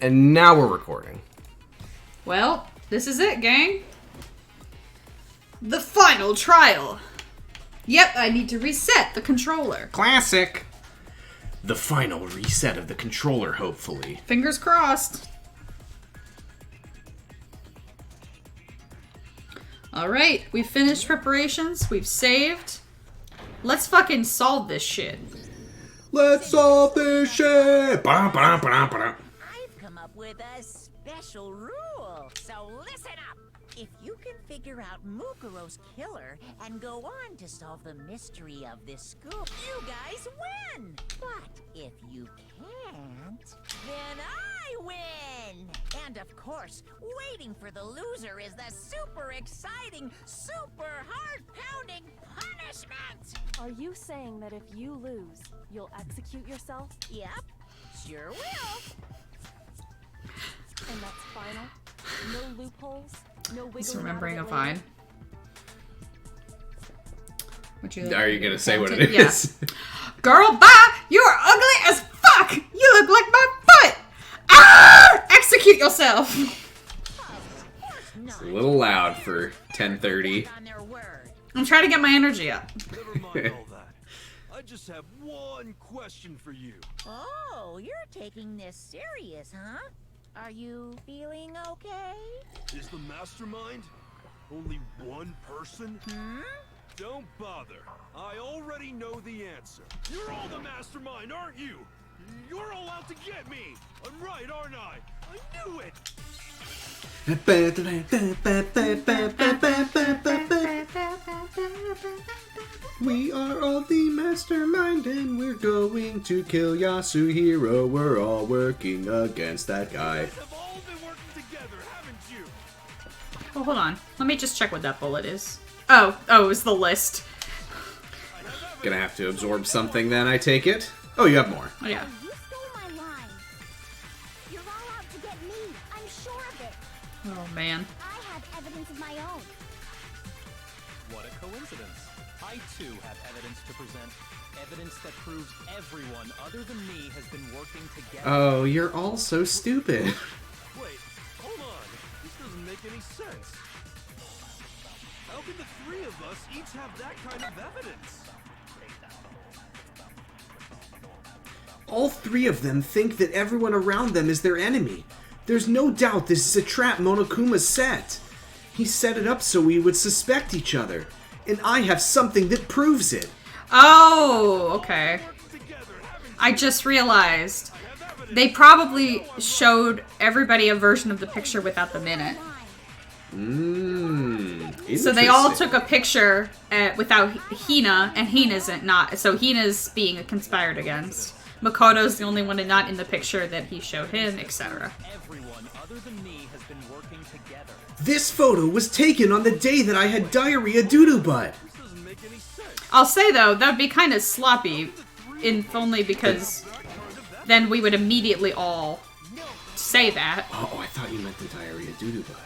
And now we're recording. Well, this is it, gang. The final trial. Yep, I need to reset the controller. Classic. The final reset of the controller, hopefully. Fingers crossed. Alright, we've finished preparations. We've saved. Let's fucking solve this shit. Let's solve this shit! I've come up with a special rule, so listen up. If you can figure out Mukuro's killer and go on to solve the mystery of this scoop, you guys win. But if you can't, then I win. And of course, waiting for the loser is the super exciting, super heart-pounding punishment. Are you saying that if you lose, you'll execute yourself? Yep, sure will. And that's final? No loopholes? No wiggling Just remembering a out of it vine. Are you gonna say what it is? Yeah. Girl, bye! You are ugly as fuck! You look like my foot! Ah! Execute yourself! It's a little loud for 10:30. I'm trying to get my energy up. Never mind all that. I just have one question for you. Oh, you're taking this serious, huh? Are you feeling okay? Is the mastermind only one person? Don't bother. I already know the answer. You're all the mastermind, aren't you? You're all out to get me. I'm right, aren't I? I knew it. We are all the mastermind and we're going to kill Yasuhiro. We're all working against that guy. You guys have all been working together, haven't you? Oh, hold on. Let me just check what that bullet is. Oh, it was the list. Gonna have to absorb something then, I take it. Oh, you have more. Oh, yeah. You stole my line. You're all out to get me. I'm sure of it. Oh, man. I have evidence of my own. What a coincidence. I too have evidence to present. Evidence that proves everyone other than me has been working together. Oh, you're all so stupid. Wait, hold on. This doesn't make any sense. How can the three of us each have that kind of evidence? All three of them think that everyone around them is their enemy. There's no doubt this is a trap Monokuma set. He set it up so we would suspect each other. And I have something that proves it. Oh, okay. I just realized they probably showed everybody a version of the picture without them in it. So they all took a picture without Hina, and Hina's not. So Hina's being conspired against. Makoto's the only one not in the picture that he showed him, etc. Everyone other than me has been working together. This photo was taken on the day that I had diarrhea doo-doo butt. This doesn't make any sense. I'll say, though, that would be kind of sloppy, if only because then we would immediately all say that. Oh, I thought you meant the diarrhea doo-doo butt.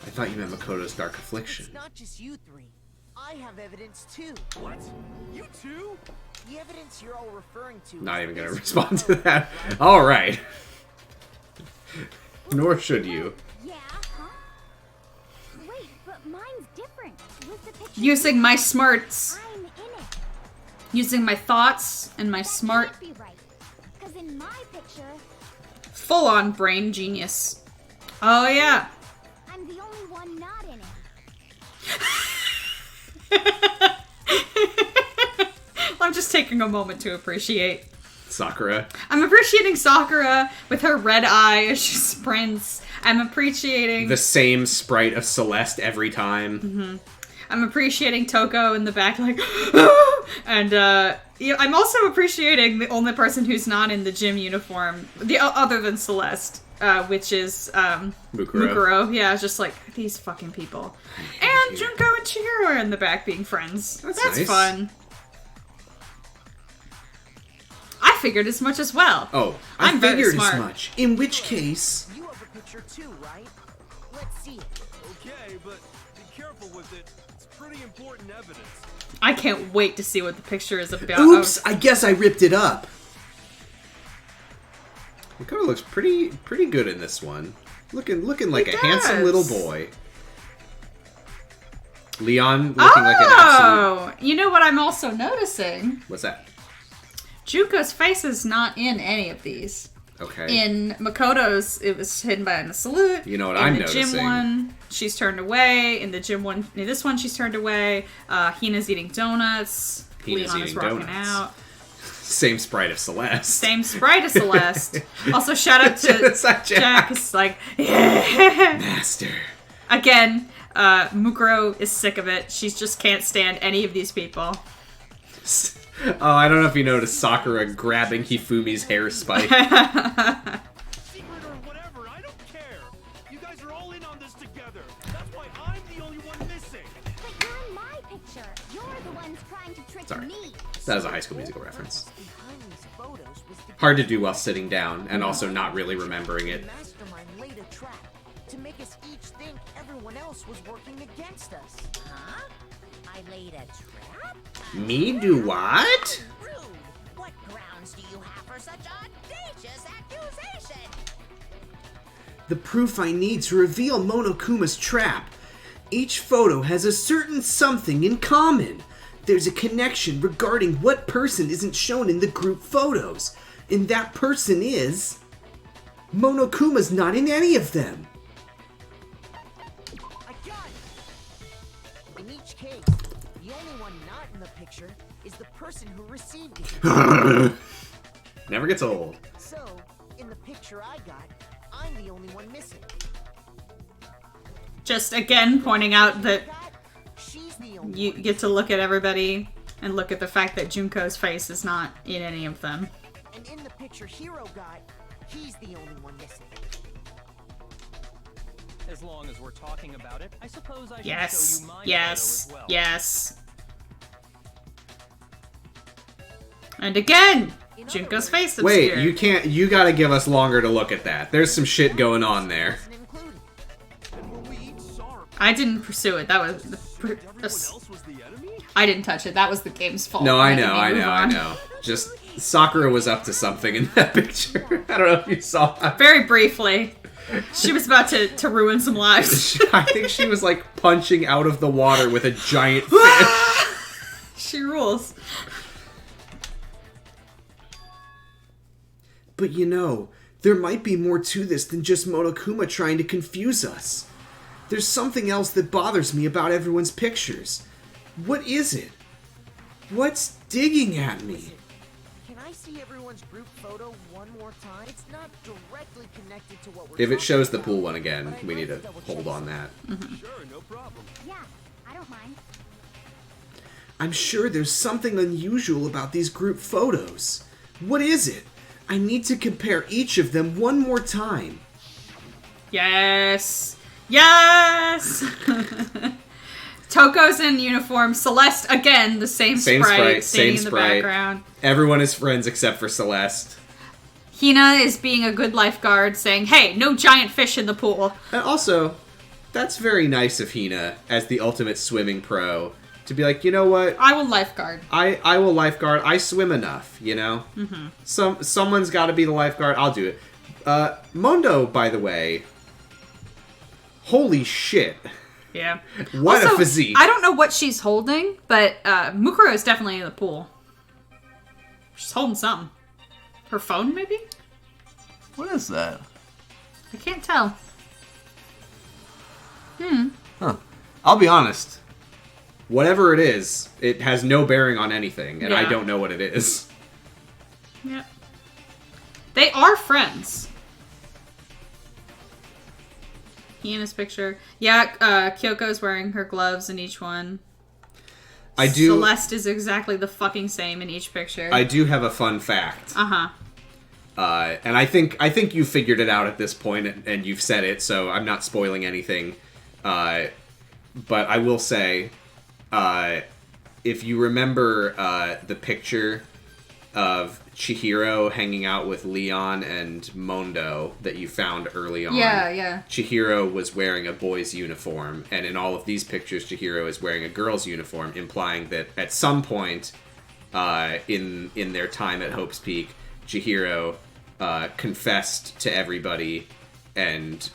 I thought you meant Makoto's dark affliction. It's not just you three. I have evidence too. What? You too? The evidence you're all referring to. Not is even gonna this respond photo, to that. right? Alright. Nor should you. Yeah, huh? Wait, but mine's different. With the picture Using my smarts. I'm in it. Using my thoughts and my That smart, can't be right. Because in my picture, full-on brain genius. Oh, yeah. I'm the only one not in it. I'm just taking a moment to appreciate. Sakura. I'm appreciating Sakura with her red eye as she sprints. I'm appreciating... The same sprite of Celeste every time. I'm appreciating Toko in the back, like... and, I'm also appreciating the only person who's not in the gym uniform, other than Celeste, which is, Mukuro. Yeah, just like, these fucking people. And Junko and Chihiro are in the back being friends. That's nice. fun. I figured as much as well. Oh, I'm I very figured smart. as much. In which case... You have a picture too, right? Let's see it. Okay, but be careful with it. It's pretty important evidence. I can't wait to see what the picture is about. Oops, I guess I ripped it up. Makoto looks pretty good in this one. Looking like He a handsome little does. boy. Leon looking like an absolute... You know what I'm also noticing? What's that? Junko's face is not in any of these. Okay. In Makoto's, it was hidden behind the salute. You know what in I'm the noticing? gym one, she's turned away. In the gym one, in this one, she's turned away. Hina's eating donuts. Hina's Leon is eating rocking donuts. out. Same sprite of Celeste. Same sprite as Celeste. Also, shout out to Genocide Jack. It's like, yeah. Master. Again, Mukuro is sick of it. She just can't stand any of these people. Oh, I don't know if you noticed Sakura grabbing Hifumi's hair spike. Secret or whatever, I don't care. You guys are all in on this together. That's why I'm the only one missing. But you're in my picture. You're the ones trying to trick Sorry. me. That is a High School Musical reference. Behind these photos was the Hard to do while sitting down, and also not really remembering it. mastermind laid a trap to make us each think everyone else was working against us. Huh? I laid a trap? Me do what? Rude! What grounds do you have for such audacious accusation? The proof I need to reveal Monokuma's trap. Each photo has a certain something in common. There's a connection regarding what person isn't shown in the group photos. And that person is... Monokuma's not in any of them. I got it! In each case, the only one not in the picture is the person who received it. Never gets old. So, in the picture I got, I'm the only one missing. Just again pointing out that She's the only you one. get to look at everybody and look at the fact that Junko's face is not in any of them. And in the picture Hiro got, he's the only one missing. As long as we're talking about it, I suppose I should Yes. show you my Yes. photo as well. Yes. And again, Junko's face Wait, obscured. you gotta give us longer to look at that. There's some shit going on there. Wasn't included. And when we each saw her, I didn't pursue it. That was everyone else was the enemy? I didn't touch it. That was the game's fault. No, I Making know, me I move know, I on. know. Just, Sakura was up to something in that picture. I don't know if you saw that. Very briefly. She was about to ruin some lives. I think she was like punching out of the water with a giant fish. She rules. But you know, there might be more to this than just Monokuma trying to confuse us. There's something else that bothers me about everyone's pictures. What is it? What's digging at me? Can I see everyone's group photo one more time? It's not directly connected to what we're If it talking shows the about, pool one again, but I'd we need like to double hold check on that. Sure, no problem. Yeah, I don't mind. I'm sure there's something unusual about these group photos. What is it? I need to compare each of them one more time. Yes. Yes. Toko's in uniform. Celeste again, the same sprite, standing in the background. Everyone is friends except for Celeste. Hina is being a good lifeguard, saying, "Hey, no giant fish in the pool." And also, that's very nice of Hina, as the ultimate swimming pro, to be like, you know what? I will lifeguard. I will lifeguard. I swim enough, you know? Mm-hmm. Someone's got to be the lifeguard. I'll do it. Mondo, by the way, holy shit. Yeah. What Also, a physique. I don't know what she's holding, but Mukuro is definitely in the pool. She's holding something. Her phone, maybe? What is that? I can't tell. Huh. I'll be honest. Whatever it is, it has no bearing on anything, and I Yeah. don't know what it is. Yep. They are friends. He in his picture. Yeah, Kyoko's wearing her gloves in each one. I do. Celeste is exactly the fucking same in each picture. I do have a fun fact. Uh-huh. And I think you figured it out at this point, and you've said it, so I'm not spoiling anything. But I will say, if you remember the picture of Chihiro hanging out with Leon and Mondo that you found early on. Yeah. Chihiro was wearing a boy's uniform, and in all of these pictures, Chihiro is wearing a girl's uniform, implying that at some point in their time at Hope's Peak, Chihiro confessed to everybody and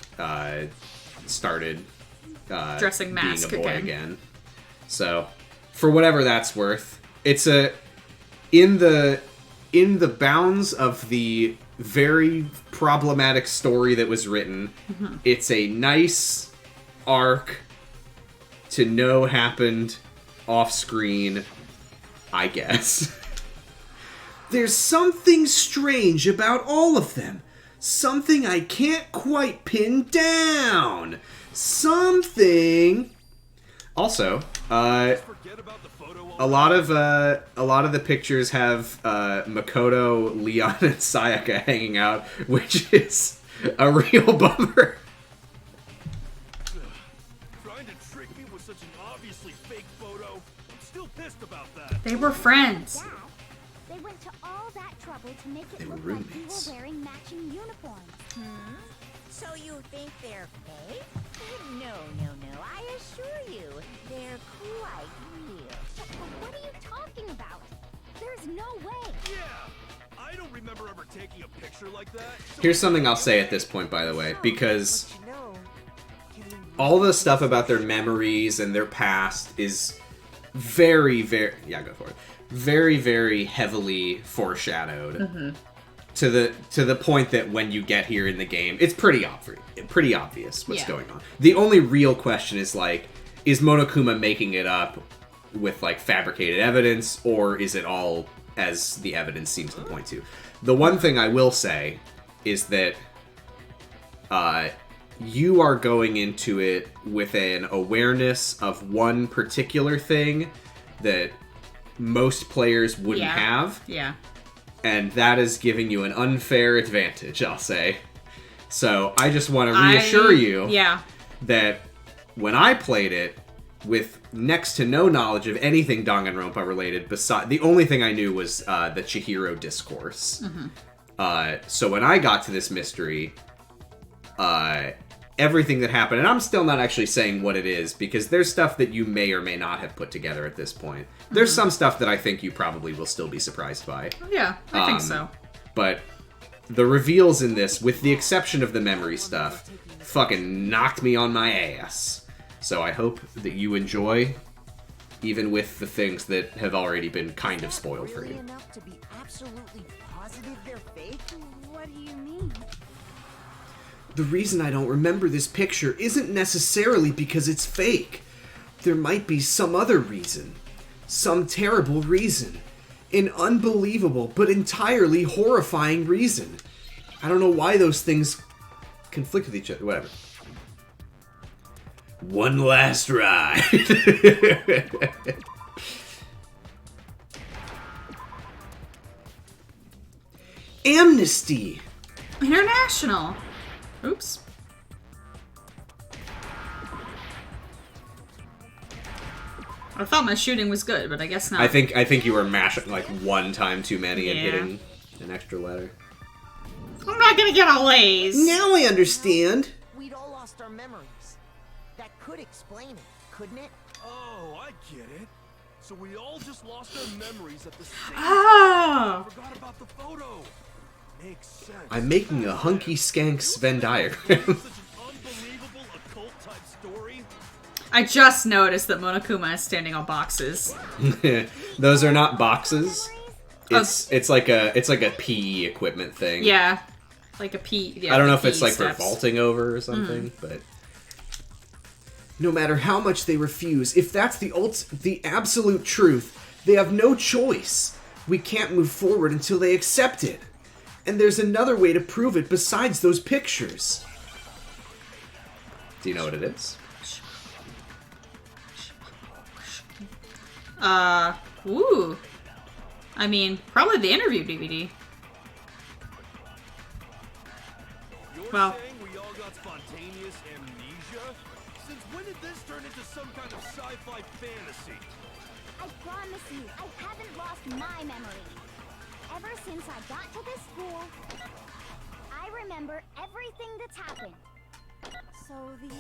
started dressing mask being a boy again. So, for whatever that's worth, it's in the bounds of the very problematic story that was written. It's a nice arc to know happened off screen, I guess. There's something strange about all of them. Something I can't quite pin down. Something. Also, a lot of the pictures have Makoto, Leon, and Sayaka hanging out, which is a real bummer. Trying to trick me with such an obviously fake photo. I'm still pissed about that. They were friends. Dad, they went to all that trouble to make it They were look like we roommates. were wearing matching uniforms. So you think they're fake? No. I assure you, they're quite real. But what are you talking about? There's no way. Yeah, I don't remember ever taking a picture like that. So Here's something I'll say at this point, by the way, because But you know, can you all the stuff about their memories and their past is very, very... Yeah, go for it. Very, very heavily foreshadowed. To the point that when you get here in the game, it's pretty obvious what's going on. The only real question is, like, is Monokuma making it up with, like, fabricated evidence, or is it all as the evidence seems to point to? The one thing I will say is that you are going into it with an awareness of one particular thing that most players wouldn't have. Yeah. And that is giving you an unfair advantage, I'll say. So I just want to reassure you that when I played it with next to no knowledge of anything Danganronpa related, the only thing I knew was the Chihiro discourse. So when I got to this mystery, everything that happened, and I'm still not actually saying what it is, because there's stuff that you may or may not have put together at this point. There's some stuff that I think you probably will still be surprised by. Yeah, I think so. But the reveals in this, with the exception of the memory stuff, fucking knocked me on my ass. So I hope that you enjoy, even with the things that have already been kind of spoiled for really you. enough to be absolutely positive they're fake? What do you mean? The reason I don't remember this picture isn't necessarily because it's fake. There might be some other reason. Some terrible reason. An unbelievable but entirely horrifying reason. I don't know why those things conflict with each other. Whatever. One last ride. Amnesty. International. Oops. I thought my shooting was good, but I guess not. I think you were mashing like one time too many and Yeah. hitting an extra letter. I'm not gonna get all A's. Now I understand. We'd all lost our memories. That could explain it, couldn't it? Oh, I get it. So we all just lost our memories at the same Oh. time. Forgot about the photo. Makes sense. I'm making a hunky skank Venn diagram. Such an unbelievable occult type story. I just noticed that Monokuma is standing on boxes. Those are not boxes. It's like a PE equipment thing. Yeah. Like a P. Yeah, I don't know the if it's PE like steps. for vaulting over or something, but no matter how much they refuse, if that's the absolute truth, they have no choice. We can't move forward until they accept it. And there's another way to prove it besides those pictures. Do you know what it is? Ooh. I mean, probably the interview DVD. You're Well. saying we all got spontaneous amnesia? Since when did this turn into some kind of sci-fi fantasy? I promise you, I haven't lost my memory. Ever since I got to this school, I remember everything that's happened. So the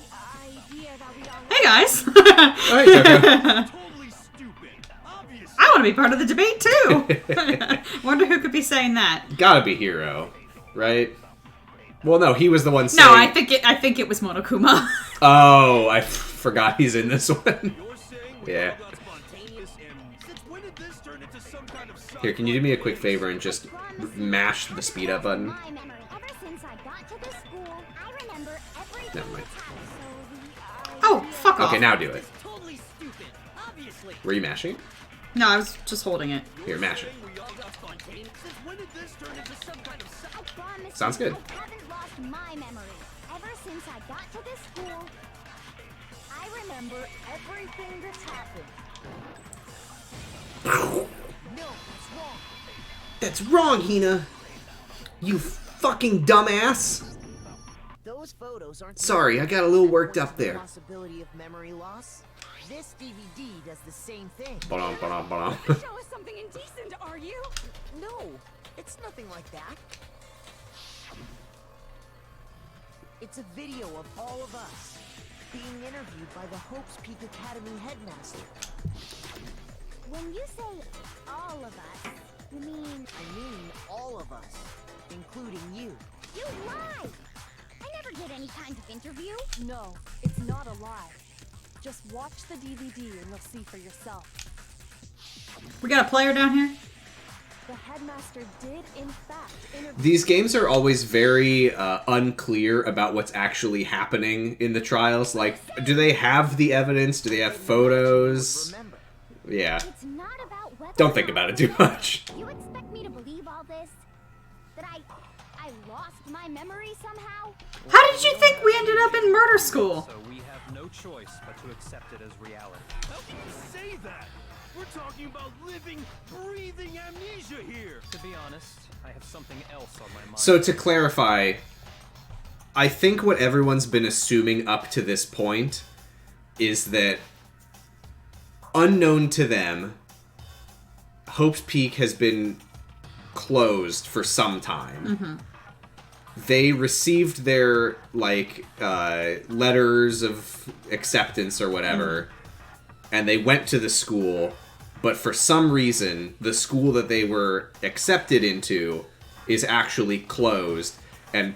idea that we all Hey guys! Totally stupid. Obviously. I want to be part of the debate too! Wonder who could be saying that. Gotta be Hero. right? Well, no, he was the one saying... No, I think it was Monokuma. Oh, I forgot he's in this one. Yeah. Here, can you do me a quick favor and just mash the speed up button? Never mind. Oh, fuck off. Okay, now do it. Were you mashing? No, I was just holding it. Here, mash it. Sounds good. I haven't lost my memory. Ever since I got to this school, I remember everything that's happened. No, it's wrong. That's wrong, Hina. You fucking dumbass. Those photos aren't. Sorry, I got a little worked up there. Possibility of memory loss. This DVD does the same thing. Ba-dum, ba-dum, ba-dum. Show us something indecent, are you? No, it's nothing like that. It's a video of all of us being interviewed by the Hopes Peak Academy headmaster. When you say all of us, you mean... I mean all of us, including you. You lie! I never did any kind of interview. No, it's not a lie. Just watch the DVD and you'll see for yourself. We got a player down here? The headmaster did, in fact, interview... These games are always very unclear about what's actually happening in the trials. Like, do they have the evidence? Do they have photos? Remember, Yeah. It's not about whether... Don't think about it too much. You expect me to believe all this? That I lost my memory somehow? How did you think we ended up in murder school? So we have no choice but to accept it as reality. How can you say that? We're talking about living, breathing amnesia here. To be honest, I have something else on my mind. So to clarify, I think what everyone's been assuming up to this point is that, unknown to them, Hope's Peak has been closed for some time. Mm-hmm. They received their, like, letters of acceptance or whatever, and they went to the school, but for some reason, the school that they were accepted into is actually closed, and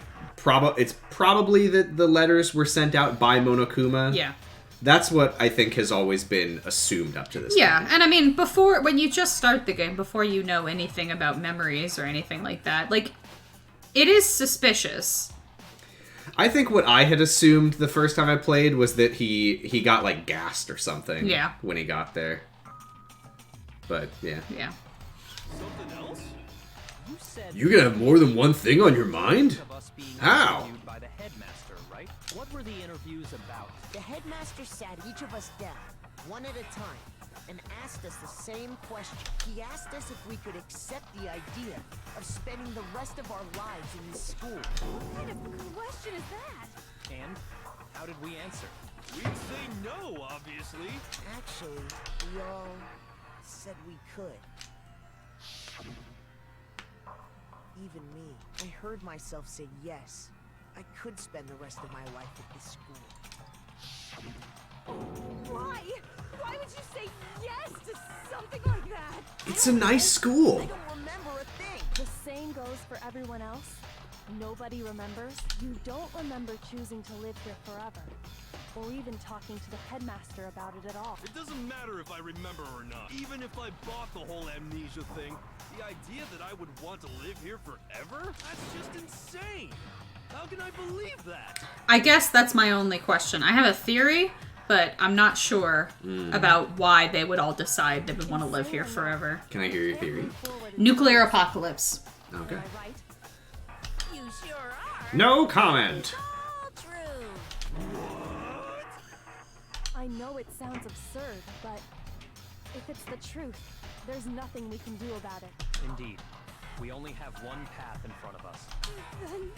it's probably that the letters were sent out by Monokuma. Yeah. That's what I think has always been assumed up to this Yeah, point. and I mean, when you just start the game, before you know anything about memories or anything like that, like, it is suspicious. I think what I had assumed the first time I played was that he got, like, gassed or something. Yeah. When he got there. But, yeah. Yeah. Something else? You said You can have more than one thing on your mind? of us being How? interviewed by the headmaster, right? What were the interviews about? the headmaster sat each of us down, one at a time, and asked us the same question. He asked us if we could accept the idea of spending the rest of our lives in this school. What kind of question is that? And how did we answer? We'd say no, obviously. Actually, we all said we could. Even me. I heard myself say yes. I could spend the rest of my life at this school. Why? Why would you say yes to something like that? It's a nice school. I don't remember a thing. The same goes for everyone else. Nobody remembers. You don't remember choosing to live here forever, or even talking to the headmaster about it at all. It doesn't matter if I remember or not. Even if I bought the whole amnesia thing, the idea that I would want to live here forever? That's just insane. How can I believe that? I guess that's my only question. I have a theory, but I'm not sure about why they would all decide they would want to live here forever. Can I hear your theory? Nuclear apocalypse. Okay. Am I right? You sure are. No comment. All true. I know it sounds absurd, but if it's the truth, there's nothing we can do about it. Indeed. We only have one path in front of us. Then,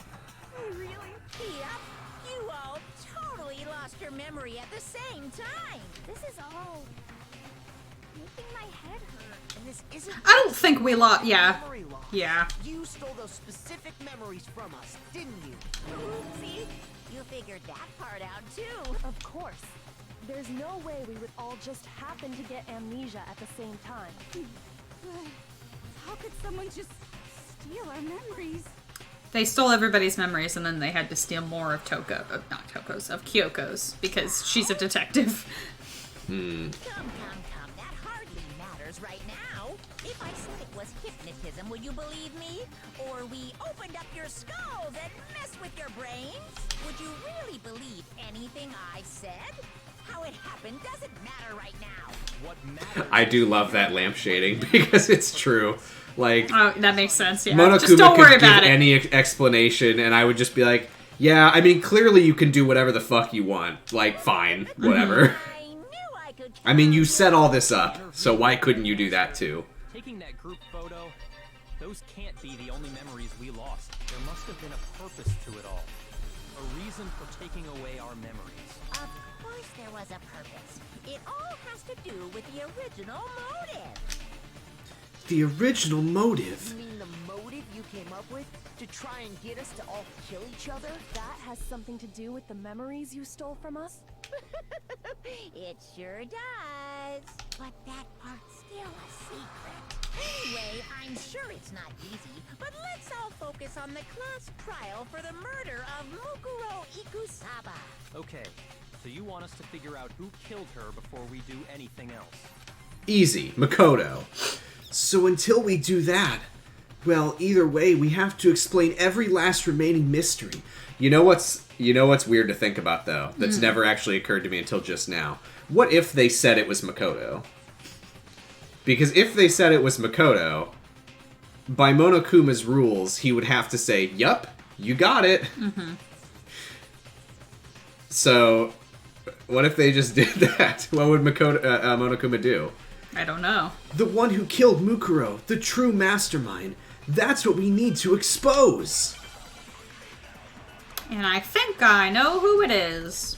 really? Yep. You all totally lost your memory at the same time. This is all making my head hurt. And this isn't I don't think we lost. Yeah. memory loss. Yeah. You stole those specific memories from us, didn't you? Oopsie. You figured that part out too. Of course. There's no way we would all just happen to get amnesia at the same time. How could someone just steal our memories? They stole everybody's memories, and then they had to steal more of of Kyoko's, because she's a detective. Come, that hardly matters right now. If I said it was hypnotism, would you believe me? Or we opened up your skulls and messed with your brains? Would you really believe anything I said? How it happened doesn't matter right now. What matters? I do love that lamp shading because it's true. Like, Oh, that makes sense, yeah. Monokuma Just don't worry could give about it. any explanation, and I would just be like, yeah, I mean, clearly you can do whatever the fuck you want. Like, fine, whatever. I knew I could. I mean, you set all this up, so why couldn't you do that too? Taking that group photo, those can't be the only memories we lost. There must have been a purpose to it all. A reason for taking away our memories. Of course there was a purpose. It all has to do with the original motive. The original motive. You mean the motive you came up with to try and get us to all kill each other? That has something to do with the memories you stole from us? It sure does. But that part's still a secret. Anyway, I'm sure it's not easy, but let's all focus on the class trial for the murder of Mukuro Ikusaba. Okay, so you want us to figure out who killed her before we do anything else? Easy, Makoto. So until we do that, well, either way, we have to explain every last remaining mystery. You know what's weird to think about, though? That's never actually occurred to me until just now. What if they said it was Makoto? Because if they said it was Makoto, by Monokuma's rules, he would have to say, yup, you got it. Mm-hmm. So, what if they just did that? What would Monokuma do? I don't know. The one who killed Mukuro, the true mastermind. That's what we need to expose. And I think I know who it is.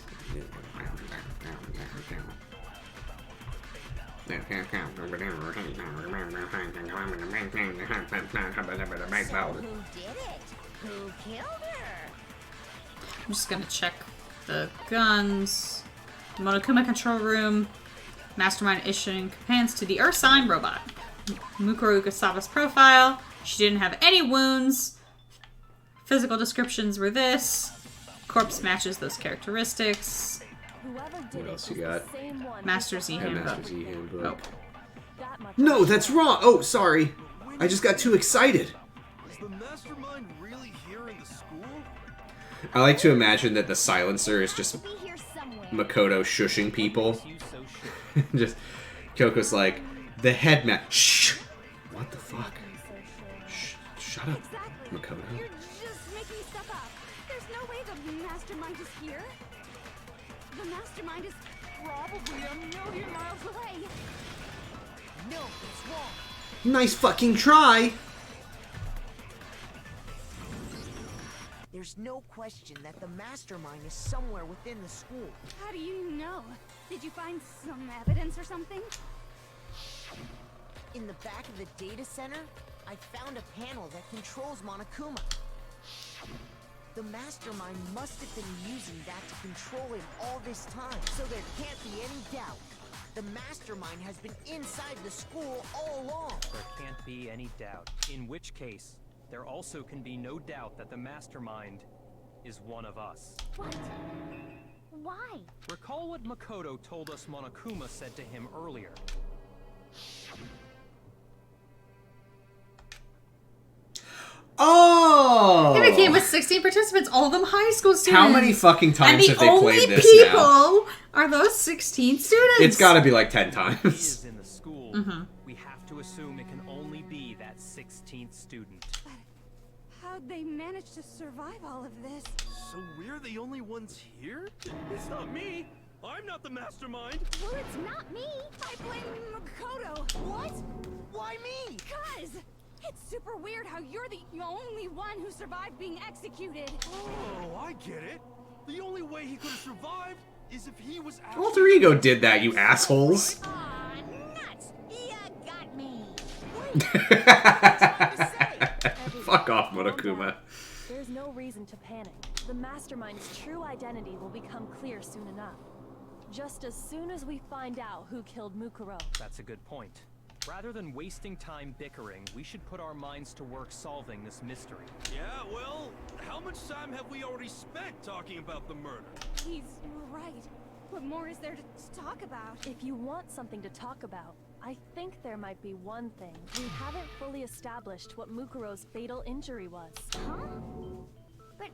So who did it? Who killed her? I'm just gonna check the guns. Monokuma control room. Mastermind issuing commands to the Earth Sign robot. Mukuro Ikusaba's profile. She didn't have any wounds. Physical descriptions were this. Corpse matches those characteristics. Whoever did What else it you was got? the same one Master who Z set handbook. Master Z handbook. That much No, I that's know. wrong. Oh, sorry. I just got too excited. Is the mastermind really here in the school? I like to imagine that the silencer is just Be here somewhere. Makoto shushing people. You so sure. Just Kyoko's like, the headman. Shh. What the fuck? Shh. Shut up, Exactly. Makoto. You're just making stuff up. There's no way the mastermind is here. The mastermind is probably a million miles away. No, it's wrong. Nice fucking try. There's no question that the mastermind is somewhere within the school. How do you know? Did you find some evidence or something? In the back of the data center, I found a panel that controls Monokuma. The mastermind must have been using that to control him all this time, so there can't be any doubt. The mastermind has been inside the school all along. There can't be any doubt. In which case, there also can be no doubt that the mastermind is one of us. What? Why? Recall what Makoto told us Monokuma said to him earlier. Oh! It became with 16 participants, all of them high school students. How many fucking times have and the they only played this people now? are those 16 students. It's gotta be like 10 He times. is in the school. We have to assume it can only be that 16th student. How'd they manage to survive all of this? So we're the only ones here? It's not me! I'm not the mastermind! Well, it's not me. I blame Makoto. What? Why me? Cuz it's super weird how you're the only one who survived being executed. Oh, I get it. The only way he could have survived is if he was Alter Ego did that, you assholes. Aw, nuts! You got me! Fuck off, Monokuma. There's no reason to panic. The mastermind's true identity will become clear soon enough. Just as soon as we find out who killed Mukuro. That's a good point. Rather than wasting time bickering, we should put our minds to work solving this mystery. Yeah, well, how much time have we already spent talking about the murder? He's right. What more is there to talk about? If you want something to talk about, I think there might be one thing. We haven't fully established what Mukuro's fatal injury was. Huh? But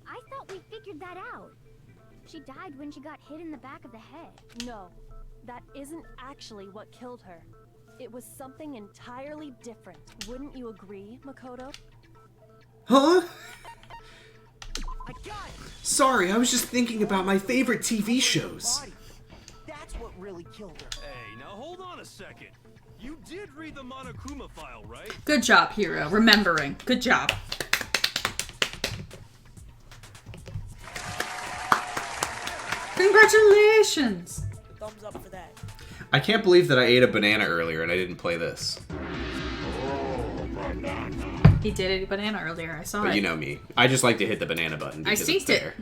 I thought we figured that out. She died when she got hit in the back of the head. No, that isn't actually what killed her. It was something entirely different. Wouldn't you agree, Makoto? Huh? I got it! Sorry, I was just thinking about my favorite TV shows. Body. That's what really killed her. Hey, now hold on a second. You did read the Monokuma file, right? Good job, Hiro. Remembering. Good job. Congratulations! Thumbs up for that. I can't believe that I ate a banana earlier and I didn't play this. He did eat a banana earlier. I saw But it. you know me. I just like to hit the banana button. I because seen it's it. there.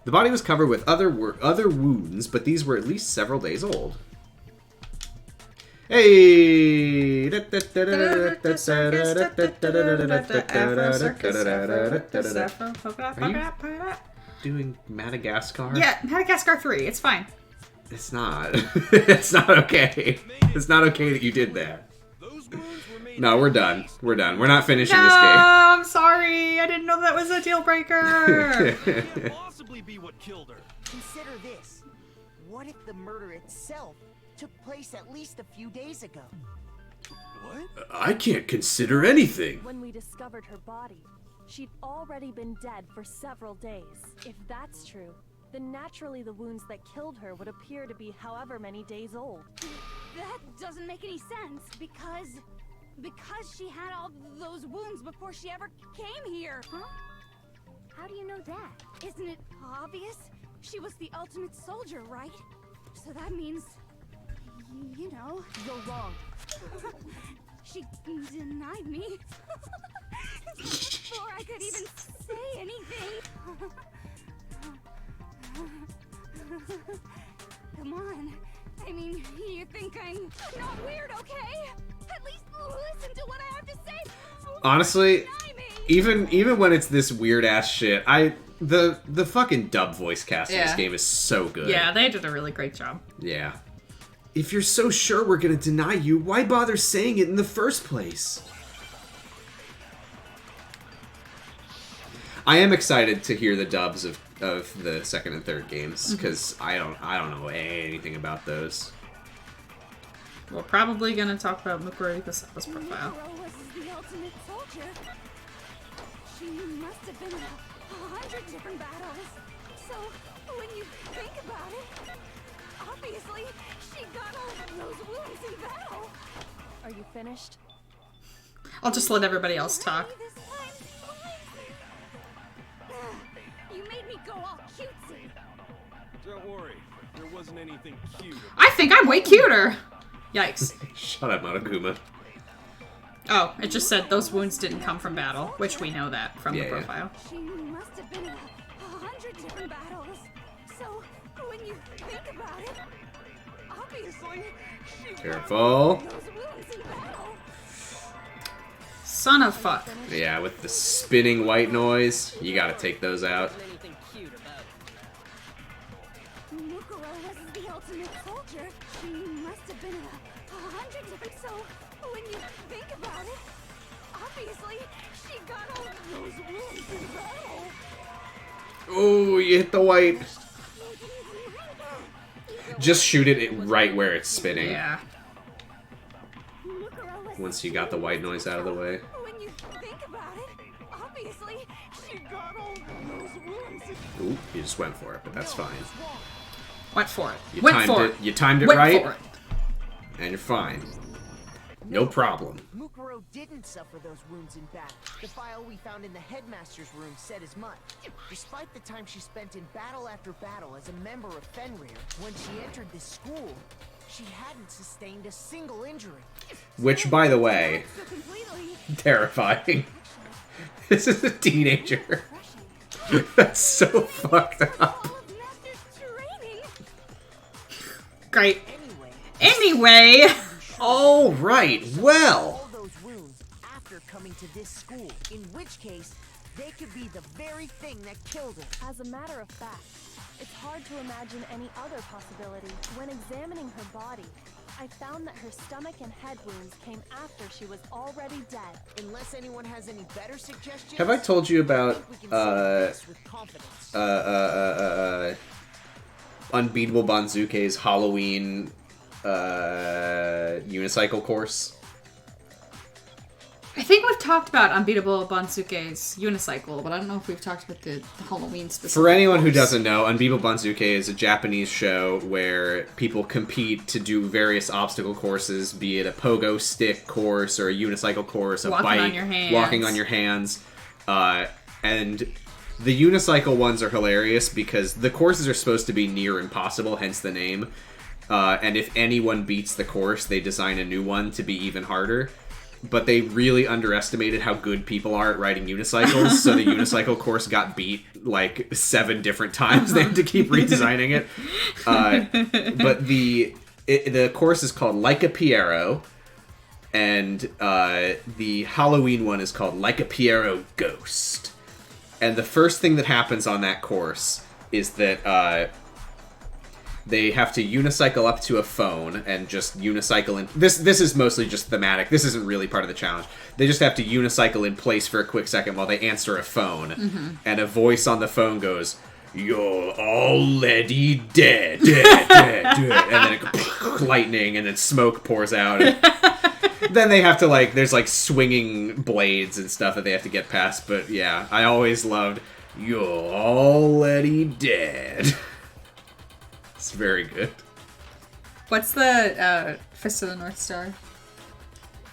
The body was covered with other wounds, but these were at least several days old. Hey! Doing Madagascar? Yeah, Madagascar 3. It's fine. It's not. It's not okay. It's not okay that you did that. Those wounds were made. No, we're done. We're done. We're not finishing No, this game. I'm sorry. I didn't know that was a deal breaker. Can't possibly be what killed her. Consider this. What if the murder itself took place at least a few days ago? What? I can't consider anything. When we discovered her body, she'd already been dead for several days. If that's true, then naturally the wounds that killed her would appear to be however many days old. That doesn't make any sense because she had all those wounds before she ever came here. Huh? How do you know that? Isn't it obvious? She was the ultimate soldier, right? So that means, you know. You're wrong. She denied me before I could even say anything. Come on. I mean, you think I'm not weird, okay? At least listen to what I have to say. Honestly, Deny me. even when it's this weird ass shit, the fucking dub voice cast in this Yeah. game is so good. Yeah, they did a really great job. Yeah. If you're so sure we're gonna deny you, why bother saying it in the first place? I am excited to hear the dubs of the second and third games because I don't know anything about those. We're probably gonna talk about Mukuro Ikusawa's profile. Mukuro was the ultimate soldier. She must have been in 100 different battles. So, when you think about it, obviously, she got all those wounds in battle. Are you finished? I'll just let everybody else talk. Ready this time? You made me go all cutesy. Don't worry, there wasn't anything cute. I think I'm way cuter! Yikes. Shut up, Monokuma. Oh, it just said those wounds didn't come from battle, which we know that from the Yeah. profile. She must have been in 100 different battles. So, when you think about it, obviously, she Careful. got those wounds in battle. Son of fuck. Yeah, with the spinning white noise, you gotta take those out. Anything cute about it. Mukuro was the ultimate soldier. She must have been in 100 different. So, when you think about it, obviously, she got all those wounds in battle. Oh, you hit the white. Just shoot it right where it's spinning. Yeah. Mukuro was Once you got the white noise out of the way. When you think about it, obviously, she got all those wounds. Ooh, you just went for it, but that's fine. Went for it. You Went timed for it. it. You timed it Went right, for it. and you're fine. No problem. Mukuro didn't suffer those wounds in battle. The file we found in the headmaster's room said as much. Despite the time she spent in battle after battle as a member of Fenrir, when she entered this school, she hadn't sustained a single injury. Which, by the way, So completely. terrifying. This is a teenager. That's so fucked up. All of Master's training. Great. Anyway, Anyway. All right, well. All those wounds after coming to this school, in which case, they could be the very thing that killed her. As a matter of fact, it's hard to imagine any other possibility. When examining her body, I found that her stomach and head wounds came after she was already dead. Unless anyone has any better suggestions. Have I told you about Unbeatable Banzuke's Halloween unicycle course? I think we've talked about Unbeatable Banzuke's unicycle, but I don't know if we've talked about the Halloween specific. For anyone who course. doesn't know, Unbeatable Banzuke is a Japanese show where people compete to do various obstacle courses, be it a pogo stick course or a unicycle course, a walking bike, on your hands. walking on your hands. And the unicycle ones are hilarious because the courses are supposed to be near impossible, hence the name. And if anyone beats the course, they design a new one to be even harder. But they really underestimated how good people are at riding unicycles, so the unicycle course got beat like 7 different times. They had to keep redesigning it. But the course is called Like a Piero, and the Halloween one is called Like a Piero Ghost. And the first thing that happens on that course is that they have to unicycle up to a phone and just unicycle in... This is mostly just thematic. This isn't really part of the challenge. They just have to unicycle in place for a quick second while they answer a phone. Mm-hmm. And a voice on the phone goes, "You're already dead, dead. And then it goes, lightning, and then smoke pours out. And then they have to, like... There's, like, swinging blades and stuff that they have to get past. But, yeah, I always loved, "You're already dead." It's very good. What's the Fist of the North Star?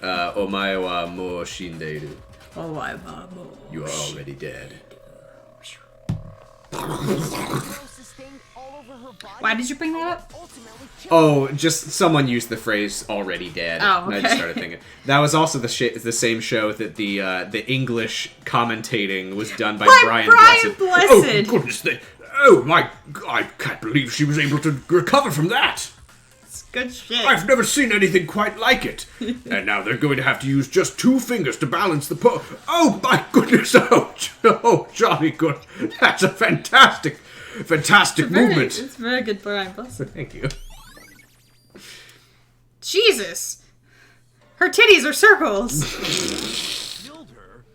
Omae wa mo shinderu. Oh, You are already dead. Why did you bring that up? Oh, just someone used the phrase "already dead." Oh, okay. And I just started thinking. That was also the same show that the English commentating was done by Brian Blessed. Oh, goodness. Oh my, I can't believe she was able to recover from that. It's good shit. I've never seen anything quite like it. And now they're going to have to use just 2 fingers to balance the Oh my goodness, oh, jolly good. That's a fantastic movement. It's very good, Brian Blessed. Thank you. Jesus. Her titties are circles. Killed her?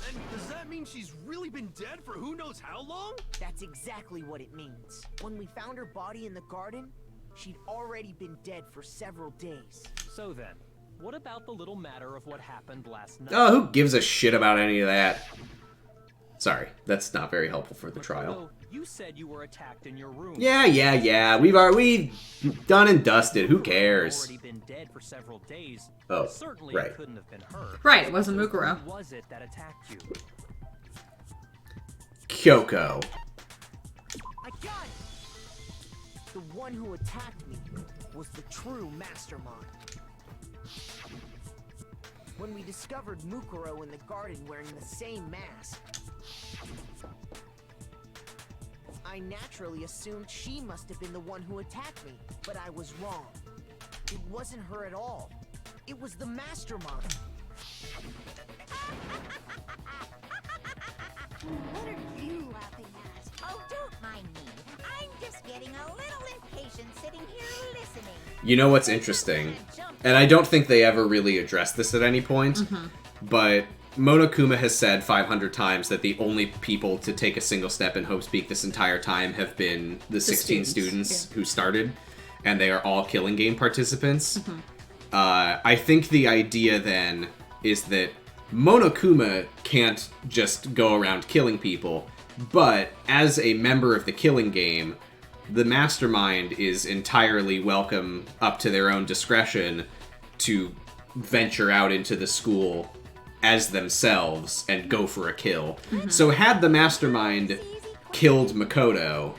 And does that mean she's really been dead for who knows how long? That's exactly what it means. When we found her body in the garden, she'd already been dead for several days. So then, what about the little matter of what happened last night? Oh, who gives a shit about any of that? Sorry, that's not very helpful for the trial. You said you were attacked in your room. Yeah. We've done and dusted. Who cares? Already been dead for several days. Oh, certainly right. It couldn't have been her. Right, it wasn't Mukuro. Who was it that attacked you? Kyoko. I got it! The one who attacked me was the true mastermind. When we discovered Mukuro in the garden wearing the same mask, I naturally assumed she must have been the one who attacked me, but I was wrong. It wasn't her at all. It was the mastermind. What are you laughing at? Oh, don't mind me. I'm just getting a little impatient sitting here listening. You know what's interesting? And I don't think they ever really addressed this at any point, but Monokuma has said 500 times that the only people to take a single step in Hope's Peak this entire time have been the 16 students who started, and they are all killing game participants. I think the idea then is that Monokuma can't just go around killing people, but as a member of the killing game, the mastermind is entirely welcome, up to their own discretion, to venture out into the school as themselves and go for a kill. So had the mastermind killed Makoto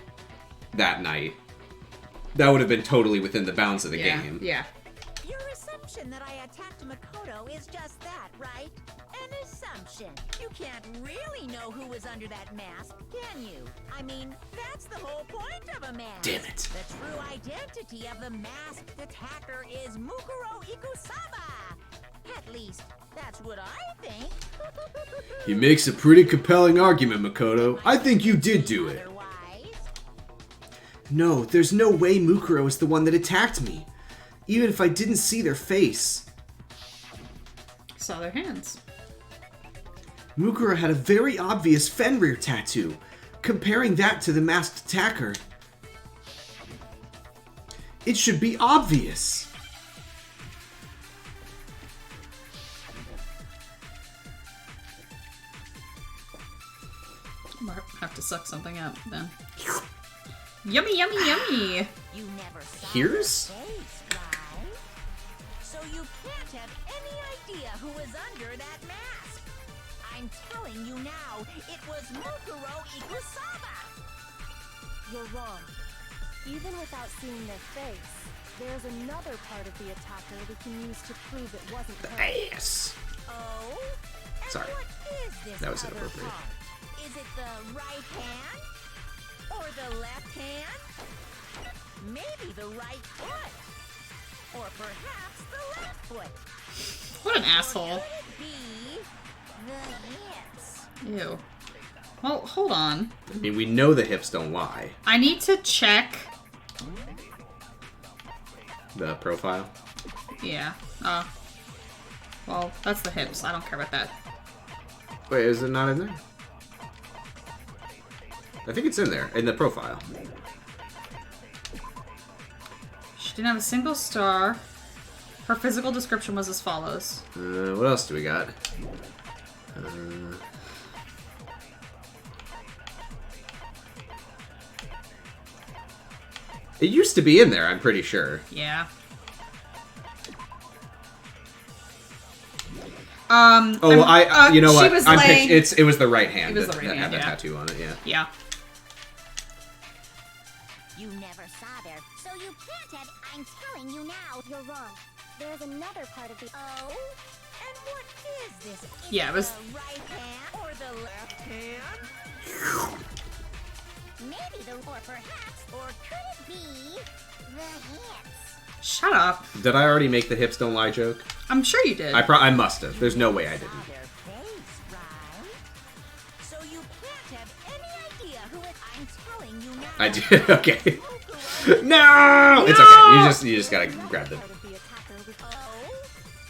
that night, that would have been totally within the bounds of the game. Yeah. Your assumption that I attacked Makoto is just that, right? And assumption. You can't really know who was under that mask, can you? I mean, that's the whole point of a mask. Damn it. The true identity of the masked attacker is Mukuro Ikusaba. At least, that's what I think. He makes a pretty compelling argument, Makoto. I think you did do it. Otherwise, No, there's no way Mukuro is the one that attacked me. Even if I didn't see their face. Saw their hands. Mukuro had a very obvious Fenrir tattoo. Comparing that to the masked attacker, it should be obvious. Might have to suck something up then. Yummy, yummy, yummy! you never saw Here's? their face, right? So you can't have any idea who was under that mask. I'm telling you now, it was Mukuro Ikusaba. You're wrong. Even without seeing their face, there's another part of the attacker we can use to prove it wasn't her. Ass. Oh? And Sorry. what is this That was other inappropriate. part? Is it the right hand? Or the left hand? Maybe the right foot? Or perhaps the left foot? What an asshole. Could it be the hips? Ew. Well, hold on. I mean, we know the hips don't lie. I need to check. The profile. Yeah. Well, that's the hips. I don't care about that. Wait, is it not in there? I think it's in there, in the profile. She didn't have a single star. Her physical description was as follows. What else do we got? It used to be in there, I'm pretty sure. Yeah. You know what? She was laying... It was the right hand It was the right that had hand, the yeah. tattoo on it, yeah. Yeah. You never saw there, so you can't have. I'm telling you now. You're wrong. There's another part of the... Oh? And what is this? Is Yeah, it was- the right hand or the left hand? Maybe the... Or perhaps... Or could it be... the hips? Shut up. Did I already make the hips don't lie joke? I'm sure you did. I must have. There's no way I didn't. Saw their face, right? So you can't have any idea who it... I'm telling you now. I did. Okay. No! It's okay. You just gotta grab them. Part of the attacker we... Oh?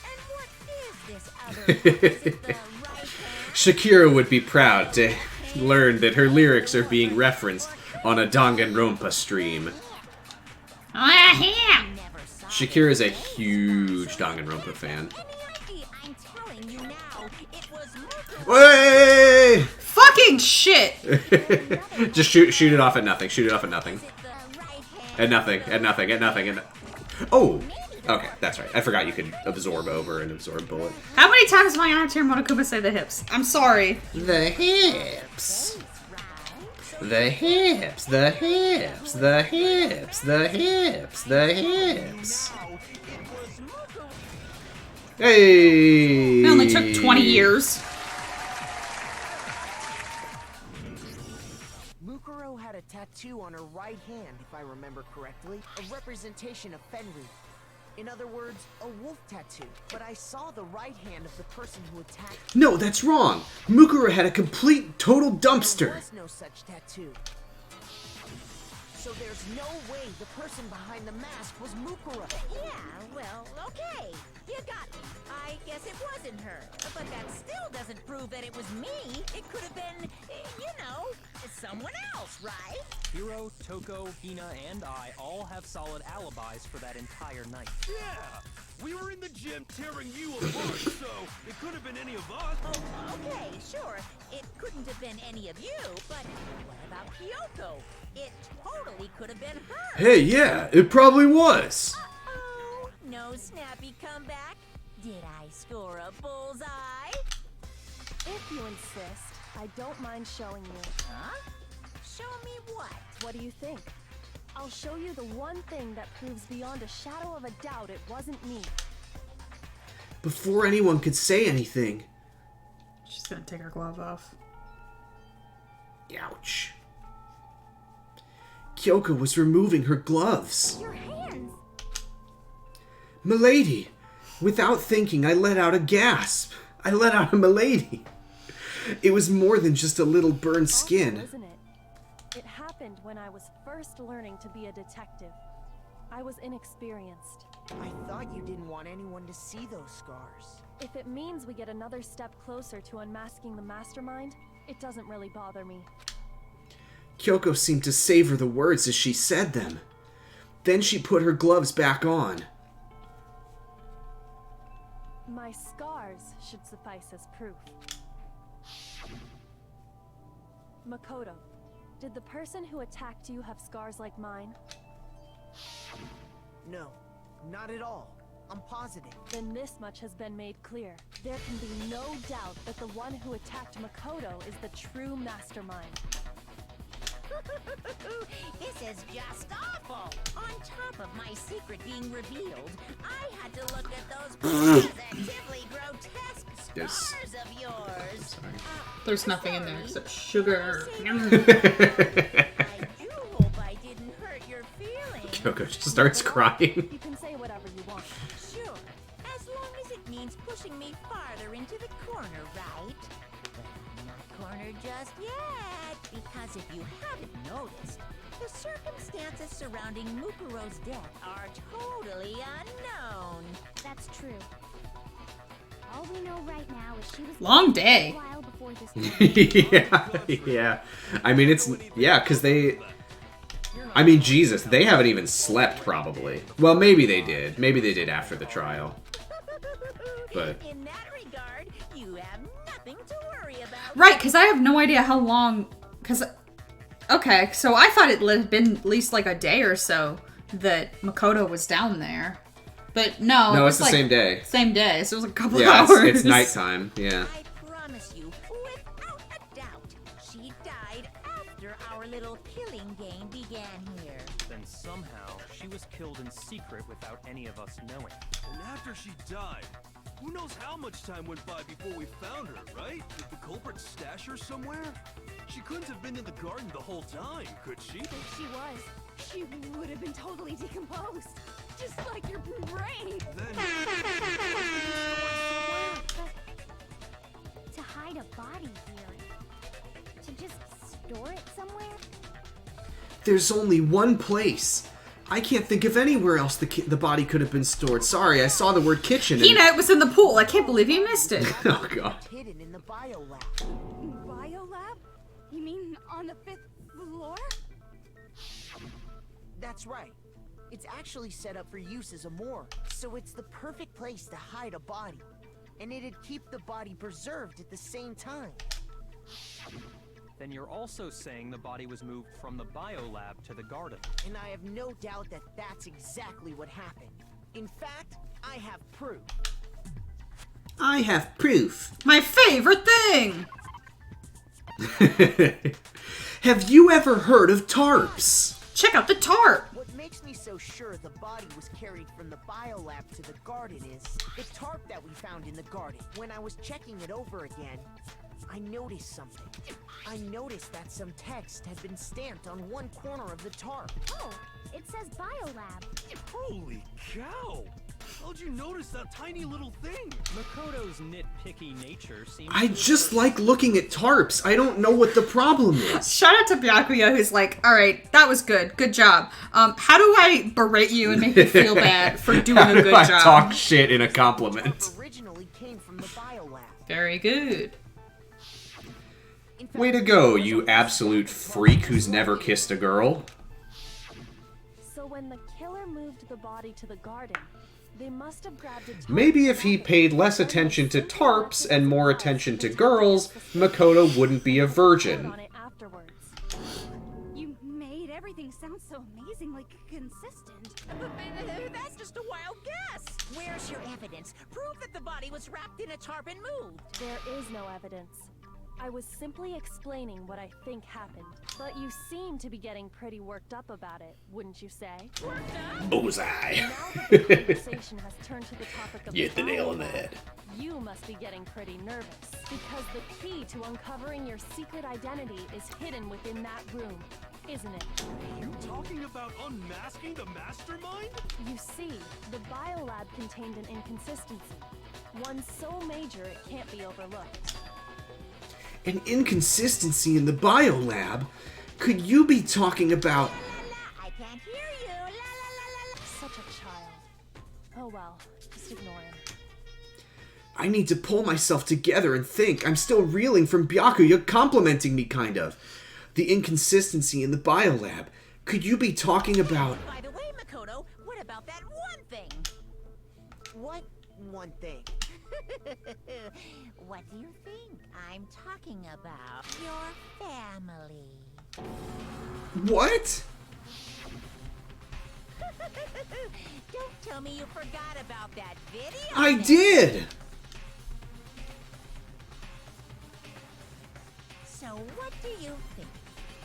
And what is this other part? Is it the right hand? Shakira would be proud to learn that her lyrics are being referenced on a Danganronpa stream. Yeah. Never saw Shakira's a huge Danganronpa fan. any idea. I'm telling you now. It was Mukuro. Way! Fucking shit. Just shoot it off at nothing. Shoot it off at nothing. Is it the right hand? At nothing. At nothing. At nothing. Oh! Okay, that's right. I forgot you could absorb over and absorb bullet. How many times am I gonna have to hear Monokuma say the hips? I'm sorry. The hips. The hips. The hips. The hips. The hips. The hips. Hey! It only took 20 years. Mukuro had a tattoo on her right hand, if I remember correctly, a representation of Fenrir. In other words, a wolf tattoo. But I saw the right hand of the person who attacked. No, that's wrong. Mukuro had a complete, total There dumpster. was no such tattoo. So there's no way the person behind the mask was Mukuro. Yeah, well, okay. You got me. I guess it wasn't her. But that still doesn't prove that it was me. It could have been, you know, someone else, right? Hiro, Toko, Hina, and I all have solid alibis for that entire night. Yeah! We were in the gym tearing you apart, so it could have been any of us. Oh, okay, sure. It couldn't have been any of you, but what about Kyoko? It totally could have been her. Hey, yeah, it probably was. Uh-oh, no snappy comeback. Did I score a bullseye? If you insist, I don't mind showing you. Huh? Show me what? What do you think? I'll show you the one thing that proves beyond a shadow of a doubt it wasn't me. Before anyone could say anything, gonna take her glove off. Ouch. Kyoko was removing her gloves. Your hands! Milady! Without thinking, I let out a gasp. I let out a milady. It was more than just a little burned skin. Awful, isn't it? It happened when I was first learning to be a detective. I was inexperienced. I thought you didn't want anyone to see those scars. If it means we get another step closer to unmasking the mastermind, it doesn't really bother me. Kyoko seemed to savor the words as she said them. Then she put her gloves back on. My scars should suffice as proof. Makoto, did the person who attacked you have scars like mine? No, not at all. I'm positive. Then this much has been made clear. There can be no doubt that the one who attacked Makoto is the true mastermind. This is just awful. On top of my secret being revealed, I had to look at those positively grotesque scars of yours. There's nothing in there except sugar. I do hope I didn't hurt your feelings. Kyoko just starts crying. You can say whatever you want. Sure, as long as it means pushing me farther into the corner, right? But not cornered just yet, because if you haven't noticed, the circumstances surrounding Mukuro's death are totally unknown. That's true. All we know right now is she was Long day. a while before this. Yeah. I mean, it's... Yeah, because they... I mean, Jesus, they haven't even slept, probably. Well, maybe they did. Maybe they did after the trial. But... In that regard, you have nothing to worry about. Right, because I have no idea how long... Because... Okay, so I thought it had been at least like a day or so that Makoto was down there. But no, No, it it's was the like same day. Same day, so it was a couple Yeah, hours. it's nighttime. Yeah. I promise you, without a doubt, she died after our little killing game began here. Then somehow, she was killed in secret without any of us knowing. And after she died, who knows how much time went by before we found her, right? Did the culprit stash her somewhere? She couldn't have been in the garden the whole time, could she? If she was, she would have been totally decomposed. Just like your brain. Then... But to hide a body here, to just store it somewhere? There's only one place. I can't think of anywhere else the body could have been stored. Sorry, I saw the word kitchen. And... Hina, it was in the pool. I can't believe you missed it. Oh, God. Hidden in the biolab. Biolab? You mean on the 5th floor? That's right. It's actually set up for use as a morgue, so it's the perfect place to hide a body. And it'd keep the body preserved at the same time. Then you're also saying the body was moved from the biolab to the garden. And I have no doubt that that's exactly what happened. In fact, I have proof. I have proof. My favorite thing! Have you ever heard of tarps? Check out the tarp! What makes me so sure the body was carried from the biolab to the garden is the tarp that we found in the garden. When I was checking it over again, I noticed something. I noticed that some text had been stamped on one corner of the tarp. Oh, it says Biolab. Holy cow! How'd you notice that tiny little thing? Makoto's nitpicky nature seems I to just like looking at tarps. I don't know what the problem is. Shout out to Byakuya, who's like, alright, that was good. Good job. How do I berate you and make you feel bad for doing How a do good I job? talk shit in a compliment? Originally came from the biolab. Very good. In fact, Way to go, you absolute freak who's never kissed a girl. So when the killer moved the body to the garden, they must have grabbed a tarp. Maybe if he paid less attention to tarps and more attention to girls, Makoto wouldn't be a virgin. on it afterwards. You made everything sound so amazingly consistent. That's just a wild guess. Where's your evidence? Prove that the body was wrapped in a tarp and moved. There is no evidence. I was simply explaining what I think happened. But you seem to be getting pretty worked up about it, wouldn't you say? Bullseye. Now that the conversation has turned to the topic of You hit the nail on the biolab, head. you must be getting pretty nervous. Because the key to uncovering your secret identity is hidden within that room, isn't it? You talking about unmasking the mastermind? You see, the biolab contained an inconsistency. One so major it can't be overlooked. An inconsistency in the biolab? Could you be talking about... I can't hear you. La la la la la. Such a child. Oh well, just ignore him. I need to pull myself together and think. I'm still reeling from Byakuya complimenting me, kind of. The inconsistency in the biolab. Could you be talking about... By the way, Makoto, what about that one thing? What one thing? What do you think I'm talking about? Your family. What? Don't tell me you forgot about that video. I did! So what do you think?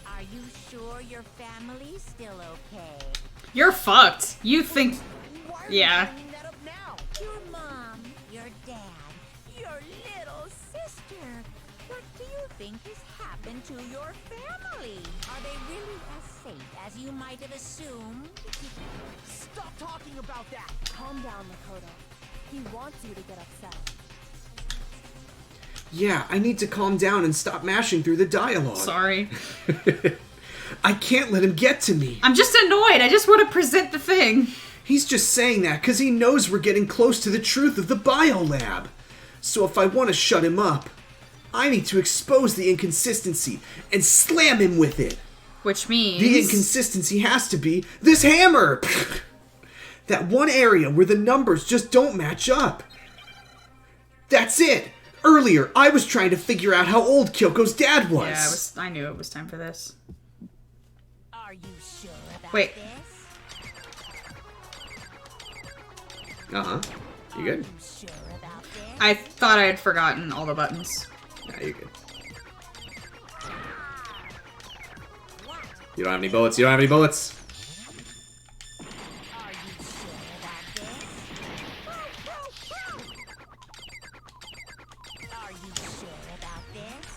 Are you sure your family's still okay? You're fucked. You think... Why are Yeah. you bringing that up now? Your mom, your dad, your little sister. What do you think has happened to your family? Are they really as safe as you might have assumed? Stop talking about that! Calm down, Makoto. He wants you to get upset. Yeah, I need to calm down and stop mashing through the dialogue. Sorry. I can't let him get to me. I'm just annoyed. I just want to present the thing. He's just saying that because he knows we're getting close to the truth of the biolab. So if I want to shut him up, I need to expose the inconsistency and slam him with it. Which means... The inconsistency has to be this hammer! That one area where the numbers just don't match up. That's it! Earlier, I was trying to figure out how old Kyoko's dad was. Yeah, I knew it was time for this. Are you sure about Wait. this? Uh-huh. You good? You sure about this? I thought I had forgotten all the buttons. Yeah, you good. What? You don't have any bullets. You don't have any bullets. Are you sure about this? Are you sure about this?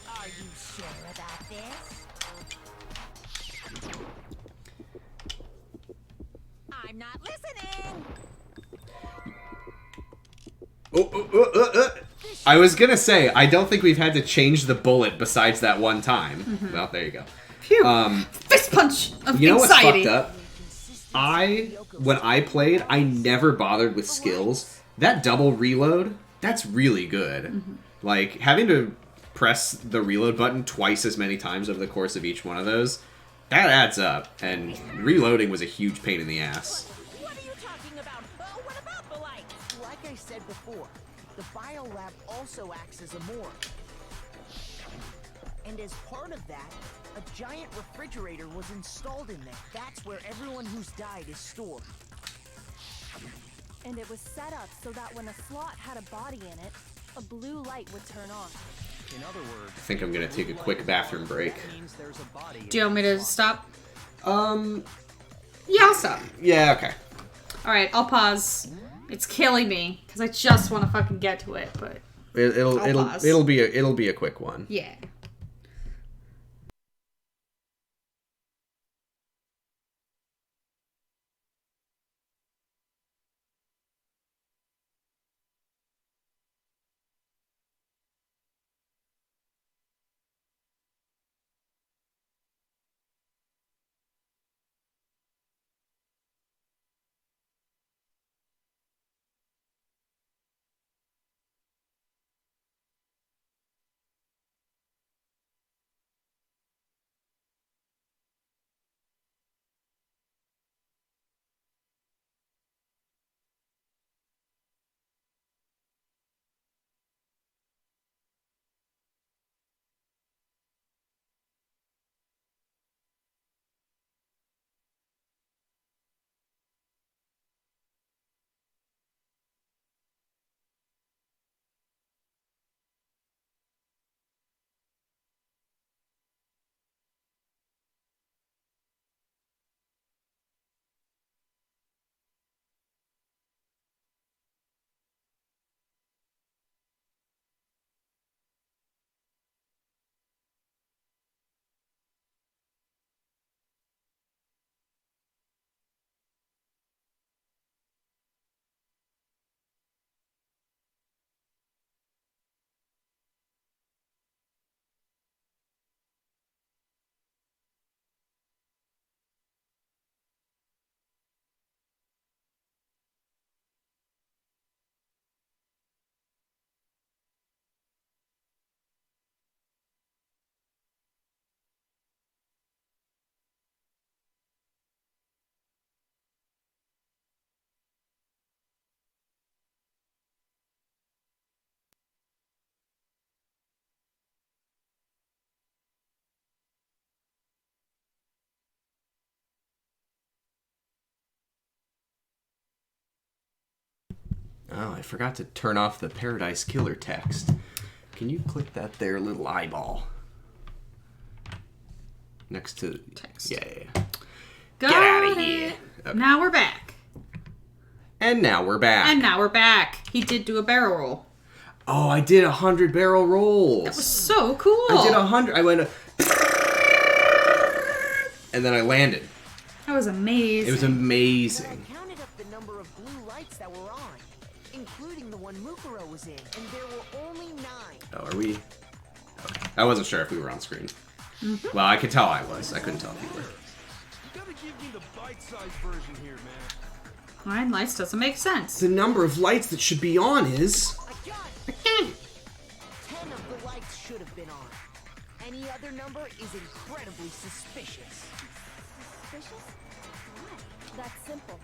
Are you sure about this? I'm not listening. I was gonna say, I don't think we've had to change the bullet besides that one time. Well, there you go. Phew. Fist punch of You know what's anxiety. fucked up? When I played, I never bothered with skills. That double reload, that's really good. Like, having to press the reload button twice as many times over the course of each one of those, that adds up. And reloading was a huge pain in the ass. What are you talking about? What about the lights? Like I said before, the biolab also acts as a morgue. And as part of that, a giant refrigerator was installed in there. That's where everyone who's died is stored. And it was set up so that when a slot had a body in it, a blue light would turn on. In other words, I think I'm gonna take a quick bathroom break. means there's a body. Do you want me to stop? Um, Yeah, I'll stop. yeah, okay. Alright, I'll pause. It's killing me, because I just want to fucking get to it, but... I'll pause. It'll be a quick one. Yeah. Oh, I forgot to turn off the Paradise Killer text. Can you click that there little eyeball? Next to... Text. Yeah. Got Get out of it. here. Okay. Now we're back. And now we're back. He did do a barrel roll. Oh, I did 100 barrel rolls. That was so cool. I did 100. I went... And then I landed. That was amazing. It was amazing. Well, I counted up the number of blue lights that were on, including the one Mukuro was in, and there were only 9. Oh, are we? Okay. I wasn't sure if we were on screen. Mm-hmm. Well, I could tell I was. I couldn't tell if you were. You gotta give me the bite-sized version here, man. 9 lights doesn't make sense. The number of lights that should be on is... I got it! 10 of the lights should have been on. Any other number is incredibly suspicious. Suspicious? Why? That's simple.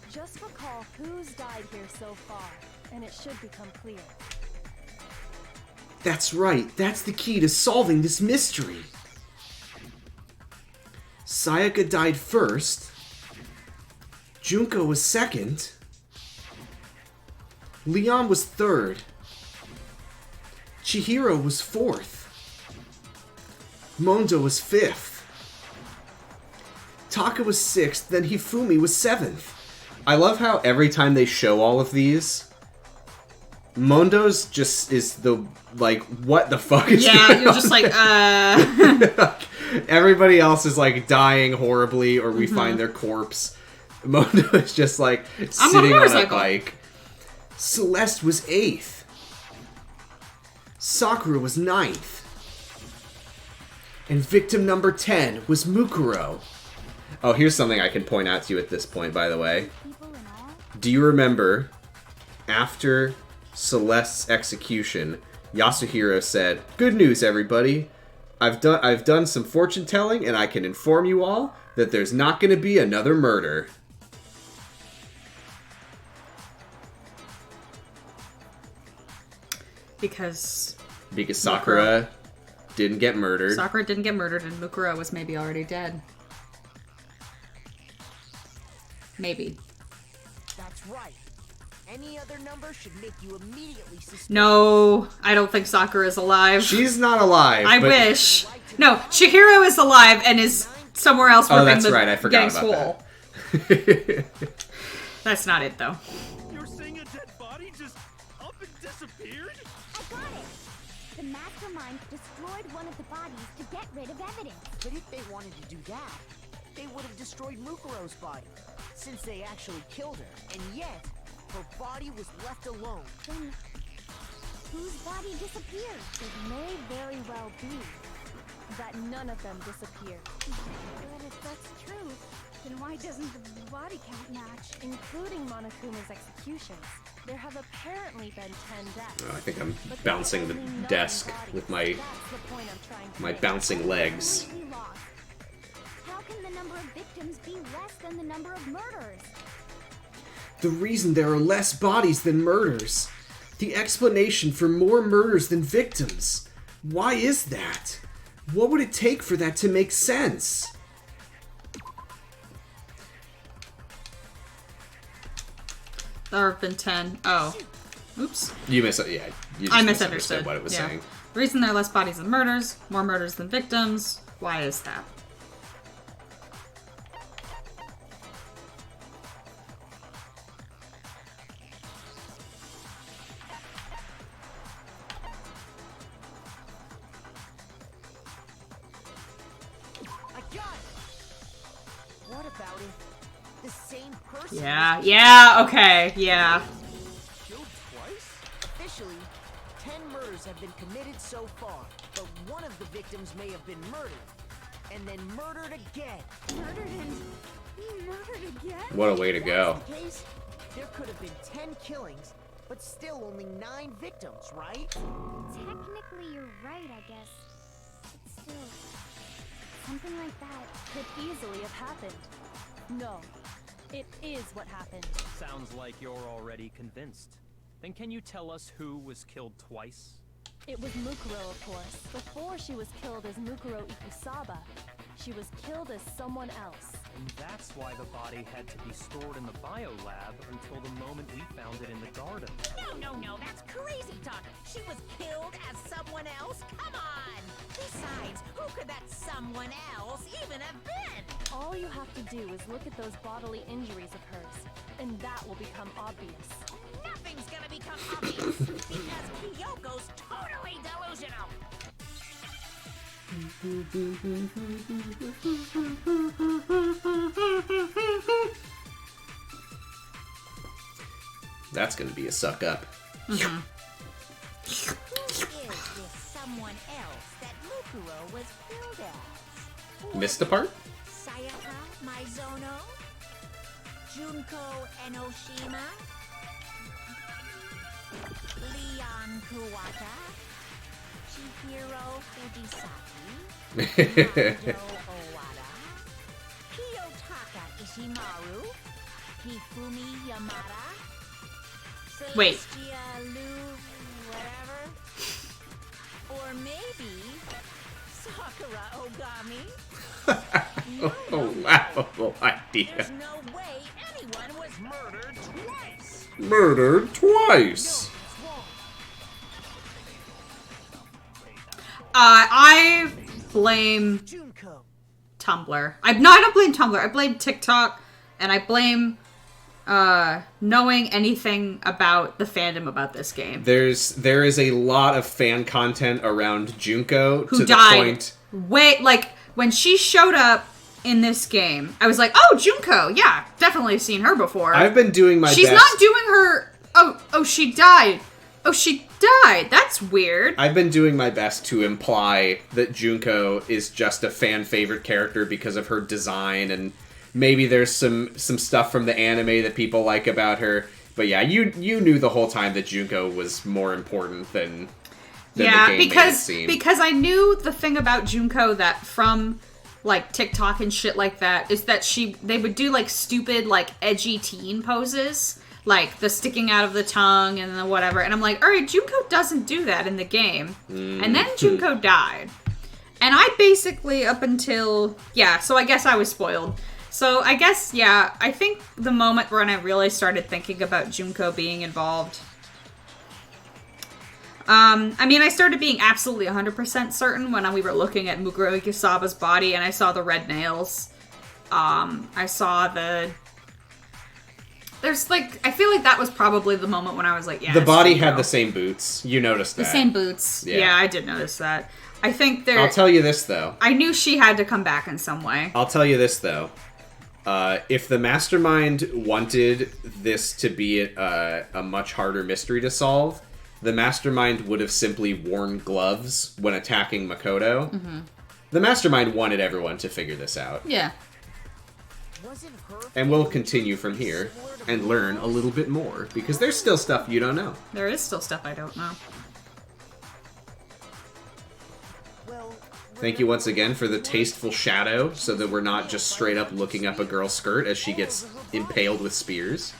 Just recall who's died here so far, and it should become clear. That's right. That's the key to solving this mystery. Sayaka died first. Junko was second. Leon was third. Chihiro was fourth. Mondo was fifth. Taka was sixth, then Hifumi was seventh. I love how every time they show all of these, Mondo's just is the, like, what the fuck is Yeah, going you're on just like, there? Everybody else is, like, dying horribly, or we find their corpse. Mondo is just, like, sitting on a bike. Celeste was 8th. Sakura was 9th. And victim number 10 was Mukuro. Oh, here's something I can point out to you at this point, by the way. Do you remember, after Celeste's execution, Yasuhiro said, "Good news, everybody. I've done some fortune telling, and I can inform you all that there's not going to be another murder." Because Sakura didn't get murdered. Sakura didn't get murdered, and Mukuro was maybe already dead. Maybe. That's right. Any other number should make you immediately suspicious. No, I don't think Sakura is alive. She's not alive. I wish. No, Chihiro is alive and is somewhere else. Oh, that's right. I forgot about that. That's not it, though. You're saying a dead body just up and disappeared? I got it! The mastermind destroyed one of the bodies to get rid of evidence. But if they wanted to do that, they would have destroyed Mukuro's body, since they actually killed her. And yet, her body was left alone. Then, whose body disappeared? It may very well be that none of them disappeared. But if that's true, then why doesn't the body count match? Including Monokuma's executions. There have apparently been 10 deaths. Oh, I think I'm But bouncing the there are only 9 desk bodies. with my That's the point I'm trying to my make. bouncing legs. Completely lost. How can the number of victims be less than the number of murders? The reason there are less bodies than murders. The explanation for more murders than victims. Why is that? What would it take for that to make sense? There have been 10. Oh. Oops. You yeah. You just I misunderstood what it was saying. The reason there are less bodies than murders, more murders than victims. Why is that? I got it! What about if the same person... Yeah, okay, yeah. Killed twice? Officially, 10 murders have been committed so far, but one of the victims may have been murdered, and then murdered again. Murdered and murdered again? What a way to If go. that's the case, there could have been 10 killings, but still only 9 victims, right? Technically, you're right, I guess. But still, something like that. Could easily have happened. No, it is what happened. Sounds like you're already convinced. Then can you tell us who was killed twice? It was Mukuro, of course. Before she was killed as Mukuro Ikusaba, She was killed as someone else. And that's why the body had to be stored in the biolab until the moment we found it in the garden. No, that's crazy talk. She was killed as someone else? Come on! Besides, who could that someone else even have been? All you have to do is look at those bodily injuries of hers, and that will become obvious. Nothing's gonna become obvious because Kyoko's totally delusional. That's gonna be a suck up. Who is this someone else that Mukuro was killed as? Missed a part? Sayaka Maizono? Junko Enoshima? Leon Kuwata? Chihiro Fujisaki? Nado Owada? Kiyotaka Ishimaru? Hifumi Yamada? Wait. Celestia Lu whatever? Or maybe Sakura Ogami? Oh, laughable idea. There's no way anyone was murdered twice! Murdered twice. I blame Junko. Tumblr. I don't blame Tumblr. I blame TikTok, and I blame knowing anything about the fandom about this game. There is a lot of fan content around Junko Who to died. the point. Wait, like when she showed up in this game, I was like, "Oh, Junko, yeah, definitely seen her before." I've been doing my She's best. not doing her. Oh, she died. Oh, she died. That's weird. I've been doing my best to imply that Junko is just a fan favorite character because of her design, and maybe there's some stuff from the anime that people like about her. But yeah, you knew the whole time that Junko was more important than yeah, the game made it seem. because I knew the thing about Junko that from like TikTok and shit like that is that they would do like stupid like edgy teen poses. Like the sticking out of the tongue and the whatever. And I'm like, all right, Junko doesn't do that in the game. And then Junko died. And I basically, up until, so I guess I was spoiled. So I guess, I think the moment when I really started thinking about Junko being involved. I started being absolutely 100% certain when we were looking at Mukuro Ikusaba's body and I saw the red nails. I saw I feel like that was probably the moment when I was like, the body had the same boots. You noticed that. The same boots. Yeah, I did notice that. I think I'll tell you this, though. I knew she had to come back in some way. I'll tell you this, though. If the mastermind wanted this to be a much harder mystery to solve, the mastermind would have simply worn gloves when attacking Makoto. Mm-hmm. The mastermind wanted everyone to figure this out. Yeah. And we'll continue from here and learn a little bit more, because there's still stuff you don't know. There is still stuff I don't know. Thank you once again for the tasteful shadow, so that we're not just straight up looking up a girl's skirt as she gets impaled with spears.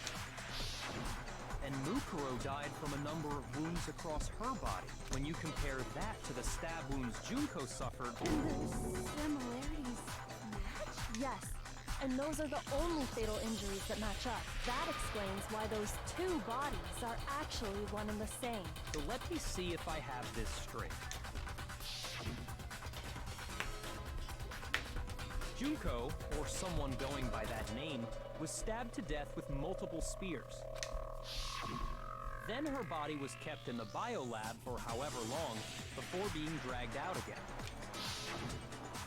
And Mukuro died from a number of wounds across her body. When you compare that to the stab wounds Junko suffered... Similarities match? Yes. And those are the only fatal injuries that match up. That explains why those two bodies are actually one and the same. So let me see if I have this straight. Junko, or someone going by that name, was stabbed to death with multiple spears. Then her body was kept in the biolab for however long before being dragged out again.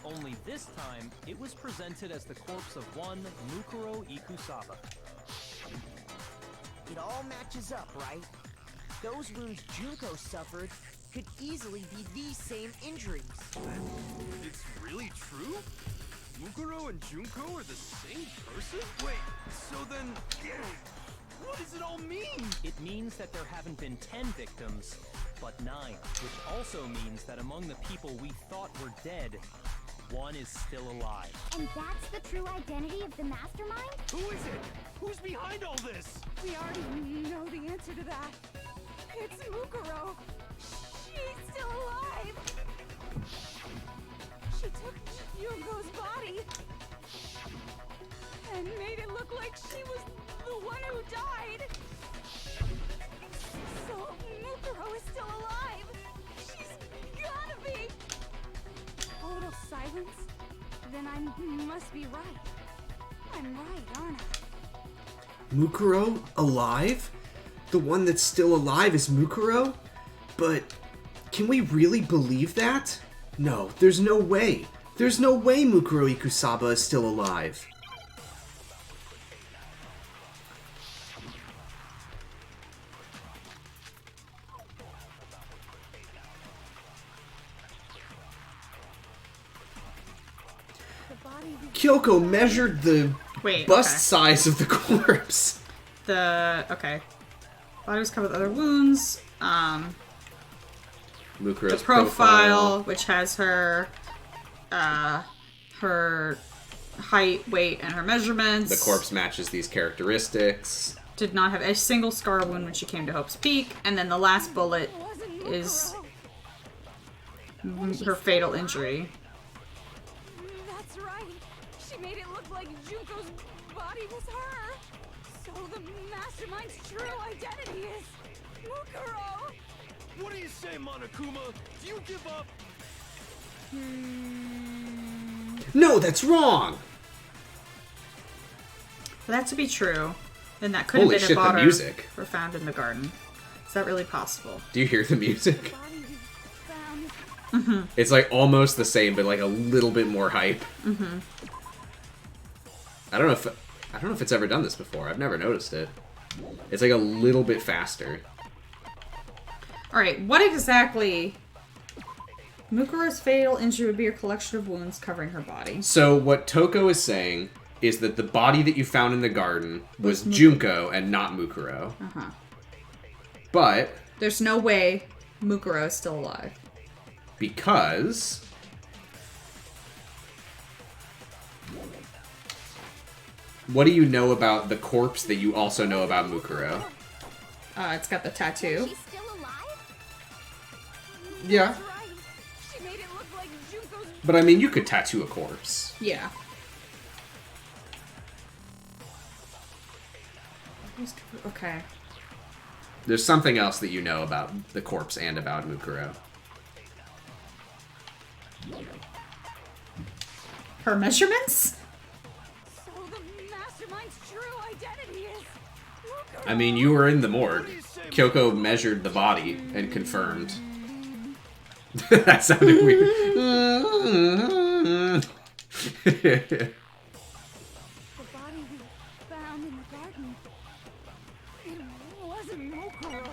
Only this time, it was presented as the corpse of one Mukuro Ikusaba. It all matches up, right? Those wounds Junko suffered could easily be these same injuries. It's really true? Mukuro and Junko are the same person? Wait, so then... What does it all mean? It means that there haven't been 10 victims, but 9. Which also means that among the people we thought were dead, one is still alive. And that's the true identity of the mastermind? Who is it? Who's behind all this? We already know the answer to that. It's Mukuro. She's still alive. She took Junko's body. like she was the one who died. So Mukuro is still alive. She's gotta be. Total silence? Then I must be right. I'm right, aren't I? Mukuro alive? The one that's still alive is Mukuro? But can we really believe that? No, there's no way. There's no way Mukuro Ikusaba is still alive. Kyoko measured the bust size of the corpse. Okay. Body was covered with other wounds. Mukuro's the profile, which has her her height, weight, and her measurements. The corpse matches these characteristics. Did not have a single scar wound when she came to Hope's Peak, and then the last bullet is her fatal injury. That's right. She made it look like Junko's body was her. So the mastermind's true identity is Mukuro. What do you say, Monokuma? Do you give up? No, that's wrong! For that to be true, then that could have been a body the music. were found in the garden. Is that really possible? Do you hear the music? Mm-hmm. It's like almost the same, but like a little bit more hype. Mm-hmm. I don't know if it's ever done this before. I've never noticed it. It's like a little bit faster. Alright, what exactly... Mukuro's fatal injury would be a collection of wounds covering her body. So what Toko is saying is that the body that you found in the garden was Junko and not Mukuro. Uh-huh. But... there's no way Mukuro is still alive. Because... what do you know about the corpse that you also know about Mukuro? It's got the tattoo. She's still alive? Yeah. That's right. She made it look like Junko's... But I mean, you could tattoo a corpse. Yeah. Okay. There's something else that you know about the corpse and about Mukuro. Her measurements? So the mastermind's true identity is Mukuro. I mean, you were in the morgue. Kyoko measured the body and confirmed. That sounded weird. The body we found in the garden, it wasn't Mukuro.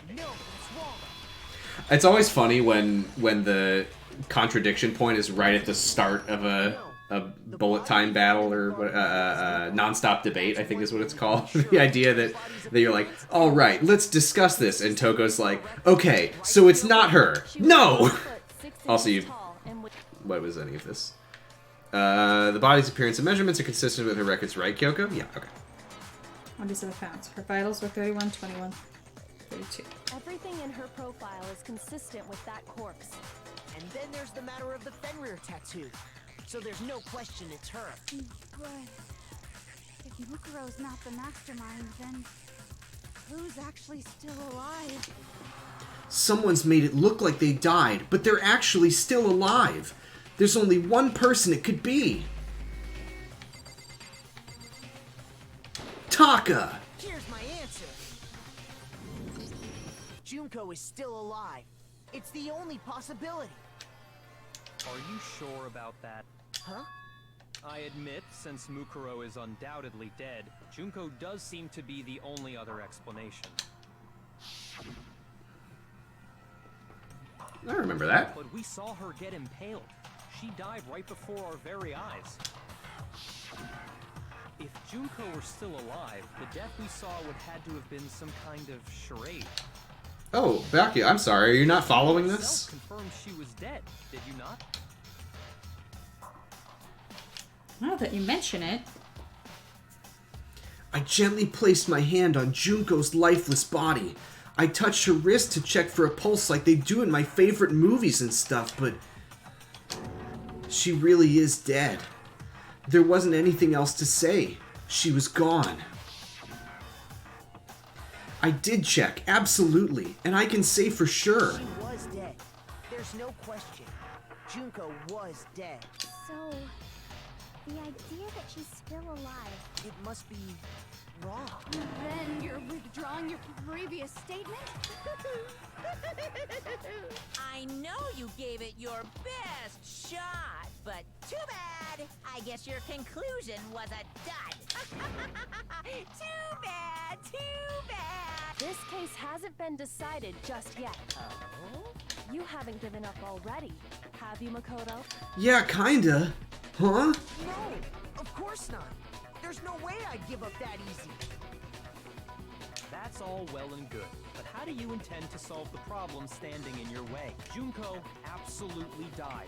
No, that's wrong. It's always funny when the contradiction point is right at the start of a bullet time battle or non-stop debate, I think is what it's called. The idea that you're like, all right, let's discuss this, and Toko's like, okay, so it's not her. No. Also, what was any of this? The body's appearance and measurements are consistent with her records, right, Kyoko? Yeah. Okay. 27 pounds. Her vitals were 31, 21, 32. Everything in her profile is consistent with that corpse. And then there's the matter of the Fenrir tattoo. So there's no question it's her. But if Mukuro's not the mastermind, then who's actually still alive? Someone's made it look like they died, but they're actually still alive. There's only one person it could be. Taka! Here's my answer. Junko is still alive. It's the only possibility. Are you sure about that? Huh? I admit, since Mukuro is undoubtedly dead, Junko does seem to be the only other explanation. I remember that. But we saw her get impaled. She died right before our very eyes. If Junko were still alive, the death we saw would had to have been some kind of charade. Oh, Baki, I'm sorry. Are you not following this? Confirmed she was dead, did you not? Now that you mention it. I gently placed my hand on Junko's lifeless body. I touched her wrist to check for a pulse like they do in my favorite movies and stuff, but she really is dead. There wasn't anything else to say. She was gone. I did check, absolutely, and I can say for sure. She was dead. There's no question. Junko was dead. So, the idea that she's still alive. It must be wrong. Then you're withdrawing your previous statement? I know you gave it your best shot, but too bad. I guess your conclusion was a dud. Too bad, too bad. This case hasn't been decided just yet. Oh? You haven't given up already, have you, Makoto? Yeah, kinda. Huh? No, of course not. There's no way I'd give up that easy. That's all well and good, but how do you intend to solve the problem standing in your way? Junko absolutely died.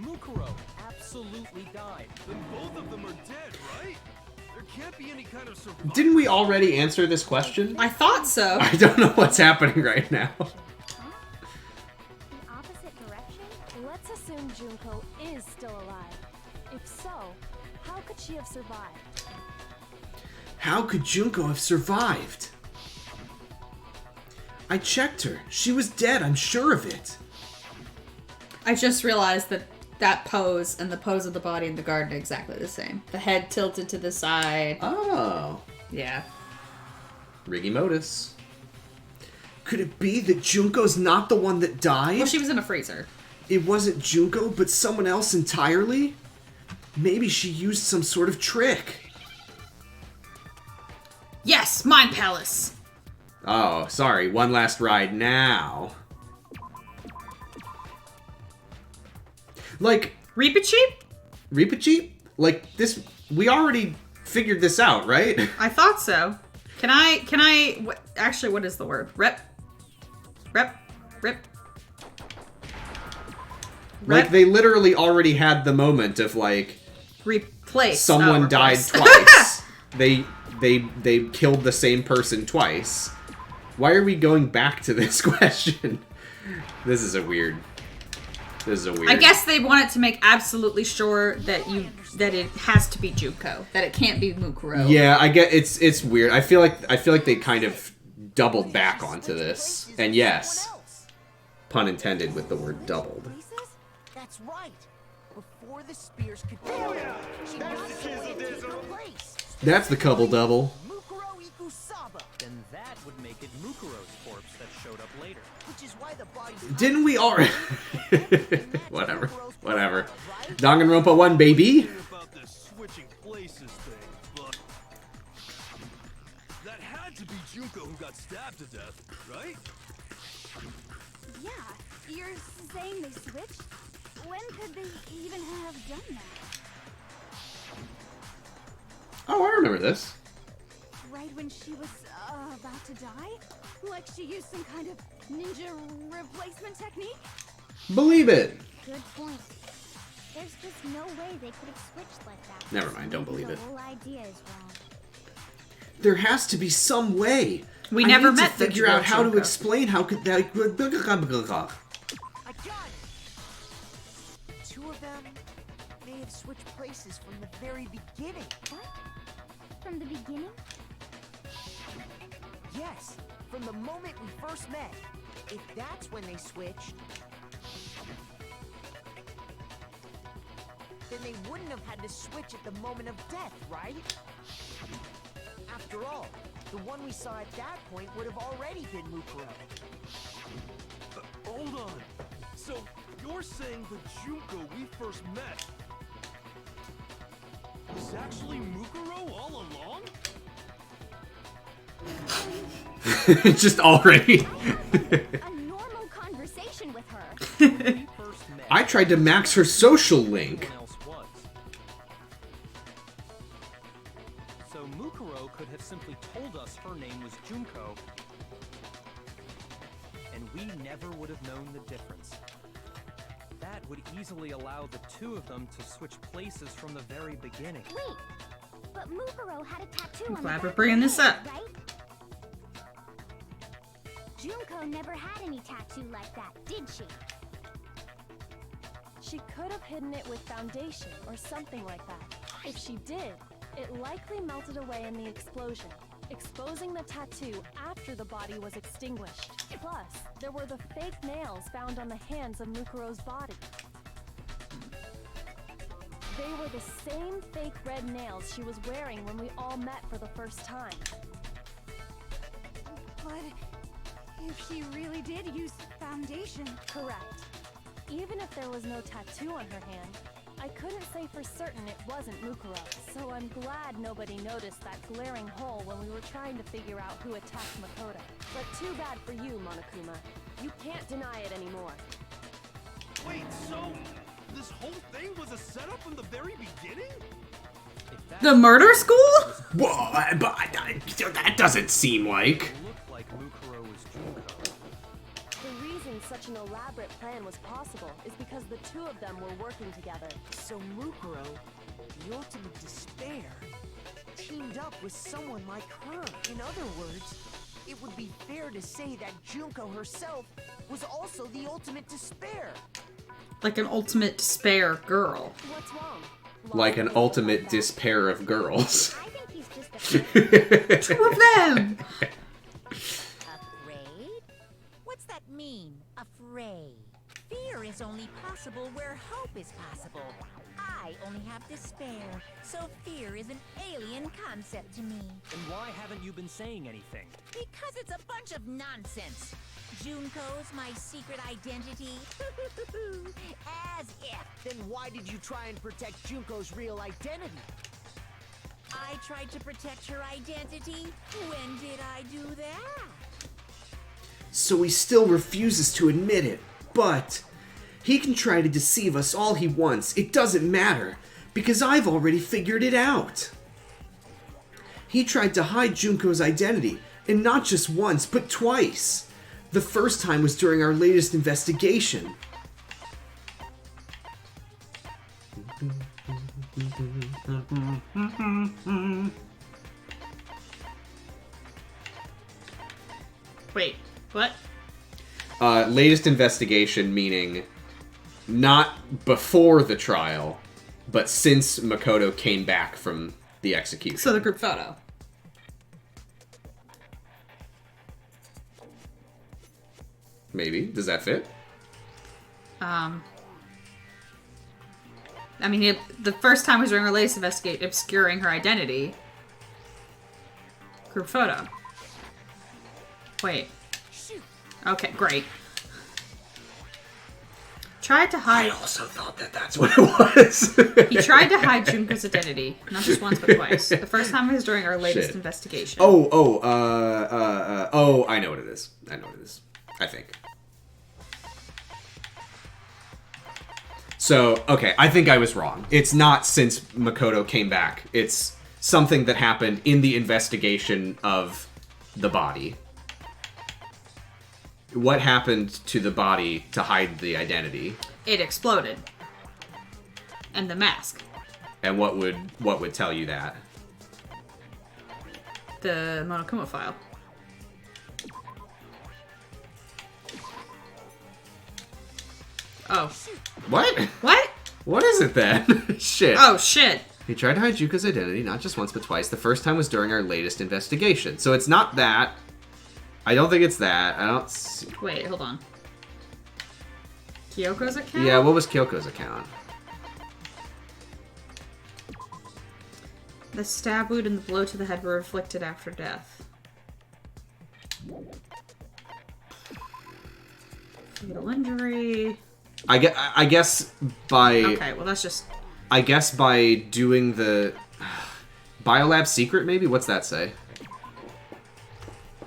Mukuro absolutely died. Then both of them are dead, right? There can't be any kind of survival. Didn't we already answer this question? I thought so. I don't know what's happening right now. Huh? The opposite direction? Let's assume Junko is still alive. If so, how could she have survived? How could Junko have survived? I checked her. She was dead, I'm sure of it. I just realized that that pose and the pose of the body in the garden are exactly the same. The head tilted to the side. Oh. Yeah. Riggy Modus. Could it be that Junko's not the one that died? Well, she was in a freezer. It wasn't Junko, but someone else entirely? Maybe she used some sort of trick. Yes, Mind Palace. Oh, sorry. One last ride now. Like... Reepicheep? Like, this... We already figured this out, right? I thought so. Actually, what is the word? Rip. Like, they literally already had the moment of, like... Replace. Someone died twice. They killed the same person twice. Why are we going back to this question? This is a weird... I guess they wanted to make absolutely sure that it has to be Junko, that it can't be Mukuro. Yeah, I get it's weird. I feel like they kind of doubled back onto this. And yes, pun intended with the word doubled. That's right. Before the spears could kill her, she got away and took her place. That's the couple double. Mukuro Ikusaba. Then that would make it Mukuro's corpse that showed up later. Which is why the body's Didn't we already? Whatever. Danganronpa 1, baby. About this switching places thing, but that had to be Junko who got stabbed to death, right? Yeah, you're saying they switched? When could they even have done that? Oh, I remember this. Right when she was about to die? Like she used some kind of ninja replacement technique? Believe it. Good point. There's just no way they could have switched like that. Never mind, don't believe it. The whole idea is wrong. There has to be some way. We never met to the figure out how to Junko. explain how could that. I got it. Two of them may have switched places from the very beginning. What? From the beginning? Yes, from the moment we first met. If that's when they switched, then they wouldn't have had to switch at the moment of death, right? After all, the one we saw at that point would have already been Mukuro. Hold on. So you're saying the Junko we first met was actually Mukuro all along? Just already. A normal conversation with her. I tried to max her social link. So Mukuro could have simply told us her name was Junko, and we never would have known the difference. That would easily allow the two of them to switch places from the very beginning. Wait, but Mukuro had a tattoo I'm on glad the we're back bringing of this her up. head, right? Junko never had any tattoo like that, did she? She could have hidden it with foundation or something like that. If she did, it likely melted away in the explosion, exposing the tattoo after the body was extinguished. Plus, there were the fake nails found on the hands of Mukuro's body. They were the same fake red nails she was wearing when we all met for the first time. But if she really did use foundation... Correct. Even if there was no tattoo on her hand, I couldn't say for certain it wasn't Mukuro, so I'm glad nobody noticed that glaring hole when we were trying to figure out who attacked Makoto. But too bad for you, Monokuma. You can't deny it anymore. Wait, so this whole thing was a setup from the very beginning? The murder school? Whoa, but that doesn't seem like. It looked like Mukuro was Junko. The reason such an elaborate plan was possible is because the two of them were working together. So Mukuro, the ultimate despair, teamed up with someone like her. In other words, it would be fair to say that Junko herself was also the ultimate despair. Like an ultimate despair girl. What's wrong? Like an ultimate despair of girls. I think he's just a... Two of them! Afraid? What's that mean, afraid? Fear is only possible where hope is possible. I only have despair, so fear is an alien concept to me. And why haven't you been saying anything? Because it's a bunch of nonsense. Junko's my secret identity. As if. Then why did you try and protect Junko's real identity? I tried to protect her identity. When did I do that? So he still refuses to admit it, but he can try to deceive us all he wants. It doesn't matter, because I've already figured it out. He tried to hide Junko's identity, and not just once, but twice. The first time was during our latest investigation. Wait, what? Latest investigation meaning not before the trial, but since Makoto came back from the execution. So the group photo. Maybe. Does that fit? I mean, the first time was during her latest investigation, obscuring her identity. Group photo. Wait. Okay, great. Tried to hide. I also thought that that's what it was. He tried to hide Junko's identity, not just once but twice. The first time was during our latest investigation. I know what it is. I think. So, okay, I think I was wrong. It's not since Makoto came back. It's something that happened in the investigation of the body. What happened to the body to hide the identity? It exploded. And the mask. And what would tell you that? The Monokuma file. Oh. What? What? What is it then? Shit. Oh, shit. He tried to hide Junko's identity, not just once, but twice. The first time was during our latest investigation. So it's not that. I don't think it's that. I don't see... Wait, hold on. Kyoko's account? Yeah, what was Kyoko's account? The stab wound and the blow to the head were inflicted after death. Fatal injury. I guess by... Okay, well that's just... I guess by doing the... Biolab secret, maybe? What's that say?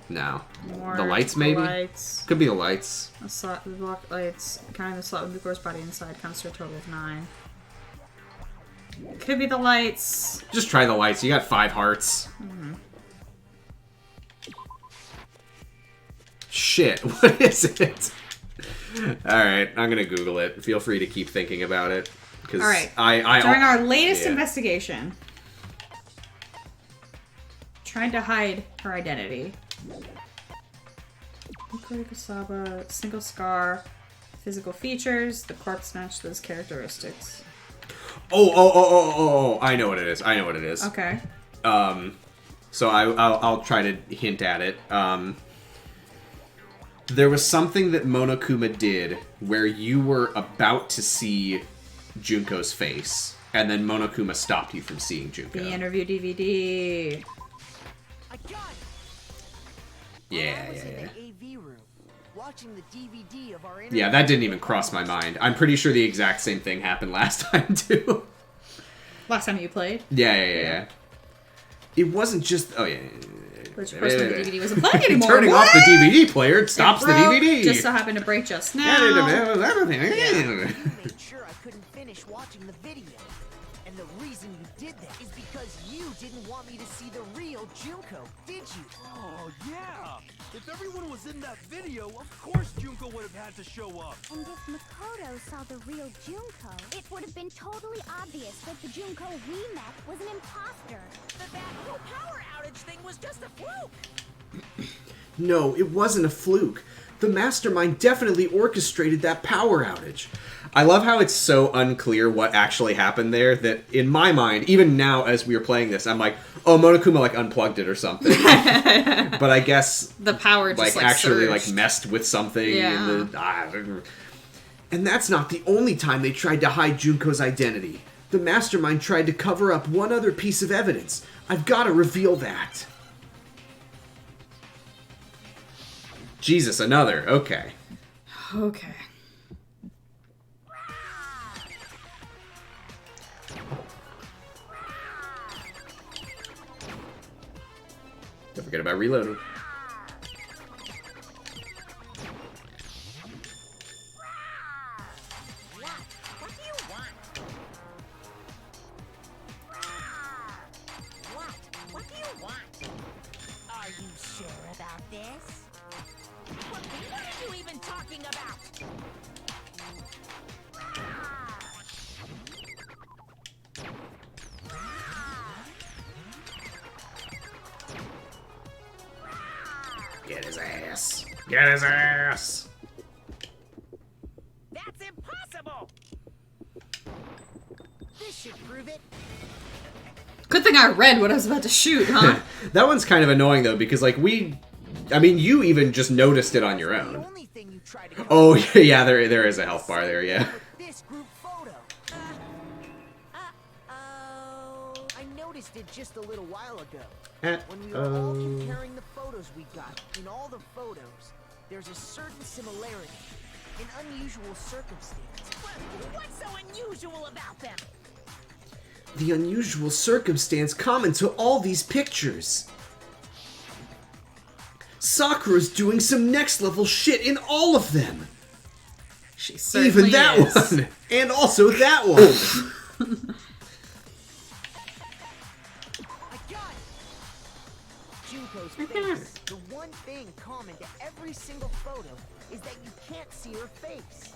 No. More the lights, maybe? Lights. Could be the lights. The slot, the block lights, counting the slot with Mukuro's body inside, counts to a total of 9. Could be the lights. Just try the lights. You got 5 hearts. Mm-hmm. Shit, what is it? Alright, I'm gonna Google it. Feel free to keep thinking about it. Alright. I During our latest investigation, tried to hide her identity. Mukuro Kasaba, single scar, physical features, the corpse matched those characteristics. Oh, I know what it is. Okay. So I'll try to hint at it. There was something that Monokuma did where you were about to see Junko's face, and then Monokuma stopped you from seeing Junko. The interview DVD. I got it. Yeah. I was in the AV room, watching the DVD of our interview. Yeah, that didn't even cross my mind. I'm pretty sure the exact same thing happened last time, too. Last time you played? Yeah. It wasn't just... Oh, yeah. Which person the DVD wasn't playing anymore. Turning off the DVD player, it stops the broke, DVD. Just so happened to break just now. You made sure I couldn't finish watching the video. And the reason you did that is because you didn't want me to see the real Junko, did you? Oh, yeah! If everyone was in that video, of course Junko would have had to show up. And if Makoto saw the real Junko, it would have been totally obvious that the Junko we met was an imposter. That whole power outage thing was just a fluke. No, it wasn't a fluke. The mastermind definitely orchestrated that power outage. I love how it's so unclear what actually happened there that in my mind, even now as we were playing this, I'm like, oh, Monokuma like unplugged it or something. But I guess the power just actually surged. Messed with something. Yeah. And that's not the only time they tried to hide Junko's identity. The mastermind tried to cover up one other piece of evidence. I've got to reveal that. Jesus, another. Okay. Okay. Don't forget about reloading. What do you want? What do you want? Are you sure about this? What are you even talking about? Get his ass. Get his ass. That's impossible! This should prove it. Good thing I read what I was about to shoot, huh? That one's kind of annoying though because you even just noticed it on your The own. only thing you tried to Oh yeah, there is a health bar there, yeah. this group photo. Uh-oh. I noticed it just a little while ago. When we were all comparing the photos we got, in all the photos, there's a certain similarity, an unusual circumstance. What's so unusual about them? The unusual circumstance common to all these pictures. Sakura's doing some next level shit in all of them. She certainly Even that is. one. And also that one. I got it! Junko's face. The one thing common to every single photo is that you can't see her face.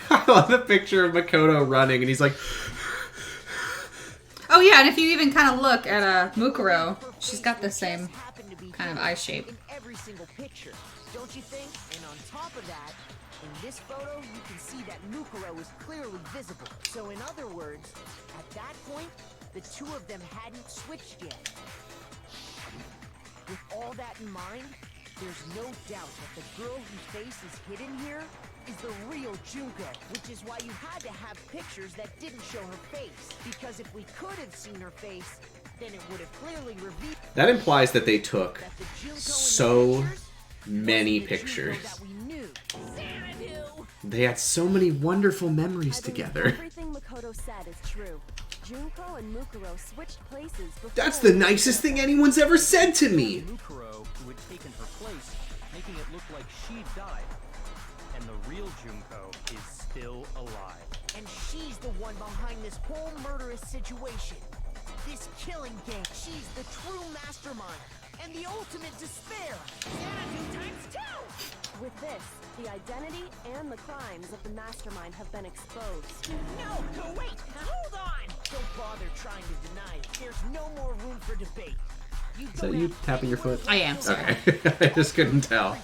I love the picture of Makoto running and he's like, Oh yeah, and if you even kind of look at Mukuro, she's got the same kind of eye shape. In every single picture, don't you think? And on top of that, in this photo, you can see that Mukuro is clearly visible. So in other words, at that point, the two of them hadn't switched yet. With all that in mind, there's no doubt that the girl whose face is hidden here is the real Junko, which is why you had to have pictures that didn't show her face. Because if we could have seen her face, then it would have clearly revealed that implies that they took that the Junko in the so pictures many wasn't the Junko pictures. that we knew. They had so many wonderful memories I believe together. Everything Makoto said is true. Junko and Mukuro switched places before. That's the nicest thing anyone's ever said to me. Mukuro, who had taken her place, making it look like she'd died. And the real Junko is still alive. And she's the one behind this whole murderous situation. This killing game. She's the true mastermind and the ultimate despair. With this, the identity and the crimes of the mastermind have been exposed. No, wait, hold on! Don't bother trying to deny it. There's no more room for debate. Is that you tapping your foot? I am, sorry. Okay. I just couldn't tell.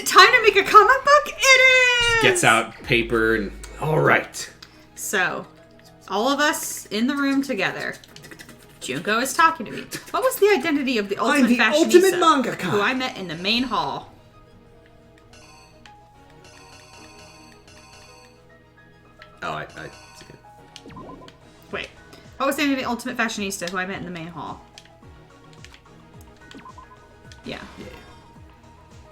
time to make a comic book? It is! Gets out paper and... All right. So, all of us in the room together. Junko is talking to me. What was the identity of the ultimate I'm the fashionista ultimate mangaka. who I met in the main hall? Oh, I Wait. What was the name of the ultimate fashionista who I met in the main hall? Yeah. Yeah.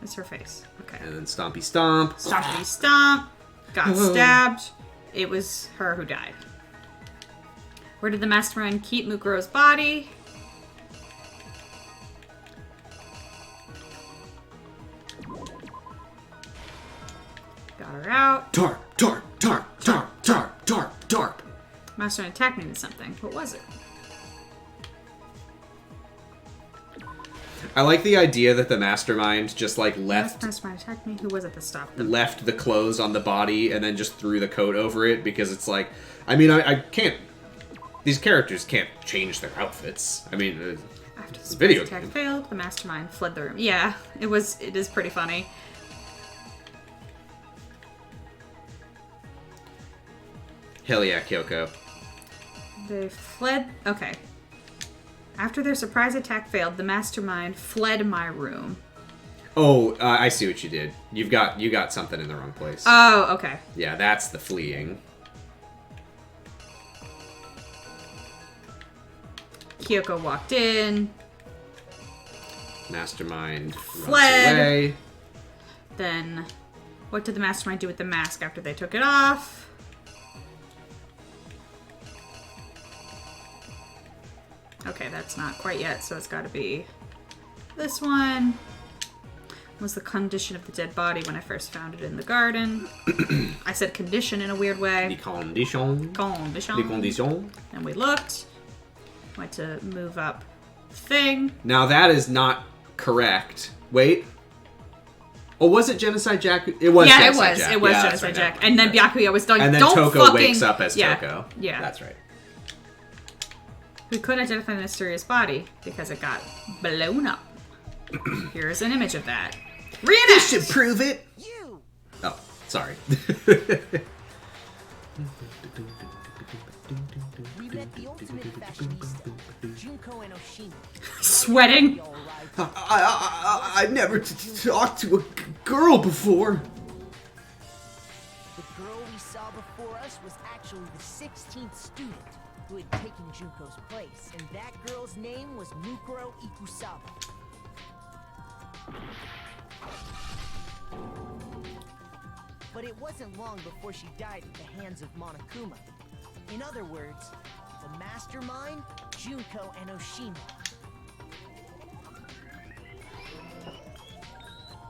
That's her face. Okay. And then Stompy Stomp. Stompy Stomp. Got stabbed. It was her who died. Where did the mastermind keep Mukuro's body? Got her out. Tarp, tarp, tarp, tarp, tarp, tarp, tarp. Mastermind attacked me with something. What was it? I like the idea that the mastermind just like left Mastermind attacked me. Who was it that stopped them? left the clothes on the body and then just threw the coat over it because it's like, I mean, I can't. These characters can't change their outfits. I mean, After it's the a video attack game. failed, the mastermind fled the room. Yeah, it is pretty funny. Hell yeah, Kyoko. They fled. Okay. After their surprise attack failed, the mastermind fled my room. Oh, I see what you did. You got something in the wrong place. Oh, okay. Yeah, that's the fleeing. Kyoko walked in. Mastermind runs Fled. away. Then, what did the mastermind do with the mask after they took it off? Okay, that's not quite yet, so it's got to be this one. What was the condition of the dead body when I first found it in the garden? I said condition in a weird The way. condition. Condition. The condition. And we looked. Went to move up thing. Now that is not correct. Wait. Oh, was it Genocide Jack? It was. Yeah, Genocide it was. Jack. It was Yeah, that's Genocide right, Jack. never And then mind. Byakuya was done. And then Don't Toko fucking... wakes up as yeah. Toko. Yeah. That's right. We couldn't identify the mysterious body because it got blown up. Here's an image of that. This should Reenact! prove it. You! Oh, sorry. We met the ultimate fashionista, Junko and Oshima. Sweating. All right. I never talked to a girl before. The girl we saw before us was actually the 16th student who had taken Junko's place, and that girl's name was Mukuro Ikusaba. But it wasn't long before she died at the hands of Monokuma. In other words, the mastermind, Junko, and Oshima.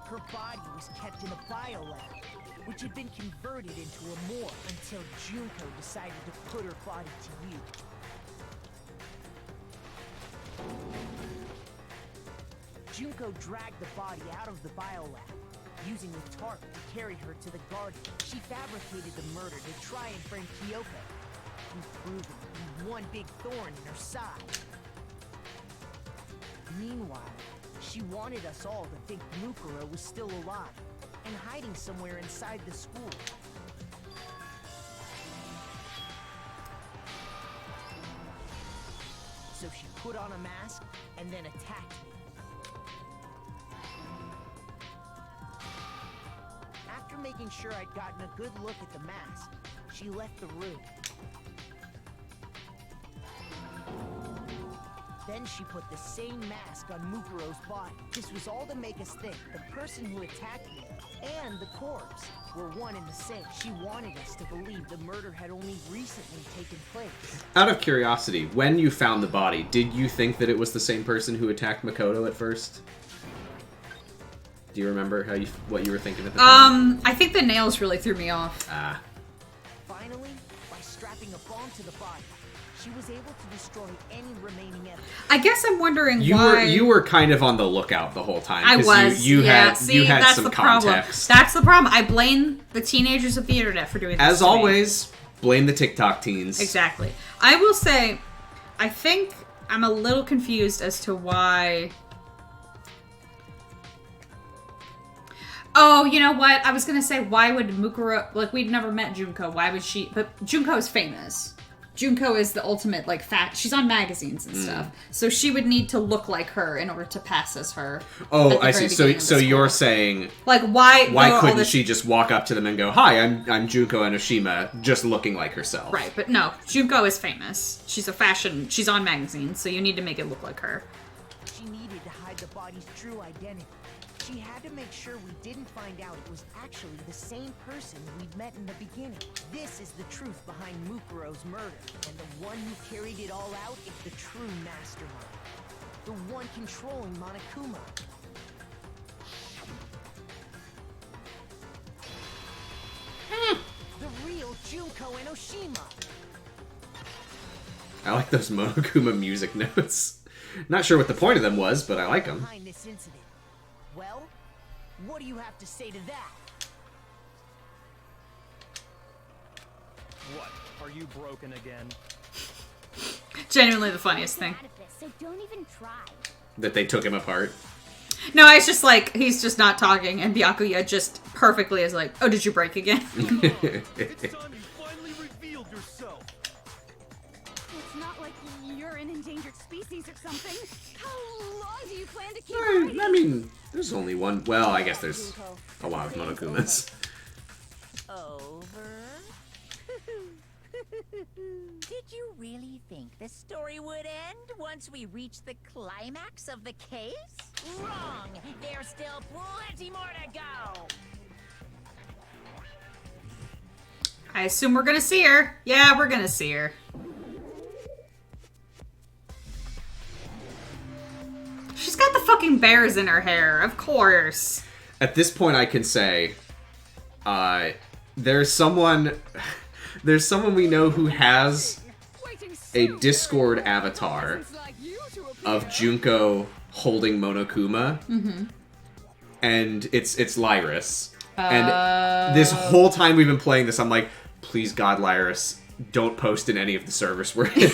Her body was kept in a biolab, which had been converted into a morgue until Junko decided to put her body to use. Junko dragged the body out of the biolab, using the tarp to carry her to the garden. She fabricated the murder to try and frame Kyoko, and proven to be one big thorn in her side. Meanwhile, she wanted us all to think Mukuro was still alive and hiding somewhere inside the school. So she put on a mask and then attacked me. After making sure I'd gotten a good look at the mask, she left the room. Then she put the same mask on Mukuro's body. This was all to make us think the person who attacked me and the corpse were one and the same. She wanted us to believe the murder had only recently taken place. Out of curiosity, when you found the body, did you think that it was the same person who attacked Makoto at first? Do you remember what you were thinking at the time? I think the nails really threw me off. Ah. Finally, by strapping a bomb to the body, she was able to destroy any remaining evidence. I guess I'm wondering You why... were you were kind of on the lookout the whole time. I 'cause was. You yeah. had See, you had that's some the problem. context. That's the problem. I blame the teenagers of the internet for doing this. As to me. always, blame the TikTok teens. Exactly. I will say, I think I'm a little confused as to why... Oh, you know what? I was gonna say, why would Mukuro... Like, we'd never met Junko. Why would she... But Junko is famous. Junko is the ultimate, like, she's on magazines and stuff. So she would need to look like her in order to pass as her. Oh, I see. So you're saying... Like, why couldn't she just walk up to them and go, "Hi, I'm Junko Enoshima," just looking like herself? Right, but no. Junko is famous. She's she's on magazines, so you need to make it look like her. She needed to hide the body's true identity. She had to make sure we didn't find out it was actually the same person we'd met in the beginning. This is the truth behind Mukuro's murder, and the one who carried it all out is the true mastermind. The one controlling Monokuma. The real Junko Enoshima. I like those Monokuma music notes. Not sure what the point of them was, but I like them. Behind this incident. Well, what do you have to say to that? What? Are you broken again? Genuinely the funniest thing. So don't even try. That they took him apart. No, it's just like, he's just not talking, and Byakuya just perfectly is like, "Oh, did you break again?" It's time you finally revealed yourself. It's not like you're an endangered species or something. How long do you plan to keep hiding? I mean, there's only one. Well, I guess there's a lot of Monokumas. Over? Did you really think the story would end once we reach the climax of the case? Wrong! There's still plenty more to go! I assume we're gonna see her. Yeah, we're gonna see her. She's got the fucking bears in her hair, of course. At this point, I can say, there's someone we know who has a Discord avatar of Junko holding Monokuma, and it's Lyris. And this whole time we've been playing this, I'm like, please God, Lyris, don't post in any of the servers we're in.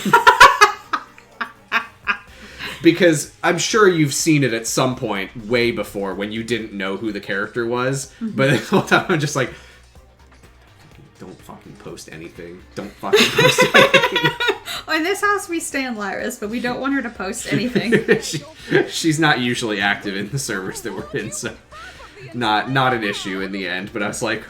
Because I'm sure you've seen it at some point way before when you didn't know who the character was. But the whole time I'm just like, don't fucking post anything. Don't fucking post anything. In this house, we stand Lyris, but we don't want her to post anything. She's not usually active in the servers that we're in, so not an issue in the end. But I was like,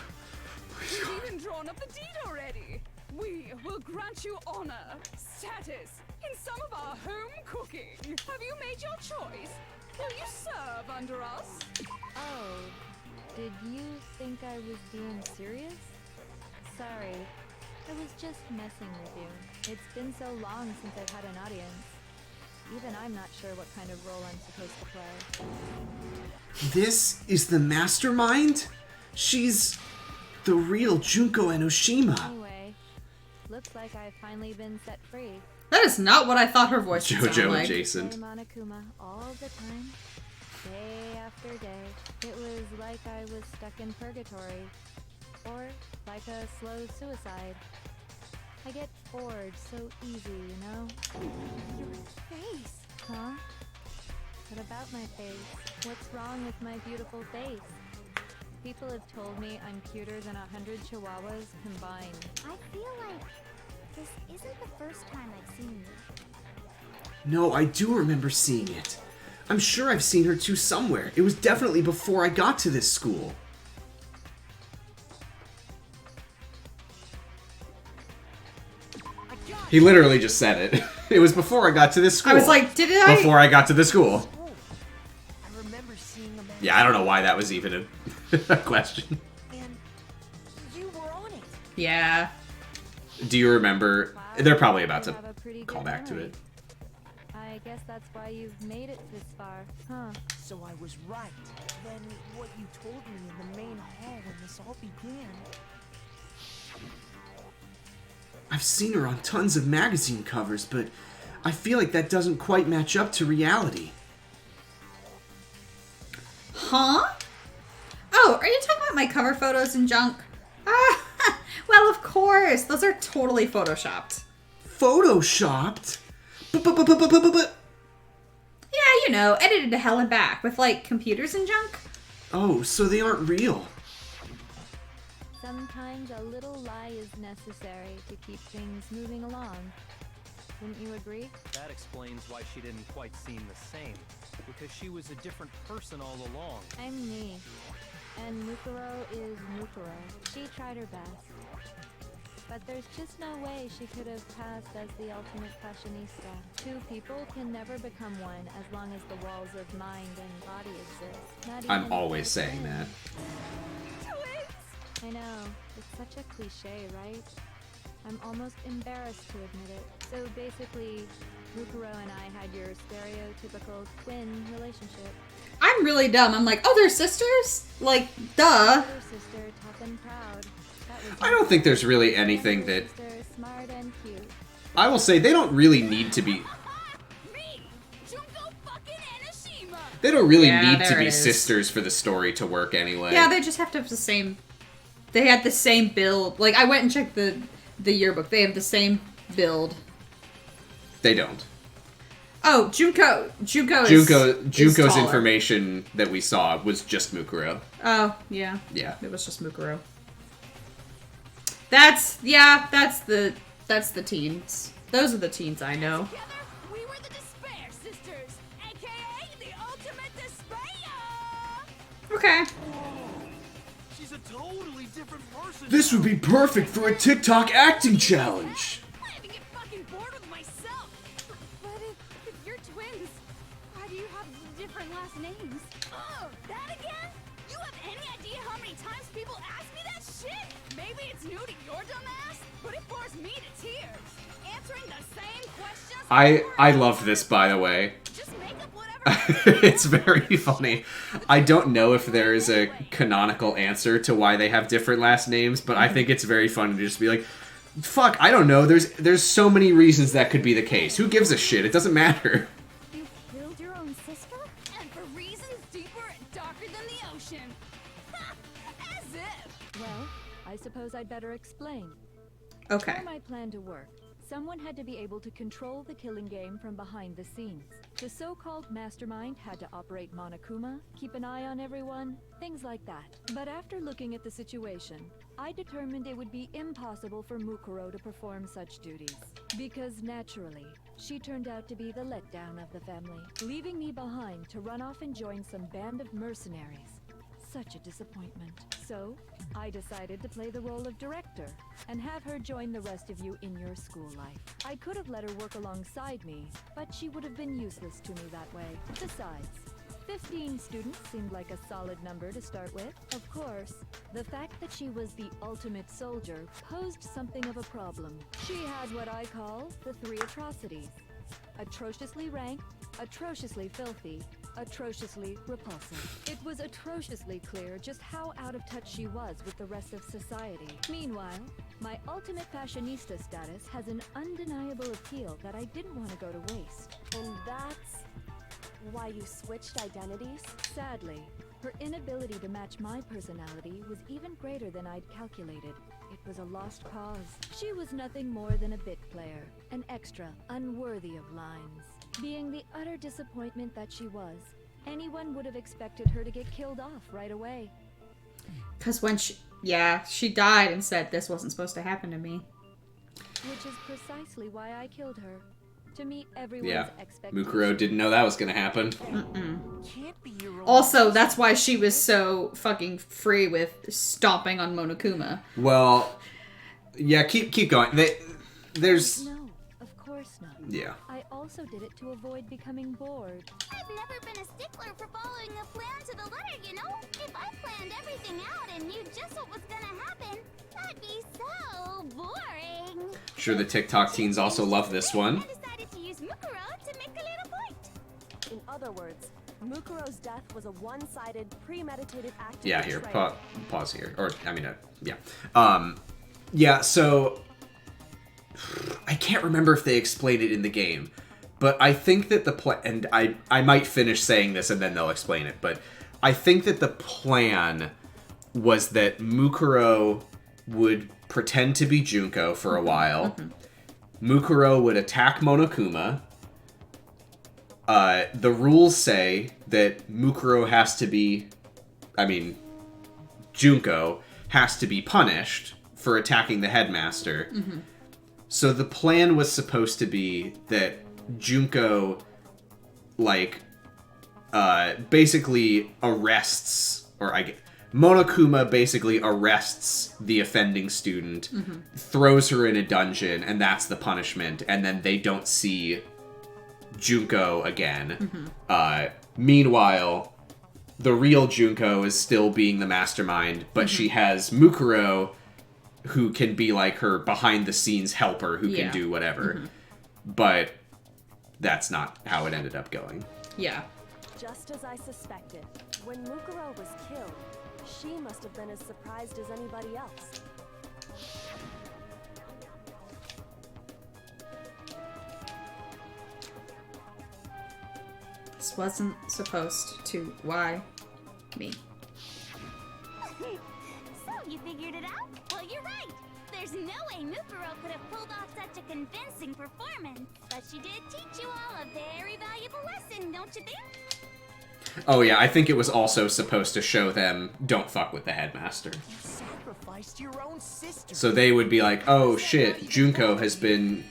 We've even drawn up the deed already. We will grant you honor, status, in some of our home cooking. Have you made your choice? Will you serve under us? Oh, did you think I was being serious? Sorry, I was just messing with you. It's been so long since I've had an audience. Even I'm not sure what kind of role I'm supposed to play. this is the mastermind? She's the real Junko Enoshima. Anyway, looks like I've finally been set free. That is not what I thought her voice would sound JoJo like. adjacent. Play Monokuma all the time, day after day. It was like I was stuck in purgatory, or like a slow suicide. I get bored so easy, you know? Your face. Huh? What about my face? What's wrong with my beautiful face? People have told me I'm cuter than 100 chihuahuas combined. I feel like this isn't the first time I've seen you. No, I do remember seeing it. I'm sure I've seen her too somewhere. It was definitely before I got to this school. He literally just said it. It was before I got to this school. I was like, did I? Before I got to the school. I remember seeing a man. Yeah, I don't know why that was even a question. And you were on it. Yeah. Do you remember? They're probably about to You have a pretty call good back to memory. it. I guess that's why you've made it this far, huh? So I was right. Then what you told me in the main hall when this all began. I've seen her on tons of magazine covers, but I feel like that doesn't quite match up to reality. Huh? Oh, are you talking about my cover photos and junk? Well, of course. Those are totally photoshopped. Photoshopped? Yeah, you know, edited to hell and back with, like, computers and junk. Oh, so they aren't real. Sometimes a little lie is necessary to keep things moving along. Wouldn't you agree? That explains why she didn't quite seem the same. Because she was a different person all along. I'm me. And Mukuro is Mukuro. She tried her best. But there's just no way she could have passed as the ultimate fashionista. Two people can never become one as long as the walls of mind and body exist. Not I'm even always if saying they're that. I know. It's such a cliche, right? I'm almost embarrassed to admit it. So basically, Mukuro and I had your stereotypical twin relationship. I'm really dumb. I'm like, oh, they're sisters? Like, duh. Older sister, tough and proud. That was I don't think there's really anything that... sister, smart and cute. I will say they don't really need to be... Me, Junko fucking Enoshima. They don't really Yeah, need to there be it is. sisters for the story to work anyway. Yeah, they just have to have the same... They had the same build. Like, I went and checked the yearbook. They have the same build. They don't. Oh, Junko's Junko's taller. information that we saw was just Mukuro. Oh, yeah. Yeah. It was just Mukuro. That's the teens. Those are the teens I know. Together, we were the Despair Sisters, aka the Ultimate Despair. Okay. She's a totally different person. This would be perfect for a TikTok acting challenge. I even get fucking bored with myself. But if you're twins, why do you have different last names? Oh, that again? You have any idea how many times people ask me that shit? Maybe it's new to your dumb ass, but it bores me to tears. Answering the same questions. I love this, by the way. Just make up whatever. It's very funny. I don't know if there is a canonical answer to why they have different last names, but I think it's very funny to just be like, fuck, I don't know. There's so many reasons that could be the case. Who gives a shit? It doesn't matter. You killed your own sister? And for reasons deeper and darker than the ocean. As if. Well, I suppose I'd better explain. Okay. For my plan to work, someone had to be able to control the killing game from behind the scenes. The so-called mastermind had to operate Monokuma, keep an eye on everyone, things like that. But after looking at the situation, I determined it would be impossible for Mukuro to perform such duties. Because naturally, she turned out to be the letdown of the family, leaving me behind to run off and join some band of mercenaries. Such a disappointment. So, I decided to play the role of director and have her join the rest of you in your school life. I could have let her work alongside me, but she would have been useless to me that way. Besides, 15 students seemed like a solid number to start with. Of course, the fact that she was the ultimate soldier posed something of a problem. She had what I call the three atrocities. Atrociously rank, atrociously filthy, atrociously repulsive. It was atrociously clear just how out of touch she was with the rest of society. Meanwhile, my ultimate fashionista status has an undeniable appeal that I didn't want to go to waste. And that's why you switched identities? Sadly, her inability to match my personality was even greater than I'd calculated. It was a lost cause. She was nothing more than a bit player, an extra, unworthy of lines. Being the utter disappointment that she was, anyone would have expected her to get killed off right away. Because when she died and said this wasn't supposed to happen to me. Which is precisely why I killed her. To meet everyone's Yeah. expectations. Mukuro didn't know that was gonna happen. Can't be your own Also, that's why she was so fucking free with stomping on Monokuma. Well, yeah, keep going. There's... No, of course not. Yeah. I also did it to avoid becoming bored. I've never been a stickler for following a plan to the letter, you know? If I planned everything out and knew just what was gonna happen, that'd be so boring. Sure the TikTok teens also love this one. I decided to use Mukuro to make a little point. In other words, Mukuro's death was a one-sided, premeditated act of Yeah, here, betrayal. pause here. Or, I mean, yeah. Yeah, so... I can't remember if they explained it in the game, but I think that and I might finish saying this and then they'll explain it, but I think that the plan was that Mukuro would pretend to be Junko for a while. Mukuro would attack Monokuma. The rules say that Mukuro has to be Junko has to be punished for attacking the headmaster. Mm-hmm. So the plan was supposed to be that Junko, basically arrests, Monokuma basically arrests the offending student, throws her in a dungeon, and that's the punishment, and then they don't see Junko again. Meanwhile, the real Junko is still being the mastermind, but she has Mukuro, who can be like her behind-the-scenes helper who can do whatever. But that's not how it ended up going. Yeah. Just as I suspected, when Mukuro was killed, she must have been as surprised as anybody else. This wasn't supposed to. Why me? So, you figured it out? Well, you're right. There's no way Mukuro could have pulled off such a convincing performance. But she did teach you all a very valuable lesson, don't you think? Oh yeah, I think it was also supposed to show them don't fuck with the headmaster. You sacrificed your own sister. So they would be like, oh shit, Junko has been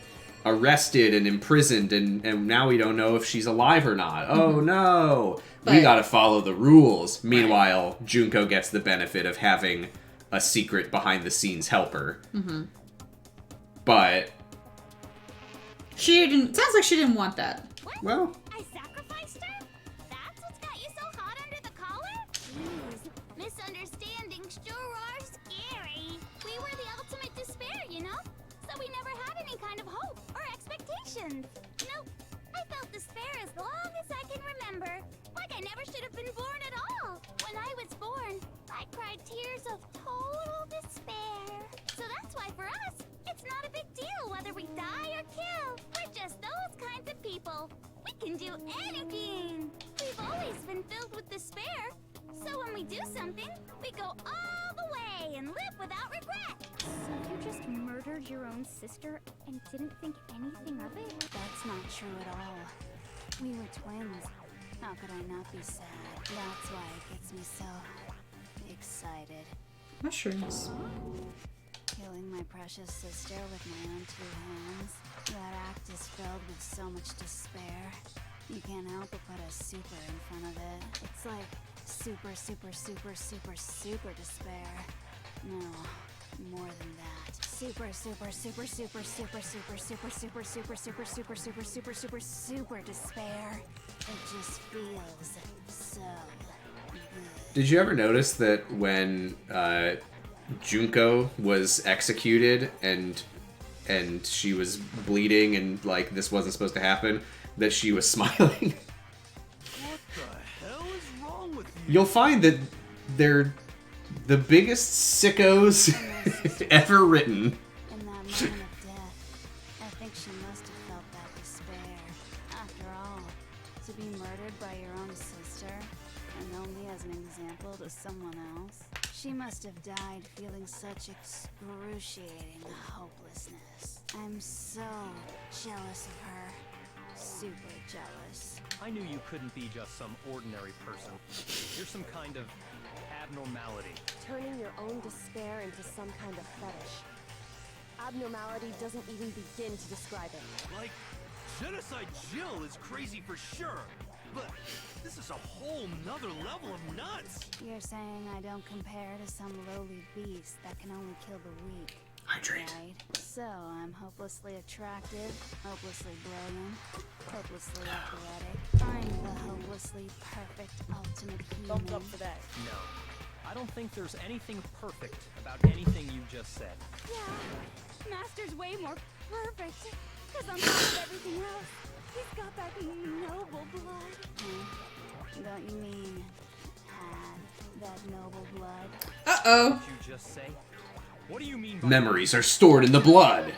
arrested and imprisoned, and now we don't know if she's alive or not. Oh no! We gotta follow the rules. Meanwhile, Junko gets the benefit of having a secret behind-the-scenes helper. But she didn't. Sounds like she didn't want that. What? Well, I sacrificed her? That's what's got you so hot under the collar? Jeez, misunderstandings sure are scary. We were the ultimate despair, you know? So we never had any kind of hope or expectations. Nope. I felt despair as long as I can remember. Like I never should have been born at all. When I was born, I cried tears of total despair. So that's why for us, it's not a big deal whether we die or kill. We're just those kinds of people. We can do anything. We've always been filled with despair. So when we do something, we go all the way and live without regret. So you just murdered your own sister and didn't think anything of it? That's not true at all. We were twins. How could I not be sad? That's why it gets me so excited. Mushrooms. Killing my precious sister with my own two hands. That act is filled with so much despair. You can't help but put a super in front of it. It's like super, super, super, super, super despair. No, more than that. Super, super, super, super, super, super, super, super, super, super, super, super, super, super, super despair. It just feels so good. did you ever notice that when Junko was executed and she was bleeding and like this wasn't supposed to happen, that she was smiling? What the hell is wrong with you? You'll find that they're the biggest sickos ever written. In that moment of death, I think she must have felt that despair. After all, to be murdered by your own sister, and only as an example to someone else, she must have died feeling such excruciating hopelessness. I'm so jealous of her. Super jealous. I knew you couldn't be just some ordinary person. You're some kind of abnormality. Turning your own despair into some kind of fetish. Abnormality doesn't even begin to describe it. Like, Genocide Jill is crazy for sure, but this is a whole nother level of nuts. You're saying I don't compare to some lowly beast that can only kill the weak. Hydrate. Right? So I'm hopelessly attractive, hopelessly brilliant, hopelessly athletic. I'm the hopelessly perfect ultimate human. Thumbs up for that. No. I don't think there's anything perfect about anything you just said. Yeah, Master's way more perfect. Because on top of everything else, he's got that noble blood. Don't you mean that noble blood? Uh-oh. What did you just say? What do you mean by Memories are stored in the blood.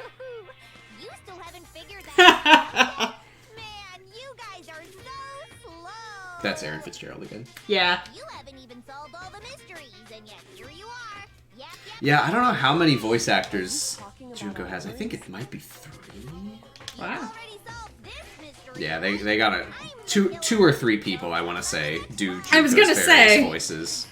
You still haven't figured that out. Man, you guys are so slow. That's Aaron Fitzgerald again. Yeah. You haven't even solved all the mysteries, and yet here you are. Yep. Yeah, I don't know how many voice actors Junko has. I think it might be 3. Wow. Yeah, they got two or three people, I want to say, do I was Junko's gonna various say. voices.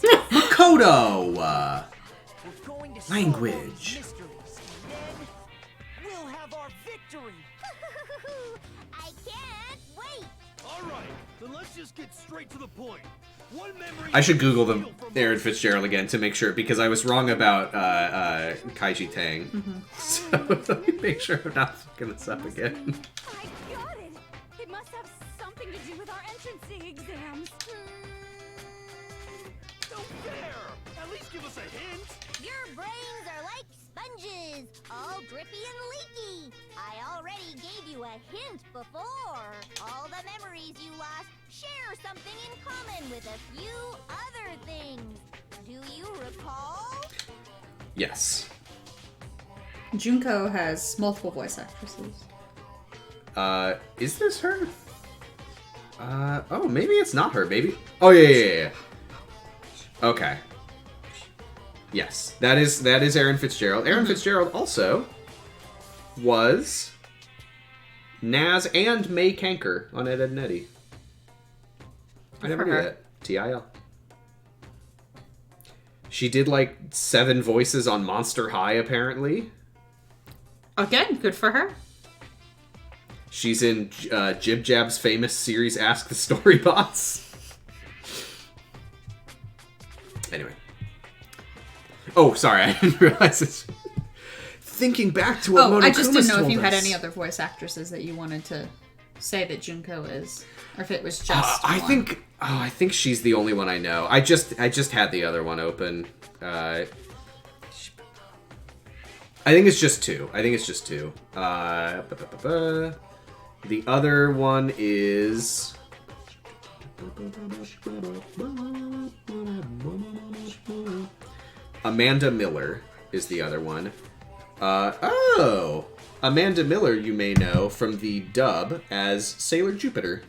Makoto! We're going to solve Language. those mysteries, and then we'll have our victory. I can't wait. All right, then let's just get straight to the point. One memory. I should Google the Aaron Fitzgerald again to make sure, because I was wrong about Kaiji Tang. So let me make sure I'm not fucking this up again. I got it. It must have something to do with our entrance exams. No fair. At least give us a hint. Your brains are like sponges, all drippy and leaky. I already gave you a hint before. All the memories you lost share something in common with a few other things. Do you recall? Yes. Junko has multiple voice actresses. Is this her? Oh, maybe it's not her, maybe. Oh, yeah. Okay. Yes, that is Aaron Fitzgerald. Aaron Fitzgerald also was Naz and May Kanker on Ed, Edd n Eddy. I never knew that. TIL. She did like 7 voices on Monster High, apparently. Again, good for her. She's in Jib Jab's famous series Ask the Storybots. Anyway. Oh, sorry, I didn't realize it. Thinking back to what Monokuma's I just didn't know if you told had us. any other voice actresses that you wanted to say that Junko is, or if it was just I one. think she's the only one I know. I just had the other one open. I think it's just 2. The other one is Amanda Miller is the other one. Amanda Miller you may know from the dub as Sailor Jupiter.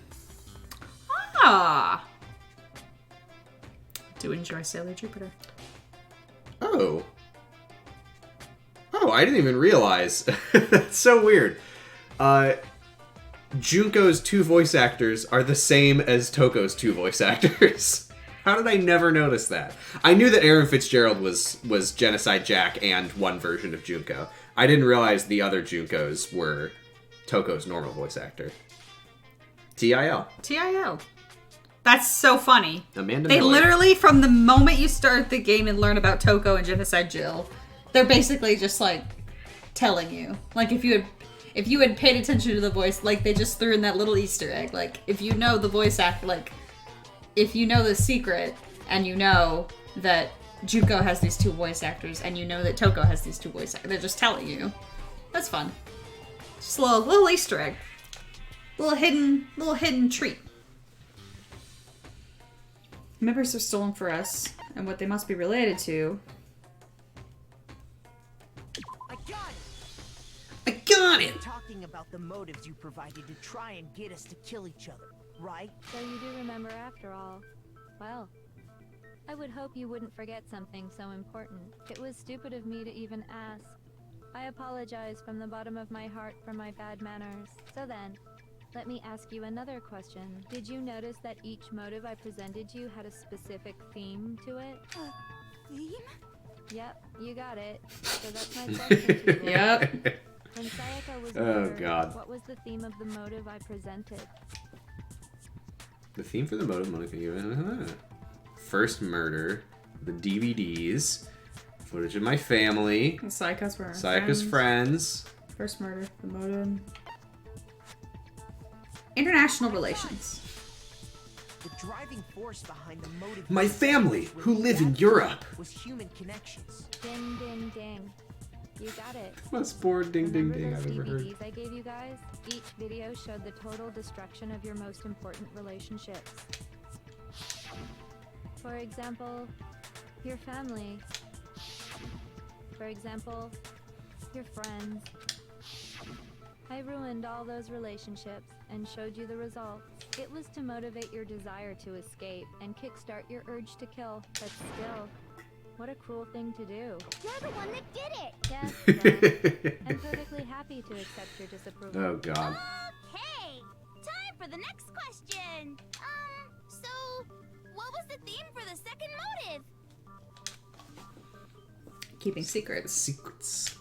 Ah, do enjoy Sailor Jupiter. Oh, I didn't even realize. That's so weird. Junko's 2 voice actors are the same as Toko's 2 voice actors. How did I never notice that? I knew that Aaron Fitzgerald was Genocide Jack and one version of Junko. I didn't realize the other Junkos were Toko's normal voice actor. TIL. That's so funny. Amanda They Miller. literally, from the moment you start the game and learn about Toko and Genocide Jill, they're basically just like telling you. Like if you had paid attention to the voice, like they just threw in that little Easter egg. Like if you know the voice act, like if you know the secret and you know that Junko has these 2 voice actors and you know that Toko has these 2 voice actors, they're just telling you. That's fun. Just a little Easter egg. Little hidden treat. Members are stolen for us, and what they must be related to. I got it! Talking about the motives you provided to try and get us to kill each other, right? So you do remember after all. Well, I would hope you wouldn't forget something so important. It was stupid of me to even ask. I apologize from the bottom of my heart for my bad manners. So then, let me ask you another question. Did you notice that each motive I presented you had a specific theme to it? Theme? Yep, you got it. So that's my question to you. Yep. When Sayaka was Oh, murdered, God. what was the theme of the motive I presented? The theme for the motive, Monica. First murder, the DVDs, footage of my family, Sayaka's friends. First murder, the motive. International relations. The driving force behind the motive My family, who live in Europe. was human connections. Ding, ding, ding. You got it. Most bored ding ding Remember ding those I've ever heard. DVDs I gave you guys? Each video showed the total destruction of your most important relationships. For example, your family. For example, your friends. I ruined all those relationships and showed you the results. It was to motivate your desire to escape and kickstart your urge to kill, but still, what a cruel thing to do. You're the one that did it. Yes, well, I'm perfectly happy to accept your disapproval. Oh, God. Okay, time for the next question. So, what What was the theme for the second motive? Keeping secrets. Secrets.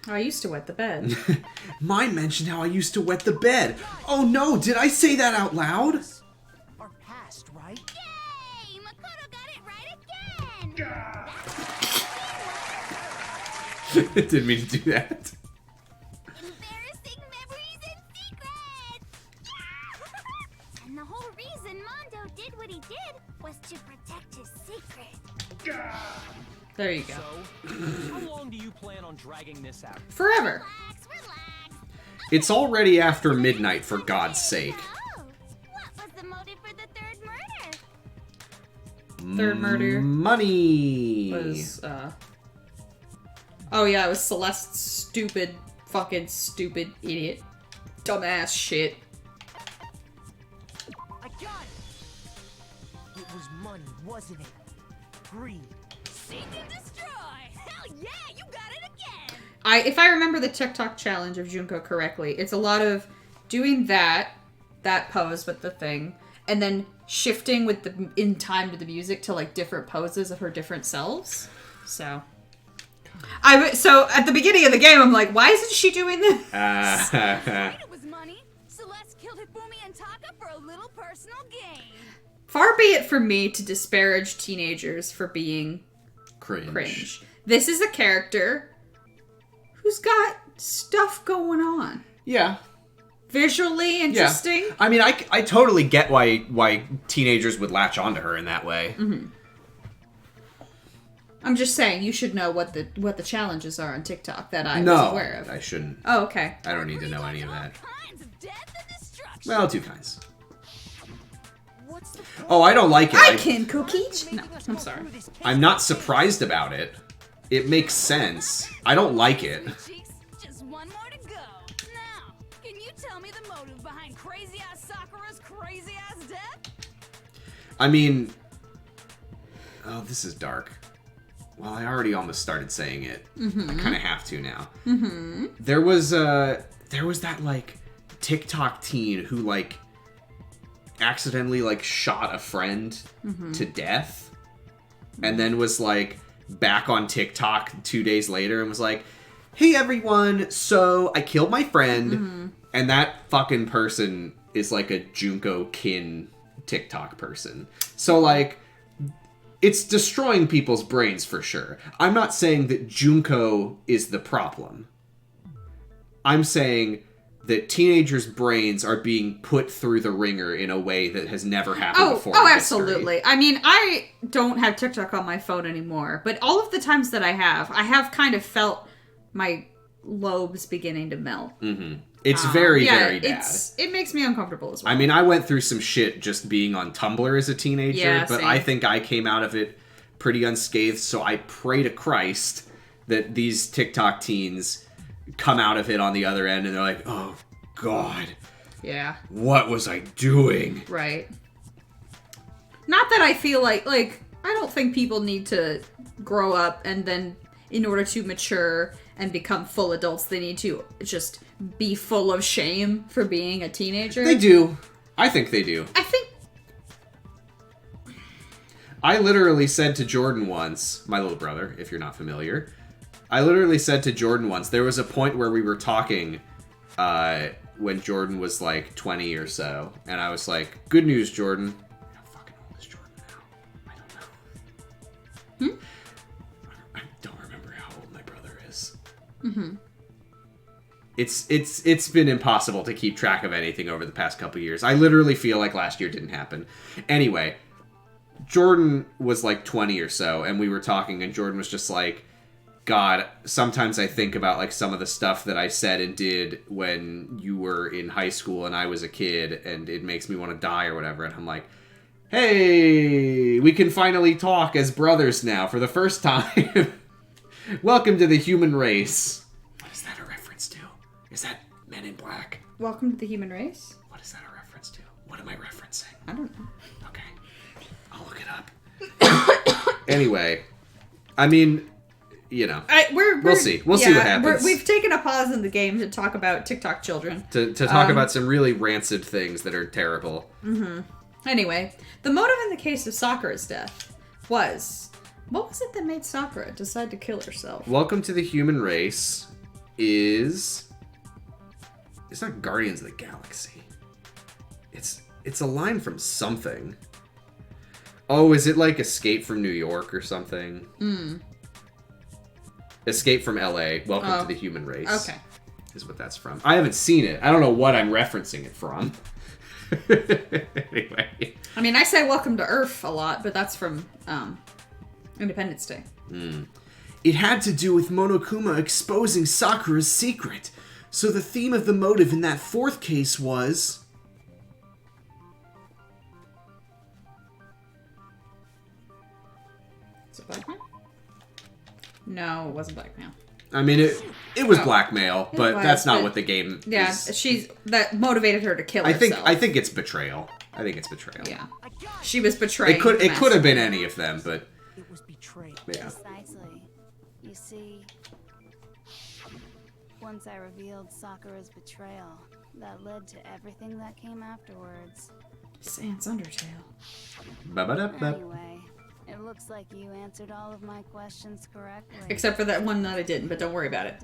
Oh, I used to wet the bed. Mine mentioned how I used to wet the bed. Oh no, did I say that out loud? Our past, right? Yay! Makoto got it right again! Didn't mean to do that. Embarrassing memories and secrets! And the whole reason Mondo did what he did was to protect his secret. There you go. So, how long do you plan on dragging this out? Forever. It's already after midnight, for God's sake. Oh, what was the motive for the third murder? Third murder Money. was, oh yeah, it was Celeste's fucking stupid idiot. Dumbass shit. I got it! It was money, wasn't it? Greed. Seek and destroy! Hell yeah, you got it again! If I remember the TikTok challenge of Junko correctly, it's a lot of doing that pose with the thing, and then shifting in time to the music to like different poses of her different selves. So at the beginning of the game, I'm like, why isn't she doing this? It was money. Celeste killed Hifumi and Taka for a little personal gain. Far be it from me to disparage teenagers for being cringe. This is a character who's got stuff going on. Yeah. Visually interesting. Yeah. I mean, I totally get why teenagers would latch onto her in that way. Mm-hmm. I'm just saying, you should know what the challenges are on TikTok that I was aware of. No, I shouldn't. Oh, okay. I don't need to know any of that. Well, two kinds. Oh, I don't like it. I can cookies. No, I'm sorry. I'm not surprised about it. It makes sense. I don't like it. Just one more to go. Now, can you tell me the motive behind crazy ass Sakura's crazy ass death? I mean, oh, this is dark. Well, I already almost started saying it. Mm-hmm. I kind of have to now. Mm-hmm. There was that like TikTok teen who like accidentally like shot a friend to death, and then was like back on TikTok 2 days later and was like, "Hey everyone, so I killed my friend," and that fucking person is like a Junko kin TikTok person. So like, it's destroying people's brains for sure. I'm not saying that Junko is the problem. I'm saying that teenagers' brains are being put through the ringer in a way that has never happened before. Oh, in absolutely. history. I mean, I don't have TikTok on my phone anymore, but all of the times that I have kind of felt my lobes beginning to melt. Mm-hmm. It's very bad. It makes me uncomfortable as well. I mean, I went through some shit just being on Tumblr as a teenager, Yeah, but same. I think I came out of it pretty unscathed, so I pray to Christ that these TikTok teens come out of it on the other end and they're like, oh God. Yeah. What was I doing? Right. Not that I feel like I don't think people need to grow up and then in order to mature and become full adults, they need to just be full of shame for being a teenager. They do. I think they do. I think I literally said to Jordan once, my little brother, if you're not familiar, I literally said to Jordan once, there was a point where we were talking when Jordan was like 20 or so, and I was like, good news, Jordan. How fucking old is Jordan now? I don't know. I don't remember how old my brother is. Mm-hmm. It's been impossible to keep track of anything over the past couple years. I literally feel like last year didn't happen. Anyway, Jordan was like 20 or so, and we were talking, and Jordan was just like, God, sometimes I think about like some of the stuff that I said and did when you were in high school and I was a kid, and it makes me want to die or whatever. And I'm like, hey, we can finally talk as brothers now for the first time. Welcome to the human race. What is that a reference to? Is that Men in Black? Welcome to the human race? What is that a reference to? What am I referencing? I don't know. Okay. I'll look it up. Anyway, I mean, you know, we'll see. We'll see what happens. We've taken a pause in the game to talk about TikTok children. To talk about some really rancid things that are terrible. Mm-hmm. Anyway, the motive in the case of Sakura's death was... What was it that made Sakura decide to kill herself? Welcome to the Human Race is... It's not Guardians of the Galaxy. It's a line from something. Oh, is it like Escape from New York or something? Escape from LA. Welcome to the Human Race. Okay. Is what that's from. I haven't seen it. I don't know what I'm referencing it from. Anyway. I mean, I say Welcome to Earth a lot, but that's from Independence Day. It had to do with Monokuma exposing Sakura's secret. So the theme of the motive in that fourth case was... Is it blackmail? No, it wasn't blackmail. I mean, it was blackmail, but that's not what the game Yeah, is. that motivated her to kill herself. I think it's betrayal. I think it's betrayal. Yeah. She was betrayed. It could have been any of them, but... It was betrayal. Yeah. Precisely. You see, once I revealed Sakura's betrayal, that led to everything that came afterwards. Sans Undertale. Ba-ba-da-ba. Anyway, it looks like you answered all of my questions correctly. Except for that one that I didn't, but don't worry about it.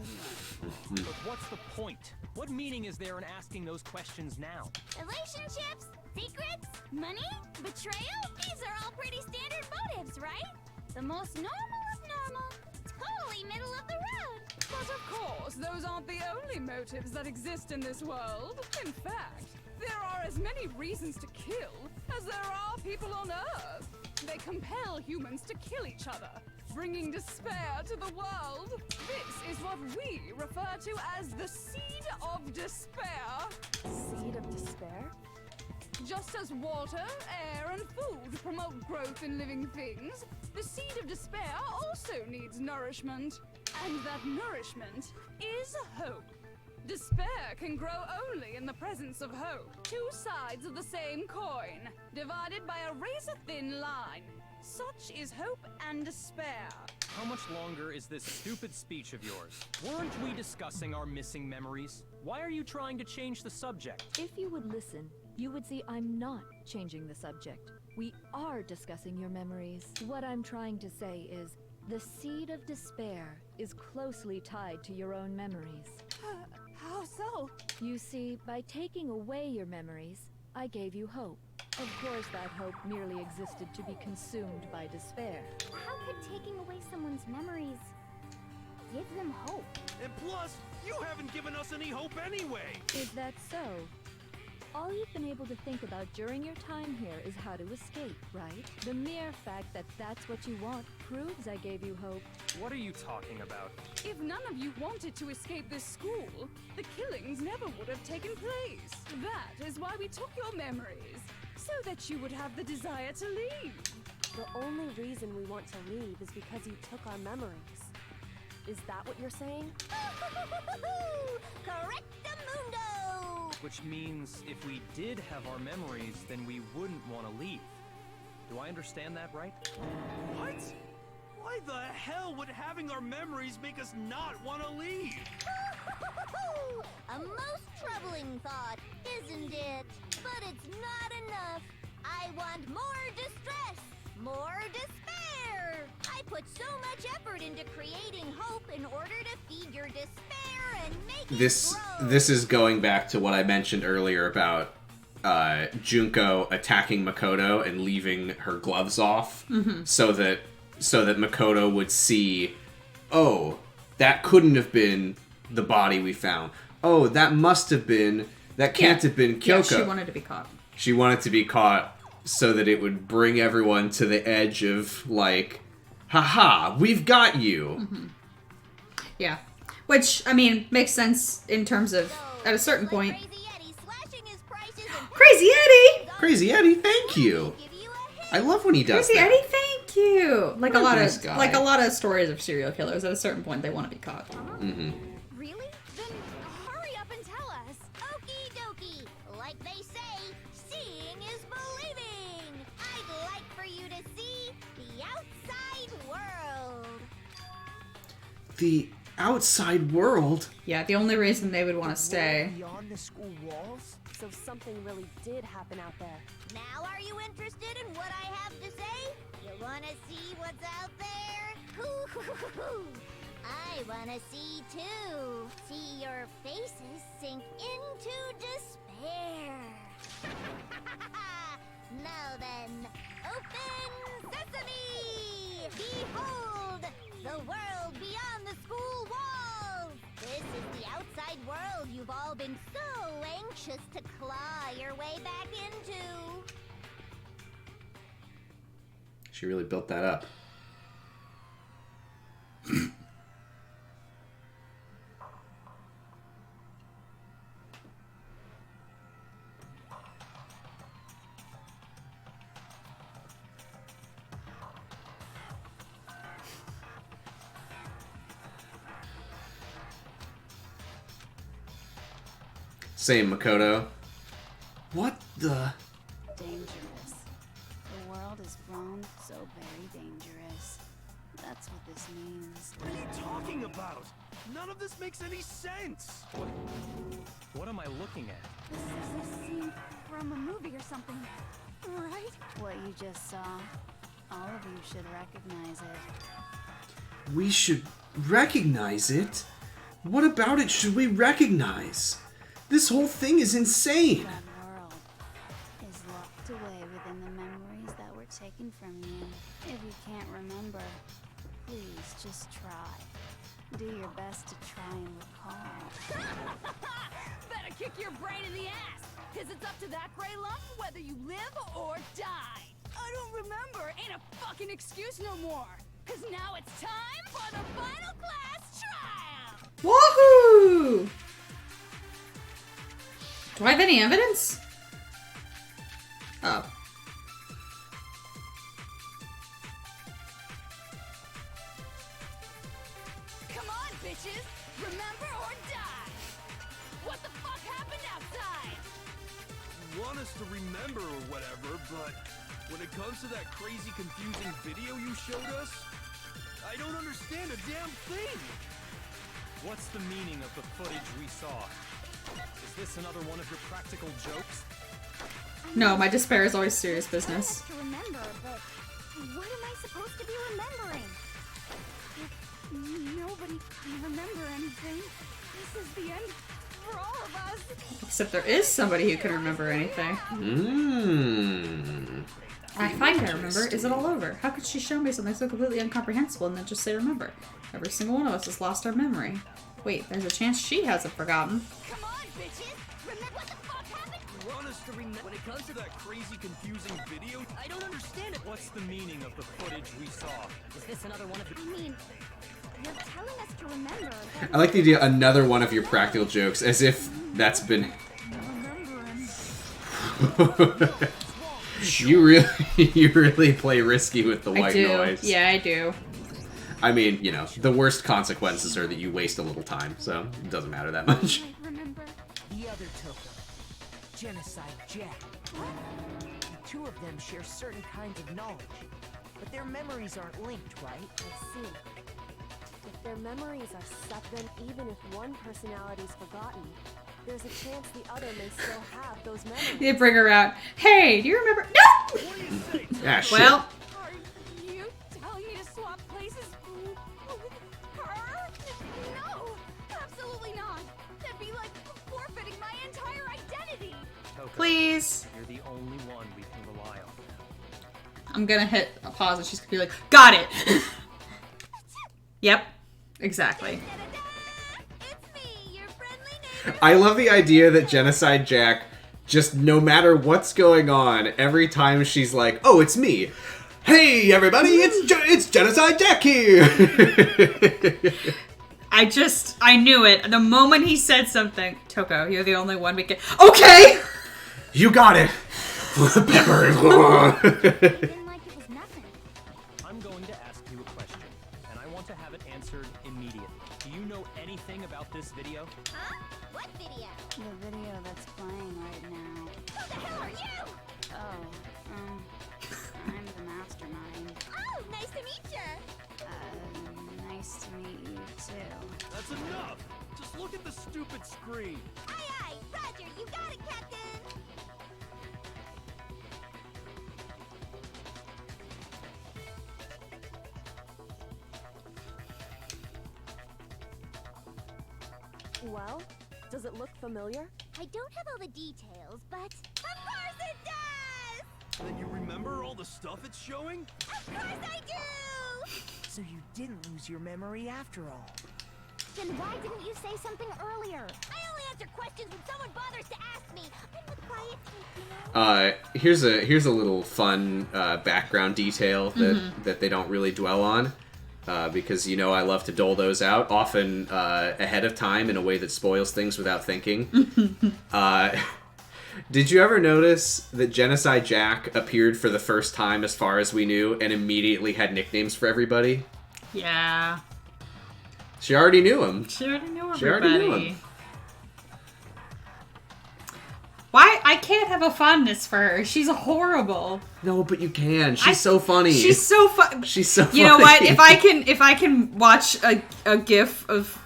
But what's the point? What meaning is there in asking those questions now? Relationships? Secrets? Money? Betrayal? These are all pretty standard motives, right? The most normal of normal. Totally middle of the road. But of course, those aren't the only motives that exist in this world. In fact, there are as many reasons to kill as there are people on Earth. They compel humans to kill each other, bringing despair to the world. This is what we refer to as the seed of despair. Seed of despair? Just as water, air, and food promote growth in living things, the seed of despair also needs nourishment. And that nourishment is hope. Despair can grow only in the presence of hope. Two sides of the same coin, divided by a razor-thin line. Such is hope and despair. How much longer is this stupid speech of yours? Weren't we discussing our missing memories? Why are you trying to change the subject? If you would listen, you would see I'm not changing the subject. We are discussing your memories. What I'm trying to say is, the seed of despair is closely tied to your own memories. How so? You see, by taking away your memories, I gave you hope. Of course, that hope merely existed to be consumed by despair. How could taking away someone's memories give them hope? And plus, you haven't given us any hope anyway! Is that so? All you've been able to think about during your time here is how to escape, right? The mere fact that that's what you want proves I gave you hope. What are you talking about? If none of you wanted to escape this school, the killings never would have taken place. That is why we took your memories, so that you would have the desire to leave. The only reason we want to leave is because you took our memories. Is that what you're saying? Correctamundo! Which means if we did have our memories, then we wouldn't want to leave. Do I understand that right? What? Why the hell would having our memories make us not want to leave? A most troubling thought, isn't it? But it's not enough. I want more distress, more despair. I put so much effort into creating hope in order to feed your despair and make it grow. This is going back to what I mentioned earlier about Junko attacking Makoto and leaving her gloves off, so that Makoto would see, oh, that couldn't have been the body we found. Oh, that can't have been Kyoko. Yeah, she wanted to be caught. She wanted to be caught so that it would bring everyone to the edge of, like, haha, we've got you. Yeah. Which, I mean, makes sense in terms of, at a certain point. Crazy Eddie! Crazy Eddie, thank you. I love when he does Crazy that. Eddie, thank you. Like What a lot nice of guy. like a lot of stories of serial killers, at a certain point they want to be caught. Really? Then hurry up and tell us. Okie dokie. Like they say, seeing is believing. I'd like for you to see the outside world. Outside world? Yeah, the only reason they would want to stay. Beyond the school walls? So something really did happen out there. Now are you interested in what I have to say? You wanna see what's out there? Hoo-hoo-hoo-hoo. I wanna see too. See your faces sink into despair. Now then, open sesame! Behold, the world beyond the school walls! This is the outside world you've all been so anxious to claw your way back into. She really built that up. Same, Makoto. What the? Dangerous. The world is grown so very dangerous. That's what this means. What are you talking about? None of this makes any sense. What am I looking at? This is a scene from a movie or something, right? What you just saw, all of you should recognize it. We should recognize it? What about it should we recognize? This whole thing is insane. That world is locked away within the memories that were taken from you. If you can't remember, please just try. Do your best to try and recall. Better kick your brain in the ass, because it's up to that gray lump whether you live or die. I don't remember ain't a fucking excuse no more, because now it's time for the final class trial. Woohoo! Do I have any evidence? Oh. Come on, bitches! Remember or die! What the fuck happened outside? You want us to remember or whatever, but when it comes to that crazy, confusing video you showed us, I don't understand a damn thing! What's the meaning of the footage we saw? Is this another one of your practical jokes? No, my despair is always serious business. To remember, but what am I supposed to be remembering? If nobody can remember anything, this is the end for all of us. Except there is somebody who can remember anything. I think I remember. Is it all over? How could she show me something so completely incomprehensible and then just say remember? Every single one of us has lost our memory. Wait, there's a chance she hasn't forgotten. Come on, bitches! Remember what the fuck happened? You want us to remember when it comes to that crazy, confusing video? I don't understand it. What's the meaning of the footage we saw? Is this another one of your... I mean, you're telling us to remember. I like the idea, another one of your practical jokes, as if that's been... you really play risky with the white noise. Yeah, I do. I mean, you know, the worst consequences are that you waste a little time, so it doesn't matter that much. The other token, Genocide Jack. The two of them share certain kinds of knowledge, but their memories aren't linked, right? I see. If their memories are separate, even if one personality's forgotten, there's a chance the other may still have those memories. They bring her out. Hey, do you remember? No! Ah, shit. Well. Are you telling me to swap places with her? No, absolutely not. That'd be like forfeiting my entire identity. Okay. Please. You're the only one we can rely on. I'm gonna hit a pause and she's gonna be like, got it! Yep, exactly. I love the idea that Genocide Jack, just no matter what's going on, every time she's like, oh, it's me. Hey, everybody, it's Genocide Jack here! I knew it. The moment he said something, Toko, you're the only one we can. Okay! You got it! Pepper! I'm going to ask you a question, and I want to have it answered immediately. Do you know anything about this video? Huh? What video? The video that's playing right now. Who the hell are you? Oh, I'm the mastermind. Oh, nice to meet you. Nice Nice to meet you, too. That's enough! Just look at the stupid screen! Aye, aye! Roger, you got it, Captain! Well, does it look familiar? I don't have all the details, but... Of course it does! Then you remember all the stuff it's showing? Of course I do! So you didn't lose your memory after all. Then why didn't you say something earlier? I only answer questions when someone bothers to ask me. I'm the quiet type, you know? Here's a little fun background detail that they don't really dwell on. Because, you know, I love to dole those out, often ahead of time in a way that spoils things without thinking. Did you ever notice that Genocide Jack appeared for the first time, as far as we knew, and immediately had nicknames for everybody? Yeah. She already knew him. She already knew everybody. She already knew him. Why? I can't have a fondness for her. She's horrible. No, but you can. She's so funny. She's so fun. She's so funny. You know what? If I can watch a gif of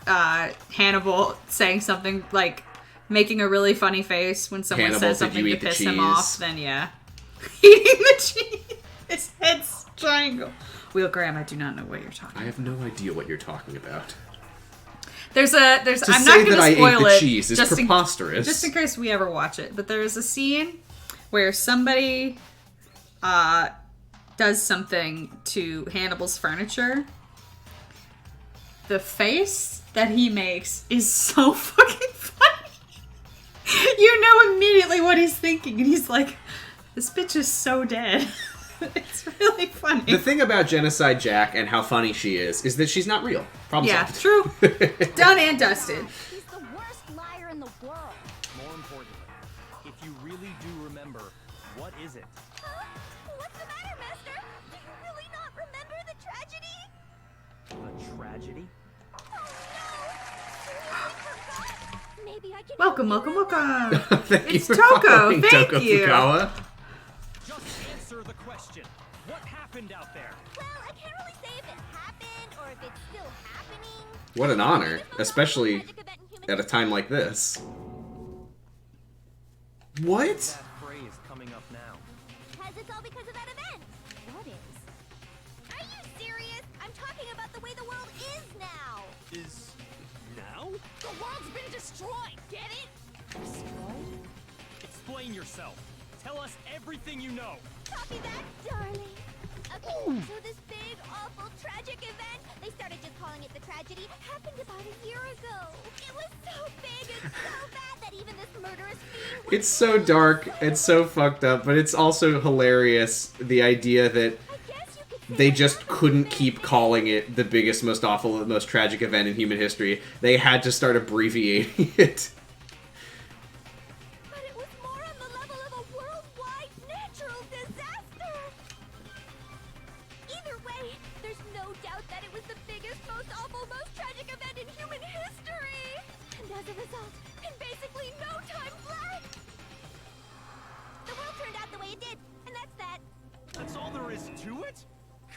Hannibal saying something like making a really funny face when someone Hannibal, says something to did you eat the piss him cheese? off, then yeah. Eating the cheese. His head's triangle. Wheel Graham, I do not know what you're talking about. I have no idea what you're talking about. There's to I'm say not going that to I spoil ate the it. cheese is preposterous. Just in case we ever watch it. But there's a scene where somebody does something to Hannibal's furniture. The face that he makes is so fucking funny. You know immediately what he's thinking. And he's like, this bitch is so dead. It's really funny. The thing about Genocide Jack and how funny she is that she's not real. Problem solved. True. Done and dusted. He's the worst liar in the world. More importantly, if you really do remember, what is it? Huh? What's the matter, Master? Do you really not remember the tragedy? A tragedy? Maybe I can. Welcome. Thank It's you for Toko. following Thank Toko you. Fukawa. Just answer the question. What happened out there? Well, I can't really say if it happened or if it's still happening. What an honor, especially at a time like this. What? That phrase coming up now. Because it's all because of that event. What is? Are you serious? I'm talking about the way the world is now. Is... now? The world's been destroyed, get it? Explain yourself. Tell us everything you know. Copy that, darling. Okay, so this big, awful, tragic event, they started just calling it the tragedy, happened about a year ago. It was so big and so bad that even this murderous fiend was... It's so dark, it's so fucked up, but it's also hilarious, the idea that they just couldn't keep calling it the biggest, most awful, most tragic event in human history. They had to start abbreviating it. But it was more on the level of a worldwide natural disaster. Either way, there's no doubt that it was the biggest, most awful, most tragic event in human history. And as a result, in basically no time flat, the world turned out the way it did, and that's that. That's all there is to it?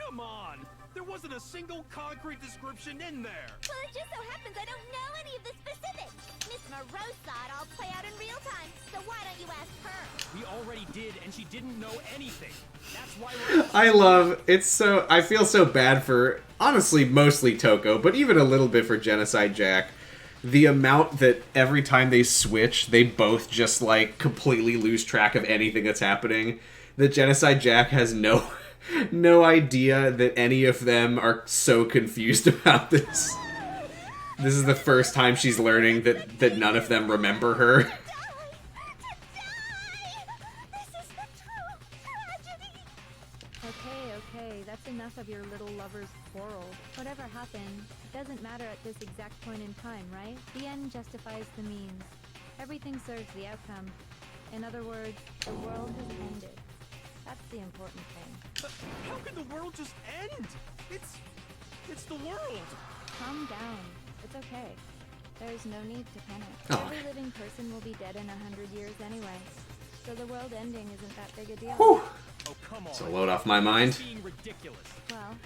Come on! There wasn't a single concrete description in there! Well, it just so happens I don't know any of the specifics. Miss Moreau saw it all play out in real time, so why don't you ask her? We already did, and she didn't know anything. That's why I feel so bad for, honestly, mostly Toko, but even a little bit for Genocide Jack. The amount that every time they switch, they both just, like, completely lose track of anything that's happening. That Genocide Jack has no idea that any of them are so confused about this. This is the first time she's learning that none of them remember her. Okay, that's enough of your little lover's quarrel. Whatever happened, it doesn't matter at this exact point in time, right? The end justifies the means. Everything serves the outcome. In other words, the world has ended. That's the important thing. But how can the world just end? It's the world! Calm down. It's okay. There's no need to panic. Oh. Every living person will be dead in 100 years anyway. So the world ending isn't that big a deal. Whew. Oh, come on. It's a load off my mind. Being ridiculous. Well,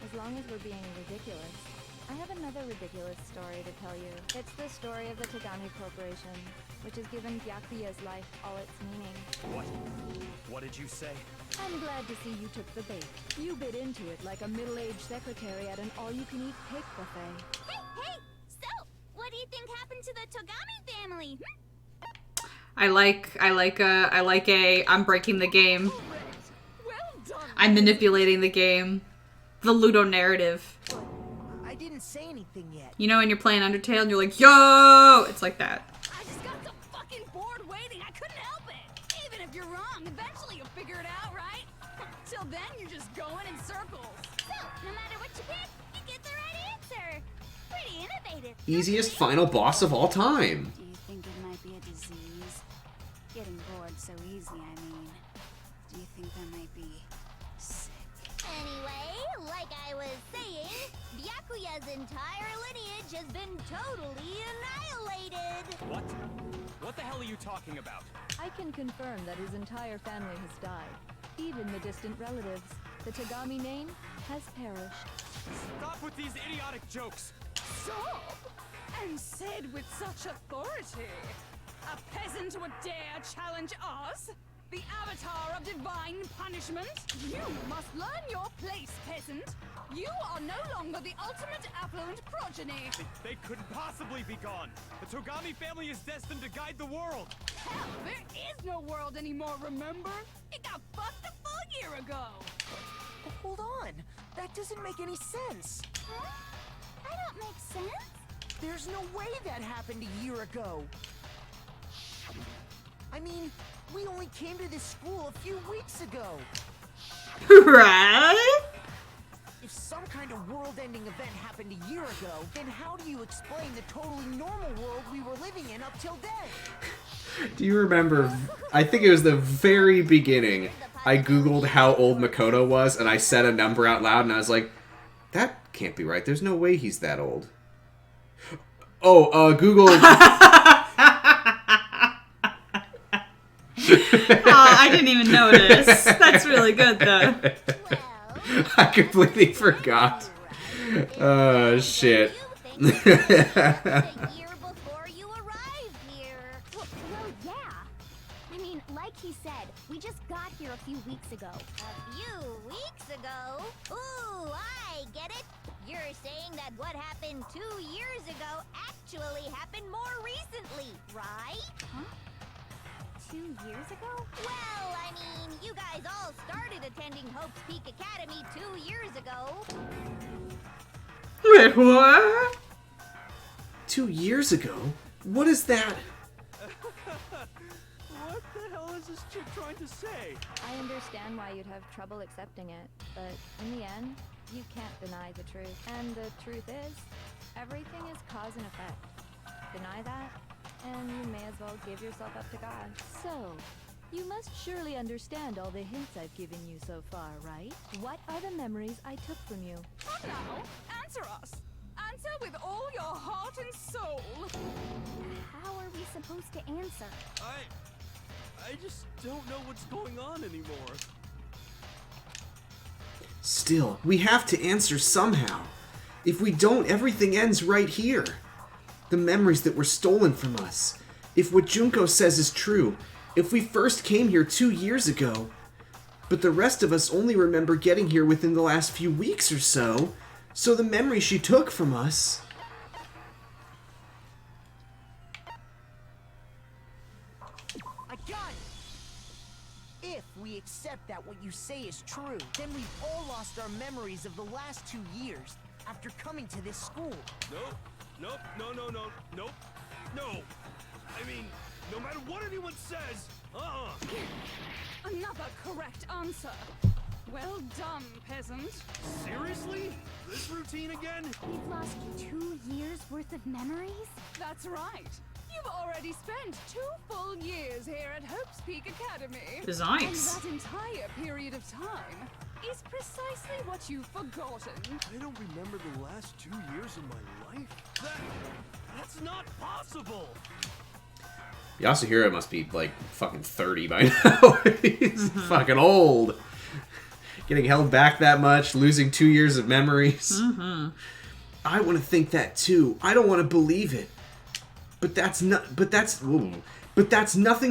as long as we're being ridiculous, I have another ridiculous story to tell you. It's the story of the Tagami Corporation, which has given Byakuya's life all its meaning. What? What did you say? I'm glad to see you took the bait. You bit into it like a middle-aged secretary at an all-you-can-eat cake buffet. Hey! So, what do you think happened to the Togami family? I like I'm breaking the game. I'm manipulating the game. The Ludo narrative. I didn't say anything yet. You know when you're playing Undertale and you're like, yo! It's like that. I just got so fucking bored waiting, I couldn't help it. Even if you're wrong, eventually you'll figure it out, right? Till then, you're just going in circles. So, no matter what you pick, you get the right answer. Pretty innovative. Easiest final boss of all time. Do you think it might be a disease? Getting bored so easy, I mean. Do you think there might be sick? Anyway, like I was saying, Byakuya's entire lineage has been totally annihilated. What? What the hell are you talking about? I can confirm that his entire family has died. Even the distant relatives. The Tagami name has perished. Stop with these idiotic jokes! Stop! And said with such authority. A peasant would dare challenge us? The avatar of divine punishment? You must learn your place, peasant. You are no longer the ultimate affluent progeny. They couldn't possibly be gone. The Togami family is destined to guide the world. Hell, there is no world anymore, remember? It got fucked a full year ago. Hold on. That doesn't make any sense. Huh? That don't make sense. There's no way that happened a year ago. I mean, we only came to this school a few weeks ago. Right? If some kind of world-ending event happened a year ago, then how do you explain the totally normal world we were living in up till then? Do you remember, I think it was the very beginning, I googled how old Makoto was, and I said a number out loud, and I was like, that can't be right, there's no way he's that old. Oh, Google... I didn't even notice. That's really good, though. I completely forgot. Oh, shit. A year before you arrived here. Well, yeah. I mean, like he said, we just got here a few weeks ago. A few weeks ago? Ooh, I get it. You're saying that what happened 2 years ago actually happened more recently, right? Huh? 2 years ago? Well, I mean, you guys all started attending Hope's Peak Academy 2 years ago. Wait, what? 2 years ago? What is that? What the hell is this chick trying to say? I understand why you'd have trouble accepting it, but in the end, you can't deny the truth. And the truth is, everything is cause and effect. Deny that, and you may as well give yourself up to God. So, you must surely understand all the hints I've given you so far, right? What are the memories I took from you? Come now, answer us. Answer with all your heart and soul. How are we supposed to answer? I just don't know what's going on anymore. Still, we have to answer somehow. If we don't, everything ends right here. The memories that were stolen from us. If what Junko says is true, if we first came here 2 years ago, but the rest of us only remember getting here within the last few weeks or so, so the memory she took from us... I got it! If we accept that what you say is true, then we've all lost our memories of the last 2 years after coming to this school. Nope. Nope. Nope. No. I mean, no matter what anyone says, Another correct answer. Well done, peasant. Seriously? This routine again? We've lost 2 years worth of memories? That's right. You've already spent 2 full years here at Hope's Peak Academy. Nice. And that entire period of time is precisely what you've forgotten. I don't remember the last 2 years of my life? That's not possible! Yasuhiro must be, like, fucking 30 by now. He's fucking old. Getting held back that much, losing 2 years of memories. I want to think that too. I don't want to believe it. But that's nothing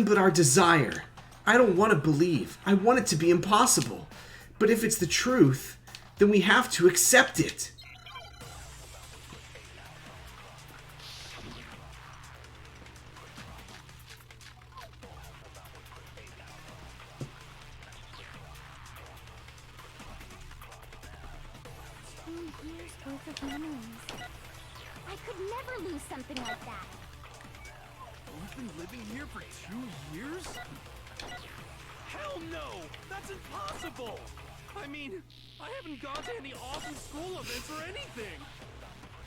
but our desire. I don't want to believe. I want it to be impossible. But if it's the truth, then we have to accept it. I could never lose something like that. We've been living here for 2 years? Hell no! That's impossible! I mean, I haven't gone to any awesome school events or anything!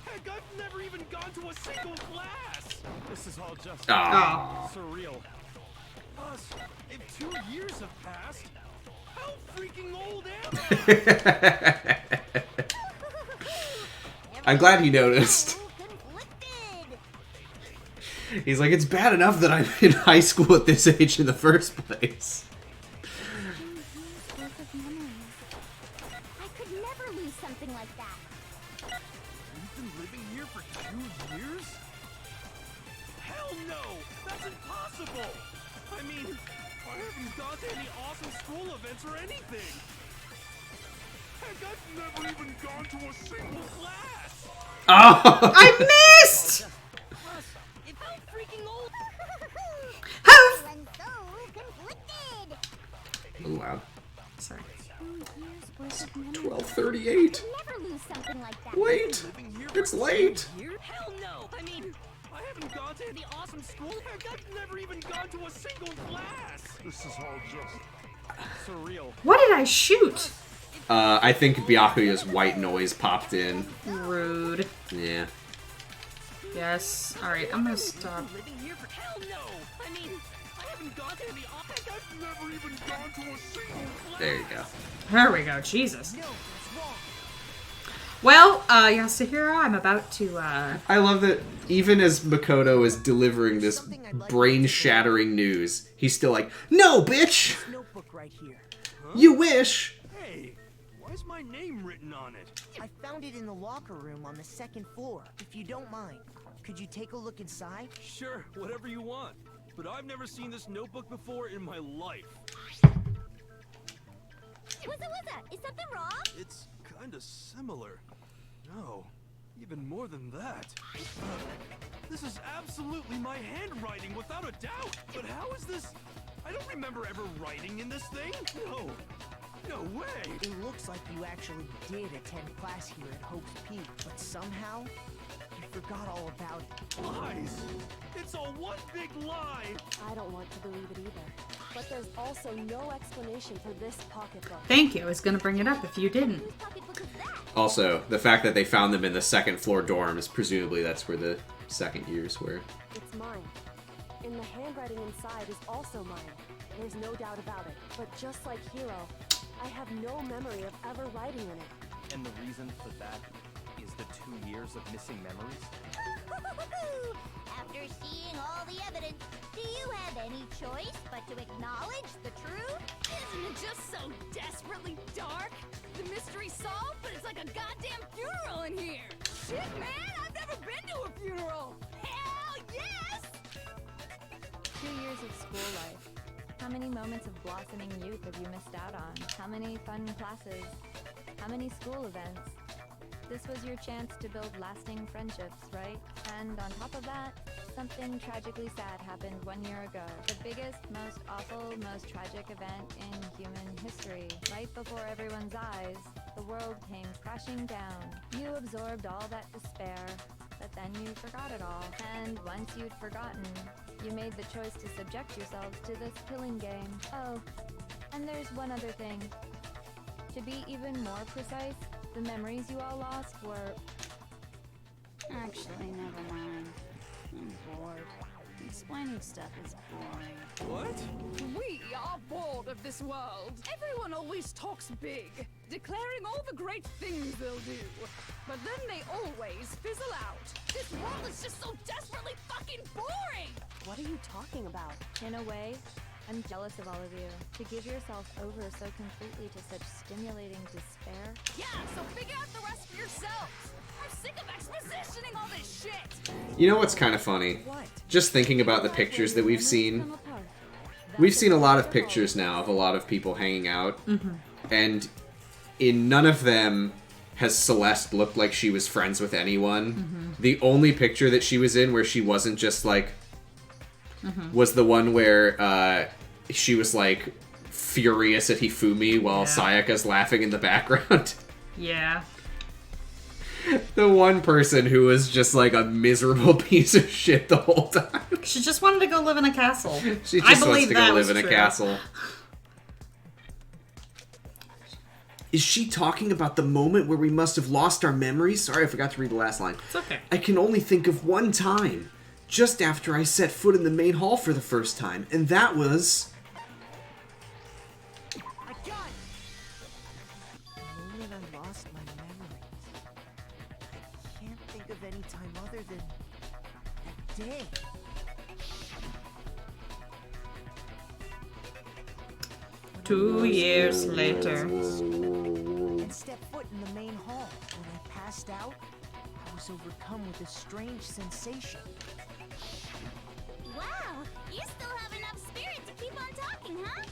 Heck, I've never even gone to a single class! This is all just surreal. Plus, if 2 years have passed, how freaking old am I? I'm glad he noticed. He's like, it's bad enough that I'm in high school at this age in the first place. I could never lose something like that. We've been living here for 2 years? Hell no! That's impossible! I mean, I haven't gone to any awesome school events or anything! Heck, I've never even gone to a single class! Oh! I missed! If how freaking old. I'm so conflicted. A little loud. Sorry. 12:38. Never lose something like that. Wait! It's late! Hell no! I mean, I haven't gone to any awesome school. Heck, I've never even gone to a single class! This is all just surreal. What did I shoot? I think Byakuya's white noise popped in. Rude. Yeah. Yes. Alright, I'm gonna stop. Living here for hell no! I mean, I haven't gone to any. Heck, I've never even gone to a single class. There you go. There we go. Jesus. Well, Yasuhiro, I'm about to, I love that even as Makoto is delivering this brain-shattering news, he's still like, no, bitch! This notebook right here. You wish! Hey, why is my name written on it? I found it in the locker room on the 2nd floor. If you don't mind, could you take a look inside? Sure, whatever you want. But I've never seen this notebook before in my life. What's that? Is something wrong? It's kinda similar. No, even more than that. This is absolutely my handwriting, without a doubt. But how is this? I don't remember ever writing in this thing. No way. It looks like you actually did attend class here at Hope's Peak, but somehow you forgot all about it. Lies! It's all one big lie! I don't want to believe it either. But there's also no explanation for this pocketbook. thank you. I was gonna bring it up if you didn't. Also, the fact that they found them in the 2nd floor dorms, presumably that's where the 2nd years were. It's mine. And the handwriting inside is also mine. There's no doubt about it. But just like Hiro, I have no memory of ever writing in it. And the reason for that is the 2 years of missing memories? After seeing all the evidence, do you have any choice but to acknowledge the truth? Isn't it just so desperately dark? The mystery's solved, but it's like a goddamn funeral in here. Shit, man, I've never been to a funeral. Hell yes! 2 years of school life. How many moments of blossoming youth have you missed out on? How many fun classes? How many school events? This was your chance to build lasting friendships, right? And on top of that, something tragically sad happened 1 year ago. The biggest, most awful, most tragic event in human history. Right before everyone's eyes, the world came crashing down. You absorbed all that despair, but then you forgot it all. And once you'd forgotten, you made the choice to subject yourselves to this killing game. Oh, and there's one other thing. To be even more precise, the memories you all lost were... Actually, never mind. I'm bored. Explaining stuff is boring. What? We are bored of this world. Everyone always talks big, declaring all the great things they'll do. But then they always fizzle out. This world is just so desperately fucking boring! What are you talking about? In a way, I'm jealous of all of you. To give yourself over so completely to such stimulating despair. Yeah, so figure out the rest for yourselves. I'm sick of expositioning all this shit. You know what's kind of funny? Just thinking about the pictures that we've seen. We've seen a lot of pictures now of a lot of people hanging out. And in none of them has Celeste looked like she was friends with anyone. The only picture that she was in where she wasn't just like... was the one where she was like furious at Hifumi while Sayaka's laughing in the background. Yeah. The one person who was just like a miserable piece of shit the whole time. She just wanted to go live in a castle. She I just wants believe to that go was live in a true. castle. Is she talking about the moment where we must have lost our memories? Sorry, I forgot to read the last line. It's okay. I can only think of one time. Just after I set foot in the main hall for the first time. And that was... I got it! The moment I lost my memories. I can't think of any time other than that day. Two years later. And stepped foot in the main hall. When I passed out, I was overcome with a strange sensation. Wow, you still have enough spirit to keep on talking, huh?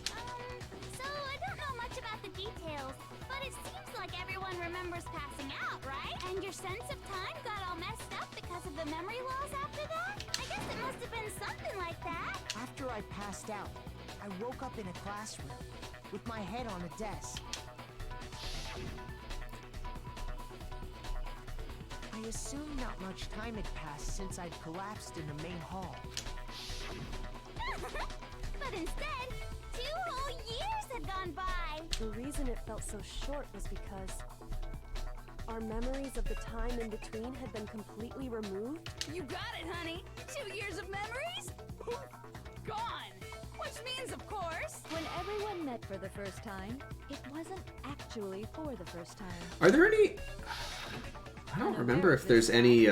So I don't know much about the details, but it seems like everyone remembers passing out, right? And your sense of time got all messed up because of the memory loss after that? I guess it must have been something like that. After I passed out, I woke up in a classroom with my head on a desk. I assumed not much time had passed since I'd collapsed in the main hall. But instead, 2 whole years had gone by. The reason it felt so short was because our memories of the time in between had been completely removed. You got it, honey. 2 years of memories? Gone. Which means, of course... When everyone met for the first time, it wasn't actually for the first time. Are there any... I don't remember if there's any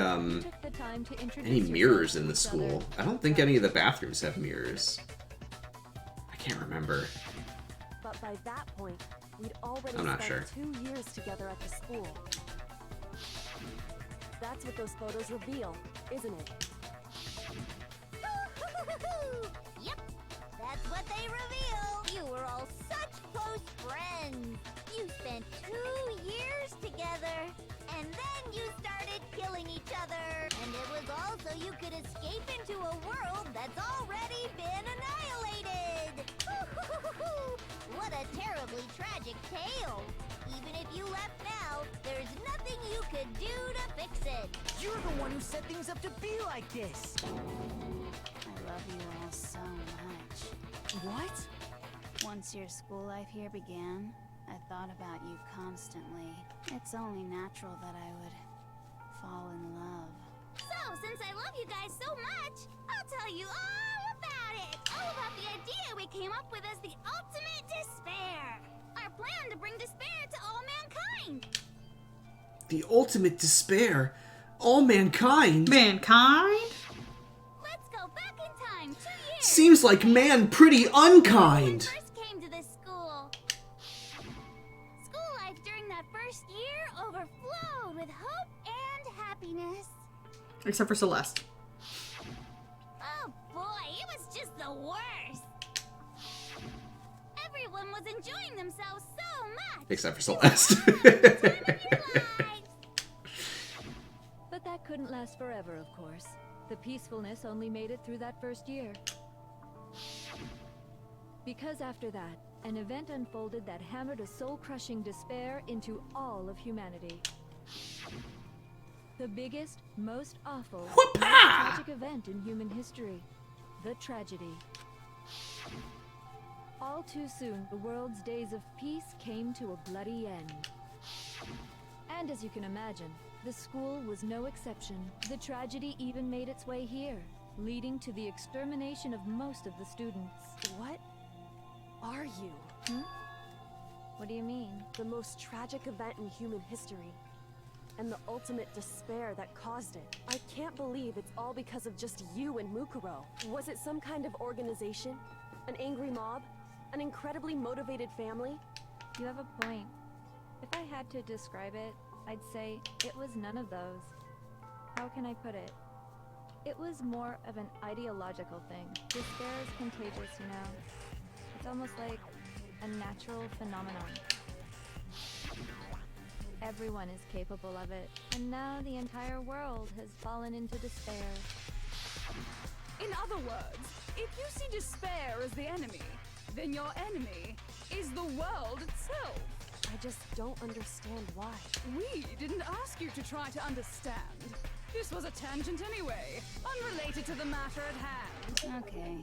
mirrors in the school. I don't think any of the bathrooms have mirrors. I can't remember. But by that point, we'd already I'm not spent sure. 2 years together at the school. That's what those photos reveal, isn't it? Yep, that's what they reveal. You were all such close friends. You spent 2 years together, and then you started killing each other. And it was all so you could escape into a world that's already been annihilated. What a terribly tragic tale. Even if you left now, there's nothing you could do to fix it. You're the one who set things up to be like this. I love you all so much. What? Once your school life here began, I thought about you constantly. It's only natural that I would fall in love. So, since I love you guys so much, I'll tell you all about it. All about the idea we came up with as the ultimate despair. Our plan to bring despair to all mankind. The ultimate despair? All mankind? Mankind? Let's go back in time 2 years. Seems like man pretty unkind. First came to this school. School life during that first year overflowed with hope and happiness. Except for Celeste. Oh boy, it was just the worst. Everyone was enjoying themselves so much. Except for Celeste. But that couldn't last forever, of course. The peacefulness only made it through that first year. Because after that, an event unfolded that hammered a soul-crushing despair into all of humanity. The biggest, most awful, most tragic event in human history. The tragedy. All too soon, the world's days of peace came to a bloody end. And as you can imagine, the school was no exception. The tragedy even made its way here, leading to the extermination of most of the students. What are you? What do you mean? The most tragic event in human history. And the ultimate despair that caused it. I can't believe it's all because of just you and Mukuro. Was it some kind of organization? An angry mob? An incredibly motivated family? You have a point. If I had to describe it, I'd say it was none of those. How can I put it? It was more of an ideological thing. Despair is contagious, you know. It's almost like a natural phenomenon. Everyone is capable of it, and now the entire world has fallen into despair. In other words, if you see despair as the enemy, then your enemy is the world itself. I just don't understand why. We didn't ask you to try to understand. This was a tangent anyway, unrelated to the matter at hand. Okay,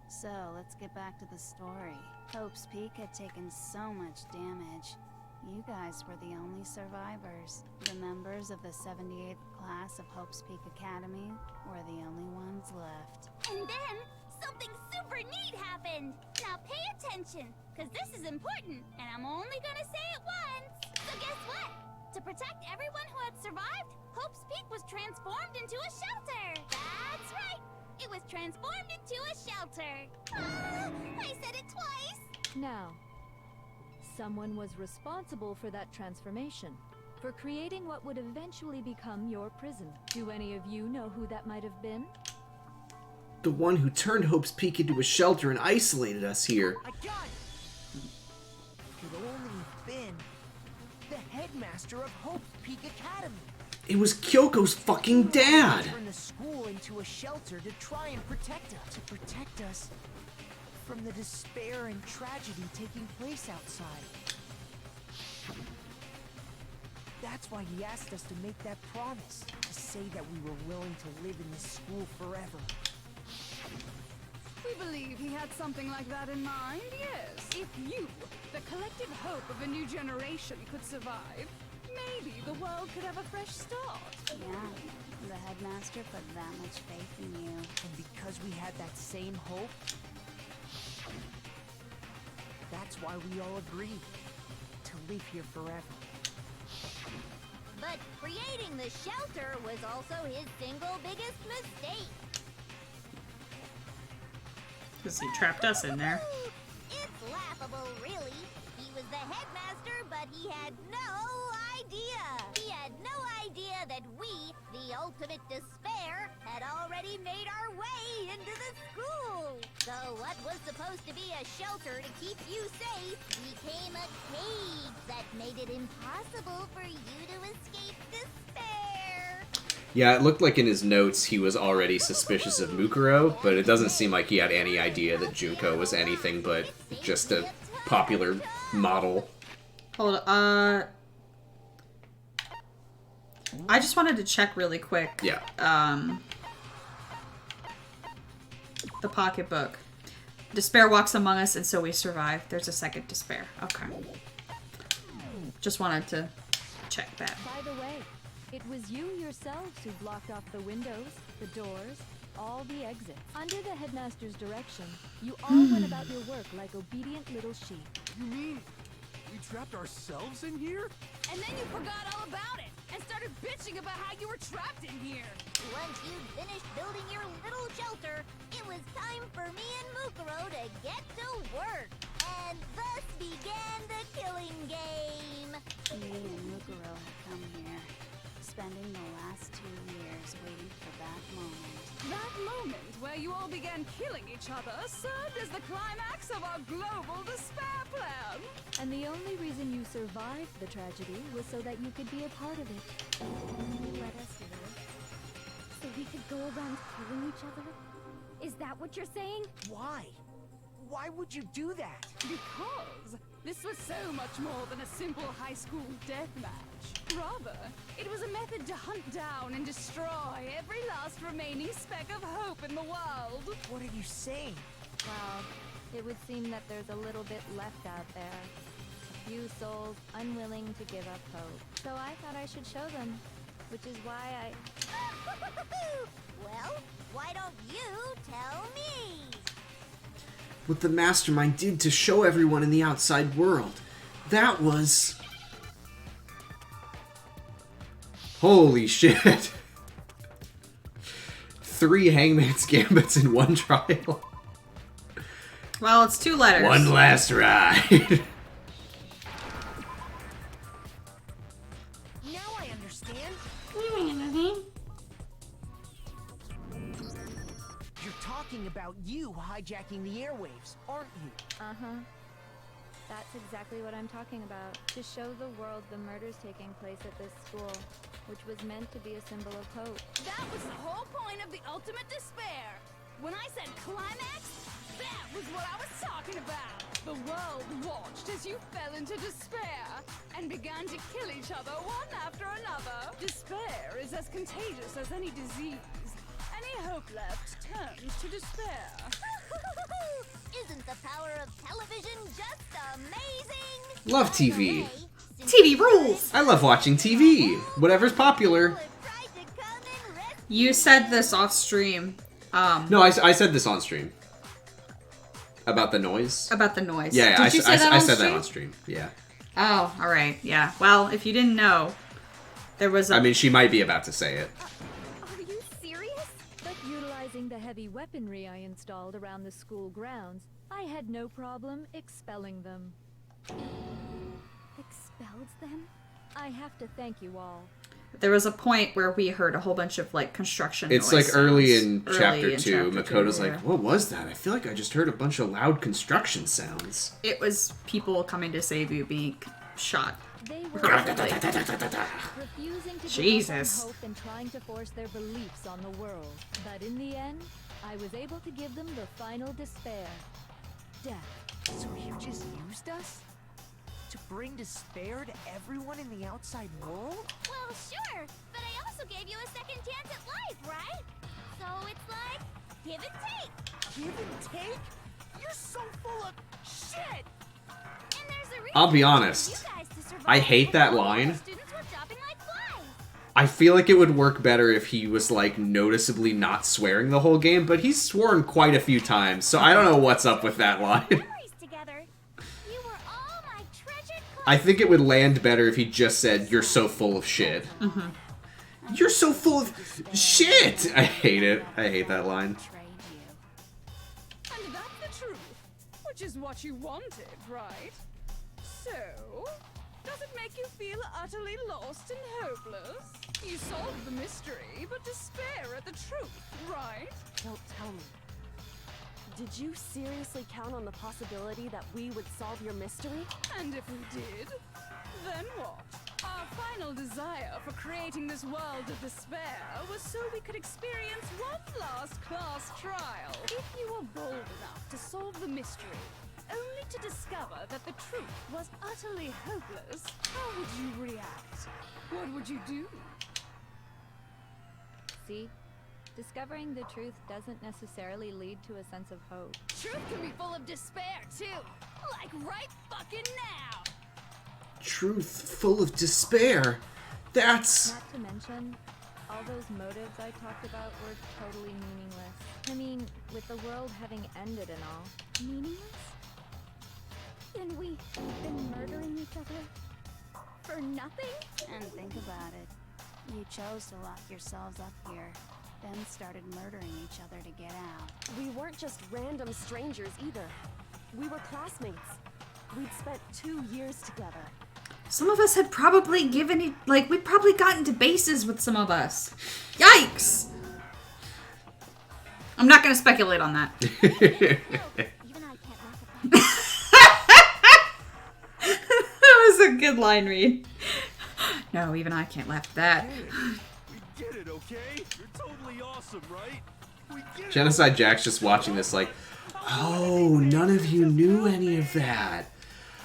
so let's get back to the story. Hope's Peak had taken so much damage. You guys were the only survivors. The members of the 78th class of Hope's Peak Academy were the only ones left. And then, something super neat happened! Now pay attention, because this is important, and I'm only gonna say it once! So guess what? To protect everyone who had survived, Hope's Peak was transformed into a shelter! That's right! It was transformed into a shelter! I said it twice! Now, someone was responsible for that transformation, for creating what would eventually become your prison. Do any of you know who that might have been? The one who turned Hope's Peak into a shelter and isolated us here. I got it! Could only have been the headmaster of Hope's Peak Academy. It was Kyoko's fucking dad! Turned the school into a shelter to try and protect us. To protect us from the despair and tragedy taking place outside. That's why he asked us to make that promise, to say that we were willing to live in this school forever. We believe he had something like that in mind, yes. If you, the collective hope of a new generation, could survive, maybe the world could have a fresh start. Yeah, the headmaster put that much faith in you. And because we had that same hope, that's why we all agreed to live here forever. But creating the shelter was also his single biggest mistake. Because he trapped us in there. It's laughable, really. He was the headmaster, but he had no idea. He had no idea that we, the ultimate despair, had already made our way into the school. So what was supposed to be a shelter to keep you safe became a cage that made it impossible for you to escape despair. Yeah, it looked like in his notes he was already suspicious of Mukuro, but it doesn't seem like he had any idea that Junko was anything but just a popular model. Hold on, I just wanted to check really quick. Yeah. The pocketbook. Despair walks among us, and so we survive. There's a second despair. Okay. Just wanted to check that. By the way, it was you yourselves who blocked off the windows, the doors, all the exits. Under the headmaster's direction, you all went about your work like obedient little sheep. You mean we trapped ourselves in here? And then you forgot all about it and started bitching about how you were trapped in here. Once you'd finished building your little shelter, it was time for me and Mukuro to get to work. And thus began the killing game. Me and Mukuro have come here, spending the last 2 years waiting for that moment. That moment where you all began killing each other served as the climax of our global despair plan. And the only reason you survived the tragedy was so that you could be a part of it. You let us live, so we could go around killing each other? Is that what you're saying? Why? Why would you do that? Because this was so much more than a simple high school deathmatch. Rather, it was a method to hunt down and destroy every last remaining speck of hope in the world. What are you saying? Well, it would seem that there's a little bit left out there. A few souls unwilling to give up hope. So I thought I should show them, which is why I... Well, why don't you tell me? What the mastermind did to show everyone in the outside world. That was... Holy shit. 3 Hangman's Gambits in one trial. Well, it's 2 letters. One last ride. Now I understand. You're talking about you hijacking the airwaves, aren't you? Uh-huh. That's exactly what I'm talking about. To show the world the murders taking place at this school, which was meant to be a symbol of hope. That was the whole point of the ultimate despair. When I said climax, that was what I was talking about. The world watched as you fell into despair and began to kill each other one after another. Despair is as contagious as any disease. Any hope left turns to despair. Isn't the power of television just amazing? Love TV. TV rules! I love watching TV. Whatever's popular. You said this off stream. No, I said this on stream. About the noise? About the noise. Yeah, Did you say that on said stream? that on stream. Yeah. Oh, alright, yeah. Well, if you didn't know, there was a... I mean, she might be about to say it. Are you serious? But utilizing the heavy weaponry I installed around the school grounds, I had no problem expelling them. Expelled them? I have to thank you all. There was a point where we heard a whole bunch of, like, construction It's noise like early sounds. in chapter 2. Makoto's like, what was that? I feel like I just heard a bunch of loud construction sounds. It was people coming to save you being shot. They were refusing to Jesus. give up on hope and trying to force their beliefs on the world. But in the end, I was able to give them the final despair. Death. So you just used us? To bring despair to everyone in the outside world? Well, sure, but I also gave you a second chance at life, right? So it's like, give and take. Give and take? You're so full of shit! And there's a reason I'll be for honest. you guys to survive I hate that before line. the students were dropping like flies. I feel like it would work better if he was, like, noticeably not swearing the whole game, but he's sworn quite a few times, so I don't know what's up with that line. Together. You were all my treasured I think it would land better if he just said, you're so full of shit. Mm-hmm. You're so full of shit! I hate it. I hate that line. And that's the truth, which is what you wanted, right? So, does it make you feel utterly lost and hopeless? You solved the mystery, but despair at the truth, right? Don't tell me. Did you seriously count on the possibility that we would solve your mystery? And if we did, then what? Our final desire for creating this world of despair was so we could experience one last class trial. If you were bold enough to solve the mystery, only to discover that the truth was utterly hopeless, how would you react? What would you do? See? Discovering the truth doesn't necessarily lead to a sense of hope. Truth can be full of despair, too. Like right fucking now. Truth full of despair. That's... Not to mention, all those motives I talked about were totally meaningless. I mean, with the world having ended and all. Meaningless? Then we've been murdering each other for nothing? And think about it. You chose to lock yourselves up here, then started murdering each other to get out. We weren't just random strangers either. We were classmates. We'd spent 2 years together. Some of us had probably given it, like, we'd probably gotten to bases with some of us. Yikes! I'm not gonna speculate on that. That was a good line read. No, even I can't laugh at that. We get it, okay? You're totally awesome, right? We get it. Genocide Jack's just watching this like, oh, none of you knew any of that.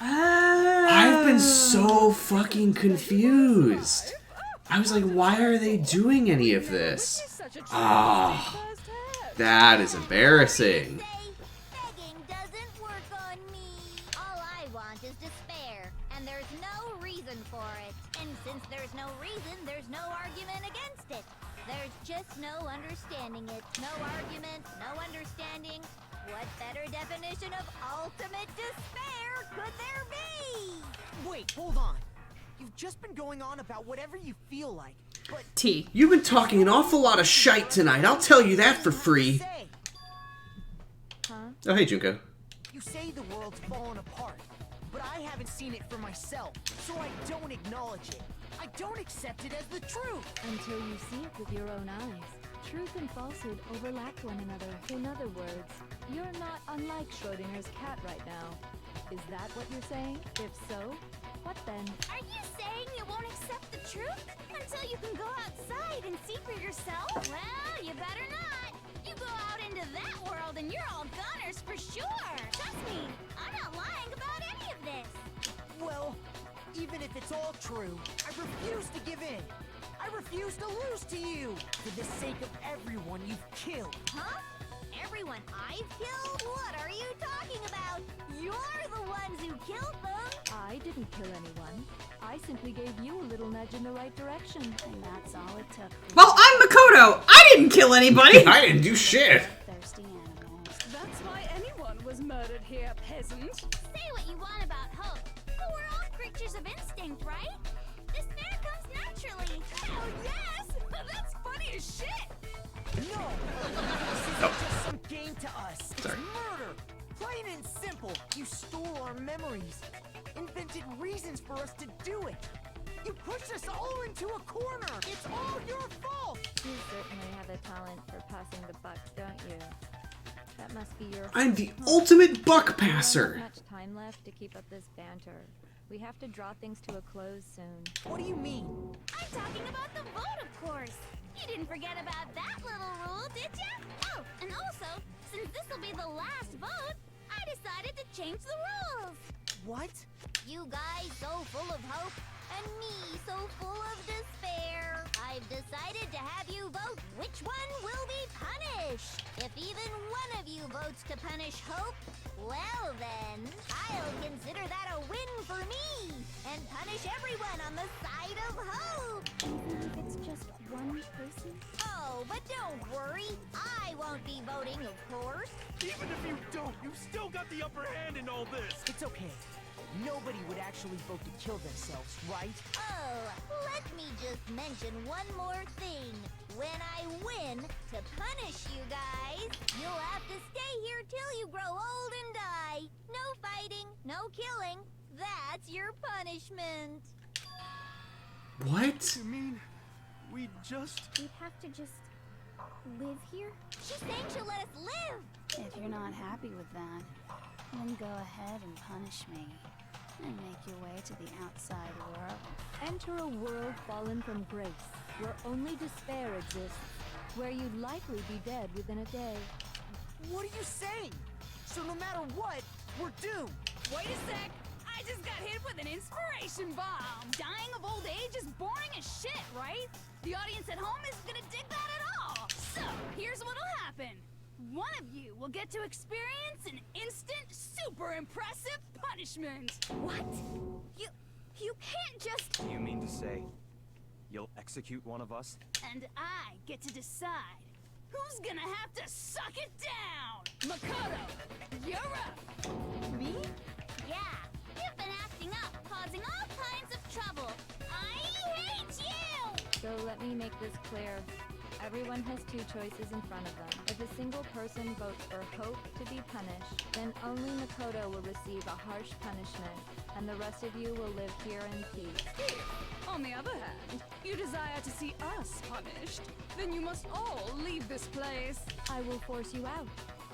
I've been so fucking confused. I was like, why are they doing any of this? Ah, that is embarrassing. Begging doesn't work on me. All I want is despair, and there's no reason for it. And since there's no reason, there's no argument against it. There's just no understanding it. No argument, no understanding. What better definition of ultimate despair could there be? Wait, hold on. You've just been going on about whatever you feel like, but... T. You've been talking an awful lot of shite tonight, I'll tell you that for free. Huh? Oh, hey, Junko. You say the world's fallen apart, but I haven't seen it for myself, so I don't acknowledge it. I don't accept it as the truth. Until you see it with your own eyes. Truth and falsehood overlap one another. In other words, you're not unlike Schrodinger's cat right now. Is that what you're saying? If so, what then? Are you saying you won't accept the truth until you can go outside and see for yourself? Well, you better not. You go out into that world and you're all goners for sure. Trust me, I'm not lying about any of this. Well, even if it's all true, I refuse to give in. I refuse to lose to you, for the sake of everyone you've killed. Huh? Everyone I've killed? What are you talking about? You're the ones who killed them. I didn't kill anyone. I simply gave you a little nudge in the right direction. And that's all it took. Well, I'm Makoto. I didn't kill anybody. I didn't do shit. Thirsty animals. That's why anyone was murdered here, peasant. Say what you want about hope, but we're all creatures of instinct, right? Despair comes naturally. Hell yes! That's funny as shit! No! This isn't just some game to us. It's murder! Plain and simple. You stole our memories. Invented reasons for us to do it. You pushed us all into a corner. It's all your fault! You certainly have a talent for passing the buck, don't you? That must be your... I'm the ultimate buck passer. We don't have much time left to keep up this banter. We have to draw things to a close soon. What do you mean? I'm talking about the vote, of course. You didn't forget about that little rule, did you? Oh, and also, since this will be the last vote, I decided to change the rules. What? You guys so full of hope, and me so full of despair. I've decided to have you vote which one will be punished. If even one of you votes to punish hope, well then, I'll consider that a win for me, and punish everyone on the side of hope. Even if it's just one person? Oh, but don't worry, I won't be voting, of course. Even if you don't, you've still got the upper hand in all this. It's okay. Nobody would actually vote to kill themselves, right? Oh, let me just mention one more thing. When I win, to punish you guys, you'll have to stay here till you grow old and die. No fighting, no killing. That's your punishment. What? You mean we just... We'd have to just live here? She's saying she'll let us live. If you're not happy with that, then go ahead and punish me. And make your way to the outside world. Enter a world fallen from grace, where only despair exists, where you'd likely be dead within a day. What are you saying? So no matter what, we're doomed. Wait a sec! I just got hit with an inspiration bomb! Dying of old age is boring as shit, right? The audience at home isn't gonna dig that at all! So, here's what'll happen. One of you will get to experience an instant, super impressive punishment! What? You can't just... You mean to say you'll execute one of us? And I get to decide who's gonna have to suck it down! Makoto, you're up! Me? Yeah, you've been acting up, causing all kinds of trouble. I hate you! So let me make this clear. Everyone has two choices in front of them. If a single person votes for hope to be punished, then only Makoto will receive a harsh punishment, and the rest of you will live here in peace. If, on the other hand, you desire to see us punished, then you must all leave this place. I will force you out,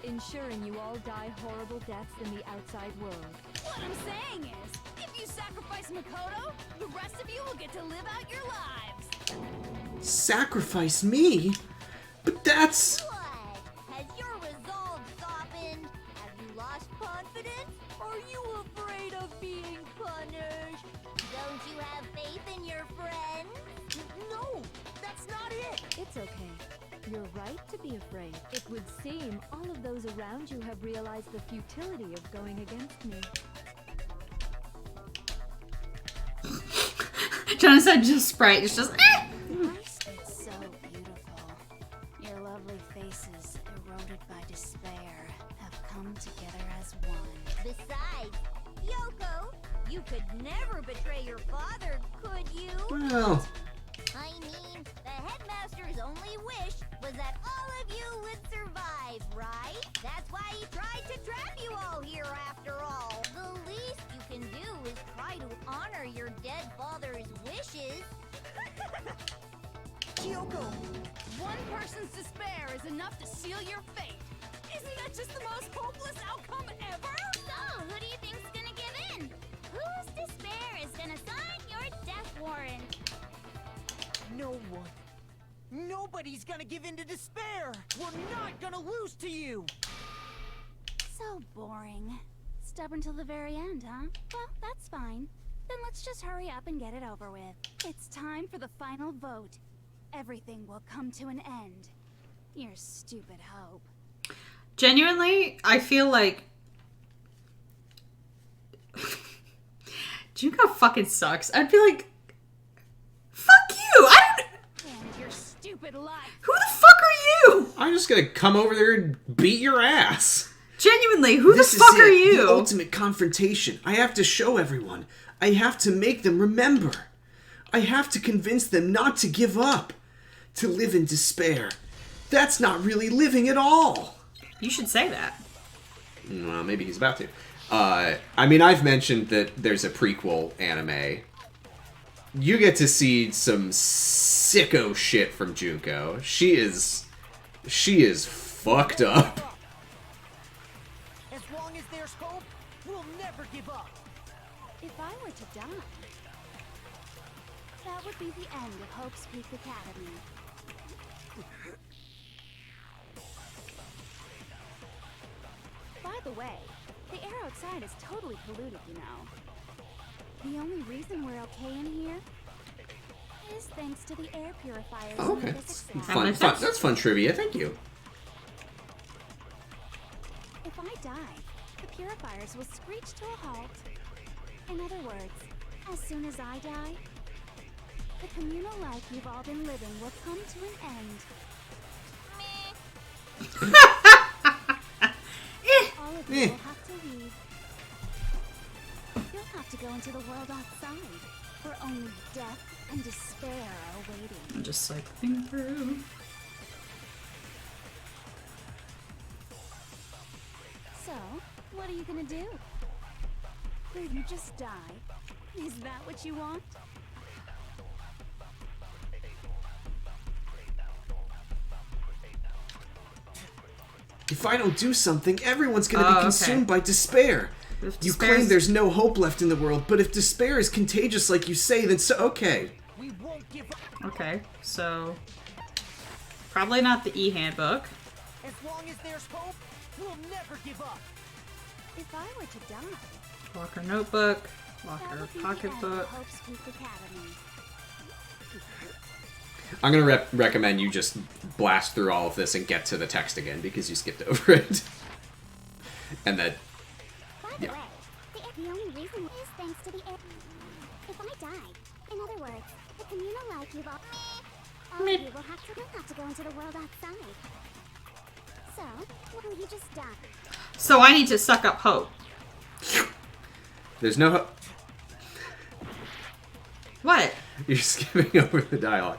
ensuring you all die horrible deaths in the outside world. What I'm saying is, if you sacrifice Makoto, the rest of you will get to live out your lives. Sacrifice me? But that's... What? Has your resolve softened? Have you lost confidence? Are you afraid of being punished? Don't you have faith in your friends? No, that's not it. It's okay. You're right to be afraid. It would seem all of those around you have realized the futility of going against me. Jenna said just Sprite. It's just It's so beautiful. Your lovely faces, eroded by despair, have come together as one. Besides, Yoko, you could never betray your father, could you? Well... I mean, the headmaster's only wish was that all of you would survive. alive, right? That's why he tried to trap you all here after all. The least you can do is try to honor your dead father's wishes. Kyoko, one person's despair is enough to seal your fate. Isn't that just the most hopeless outcome ever? So, who do you think's gonna give in? Whose despair is gonna sign your death warrant? No one. Nobody's gonna give in to despair! We're not gonna lose to you! So boring. Stubborn till the very end, huh? Well, that's fine. Then let's just hurry up and get it over with. It's time for the final vote. Everything will come to an end. Your stupid hope. Genuinely, I feel like Junko fucking sucks. I'd be like, fuck you! I don't. And your stupid life. Who the fuck are you? I'm just gonna come over there and beat your ass. Genuinely, who This the fuck is are it, you? The ultimate confrontation. I have to show everyone. I have to make them remember. I have to convince them not to give up. To live in despair. That's not really living at all. You should say that. Well, maybe he's about to. I mean, I've mentioned that there's a prequel anime. You get to see some sicko shit from Junko. She is fucked up. As long as there's hope, we'll never give up. If I were to die, that would be the end of Hope's Peak Academy. By the way, the air outside is totally polluted, you know. The only reason we're okay in here is thanks to the air purifiers Oh, in okay. the physics Fun, lab. fun. That's fun trivia. Thank you. If I die, the purifiers will screech to a halt. In other words, as soon as I die, the communal life you've all been living will come to an end. All of you will have to leave. You'll have to go into the world outside, where only death and despair are waiting. I'm just cycling through. So, what are you gonna do? Will you just die? Is that what you want? If I don't do something, everyone's gonna be okay. consumed by despair. If You despair's- claim there's no hope left in the world, but if despair is contagious like you say, then so okay. We won't give up. Okay, so probably not the e-handbook. As long as there's hope, we'll never give up. If I were to die, Locker notebook, that locker would be the end of pocketbook. Hope's Peak Academy. I'm gonna recommend you just blast through all of this and get to the text again because you skipped over it. And that, By the yeah. way, the only reason is thanks to the air. If I die, in other words, the communal life you've all of you will have to go into the world outside. So, will you just die? So I need to suck up hope. There's no hope. What? You're skipping over the dialogue.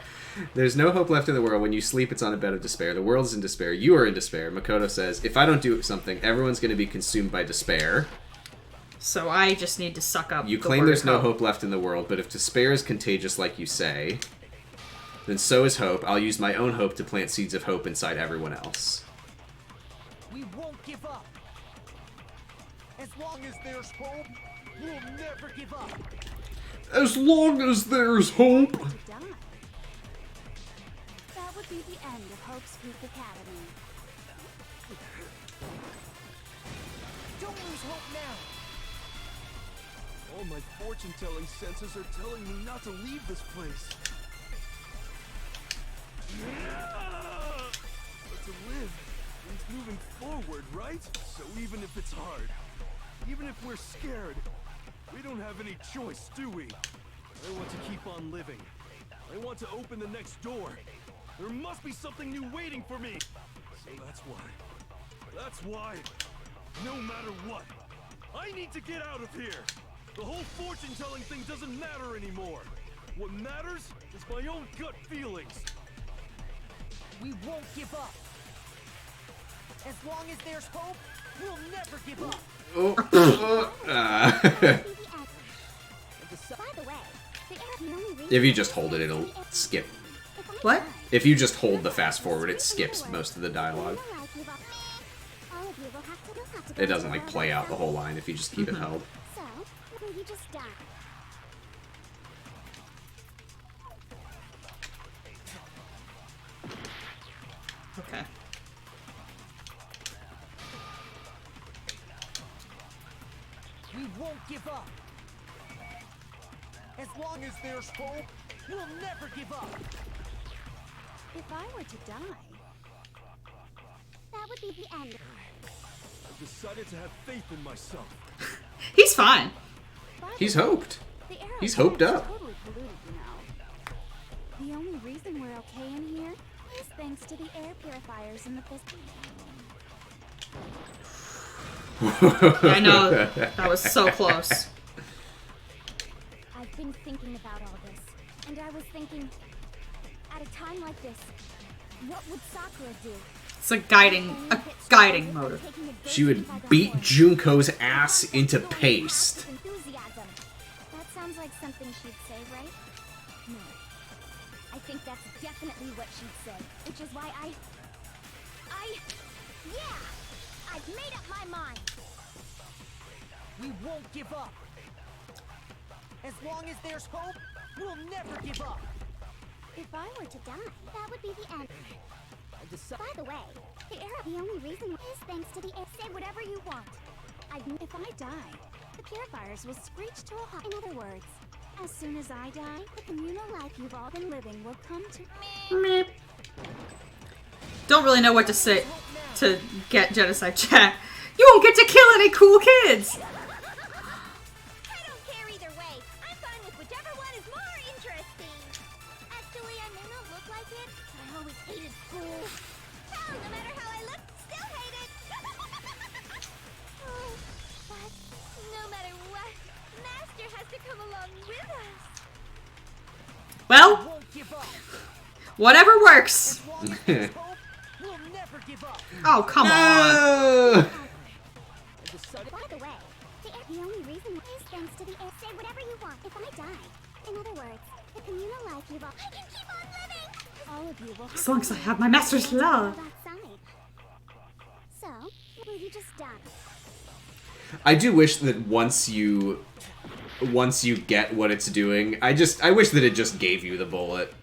There's no hope left in the world. When you sleep, it's on a bed of despair. The world is in despair. You are in despair. Makoto says, if I don't do something, everyone's going to be consumed by despair. So I just need to suck up. You the claim word there's no hope left in the world, but if despair is contagious like you say, then so is hope. I'll use my own hope to plant seeds of hope inside everyone else. We won't give up. As long as there's hope, we'll never give up. As long as there's hope. To die. That would be the end of Hope's Peak Academy. Don't lose hope now. All my fortune-telling senses are telling me not to leave this place. But to live means moving forward, right? So even if it's hard, even if we're scared, we don't have any choice, do we? I want to keep on living. I want to open the next door. There must be something new waiting for me. So that's why, no matter what, I need to get out of here. The whole fortune-telling thing doesn't matter anymore. What matters is my own gut feelings. We won't give up. As long as there's hope, we'll never give up. If you just hold it, it'll skip. What? If you just hold the fast forward, it skips most of the dialogue. It doesn't like play out the whole line if you just keep it held. So, will you just die? Okay. We won't give up. As long as there's hope, we'll never give up. If I were to die, That would be the end. I've decided to have faith in myself. He's fine. He's hoped. the arrow He's hoped is up. totally polluted, you know. The only reason we're okay in here is thanks to the air purifiers in the fist. I know. That was so close. I've been thinking about all this, and I was thinking, at a time like this, what would Sakura do? It's a guiding motive. She would beat Junko's ass into paste. Enthusiasm. That sounds like something she'd say, right? No. I think that's definitely what she'd say, which is why yeah! I've made up my mind! We won't give up. As long as there's hope, we'll never give up. If I were to die, that would be the end. By the way, the only reason is thanks to the air. Say whatever you want. If I die, the purifiers will screech to a halt. In other words, as soon as I die, the communal life you've all been living will come to Meep. Don't really know what to say to get genocide chat. You won't get to kill any cool kids. I don't care either way. I'm fine with whichever one is more interesting. Actually, I may not look like it, but I always hated school. Hell, no matter how I look, still hate it. Oh, but no matter what, Master has to come along with us. Well, whatever works. Oh, come on. By the way, the only reason is thanks to the air. Say whatever you want. If I die, in other words, the communal life you've all. I can keep on living. All of you will. As long as I have my master's love. So, will you just die? I do wish that once you get what it's doing, I wish that it just gave you the bullet.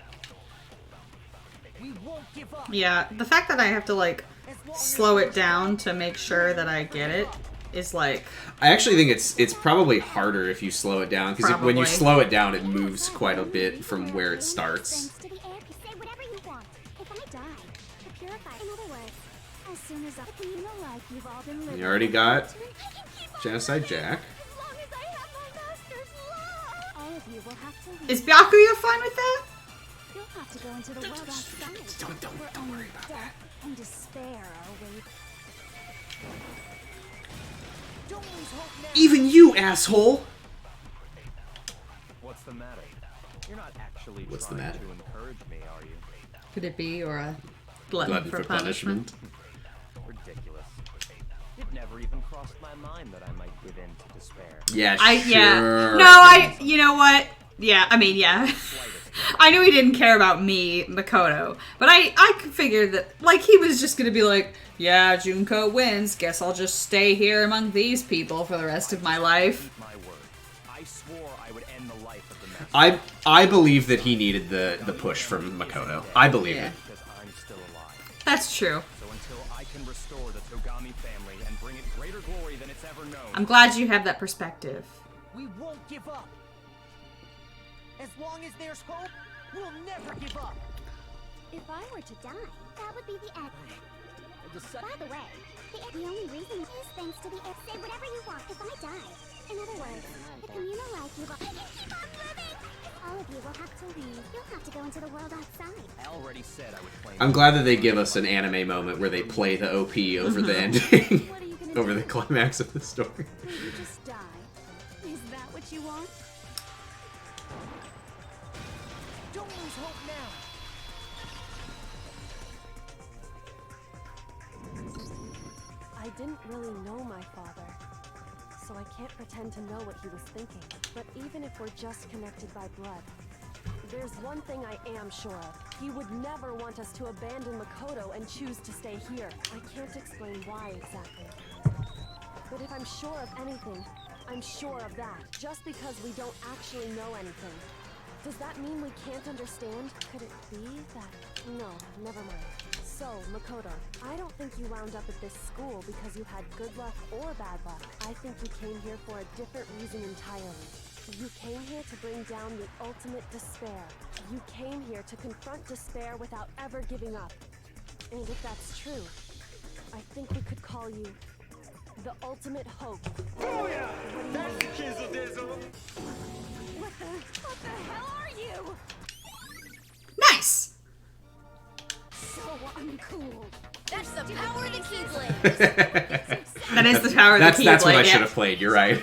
Yeah, the fact that I have to like slow it down to make sure that I get it is like. I actually think it's probably harder if you slow it down, because when you slow it down, it moves quite a bit from where it starts. Say whatever you want. If I die, the purifier. In other words, as soon as the communal life you've all been living. You already got Genocide Jack. all of you will have to leave. Is Byakuya fine with that? You'll have to go into the world outside. Don't worry about that. And despair are waiting. Don't lose hope now. Even you, asshole! What's the matter? You're not actually What's the trying matter? to encourage me, are you? Could it be you're a glutton for punishment? Ridiculous. It never even crossed my mind that I might give in to despair. Yeah, sure. No, you know what? Yeah, I mean, yeah. I knew he didn't care about me, Makoto, but I figured that, like, he was just gonna be like, yeah, Junko wins, guess I'll just stay here among these people for the rest of my life. My word. I swore I would end the life of the master. I believe that he needed the push from Makoto. I believe it. Because I'm still alive. That's true. So until I can restore the Togami family and bring it greater glory than it's ever known. I'm glad you have that perspective. We won't give up. As long as there's hope, we'll never give up. If I were to die, that would be the end. By the way, the only reason is thanks to the air. Say whatever you want. If I die, in other words, the communal life you've all. I can keep on living. All of you will have to leave. You'll have to go into the world outside. I already said I would play. I'm glad that they give us an anime moment where they play the OP over the ending, over the climax of the story. Will you just die? Is that what you want? Don't lose hope now. I didn't really know my father, so I can't pretend to know what he was thinking. But even if we're just connected by blood, there's one thing I am sure of. He would never want us to abandon Makoto and choose to stay here. I can't explain why exactly. But if I'm sure of anything, I'm sure of that. Just because we don't actually know anything, does that mean we can't understand? Could it be that... No, never mind. So, Makoto, I don't think you wound up at this school because you had good luck or bad luck. I think you came here for a different reason entirely. You came here to bring down the ultimate despair. You came here to confront despair without ever giving up. And if that's true, I think we could call you the ultimate hope. Oh yeah! That's the Kizzle Dizzle! What the hell are you? Nice! So uncool. That's the power of the Keyblade. That is the power of the Keyblade. That's what I yeah. should have played. You're right.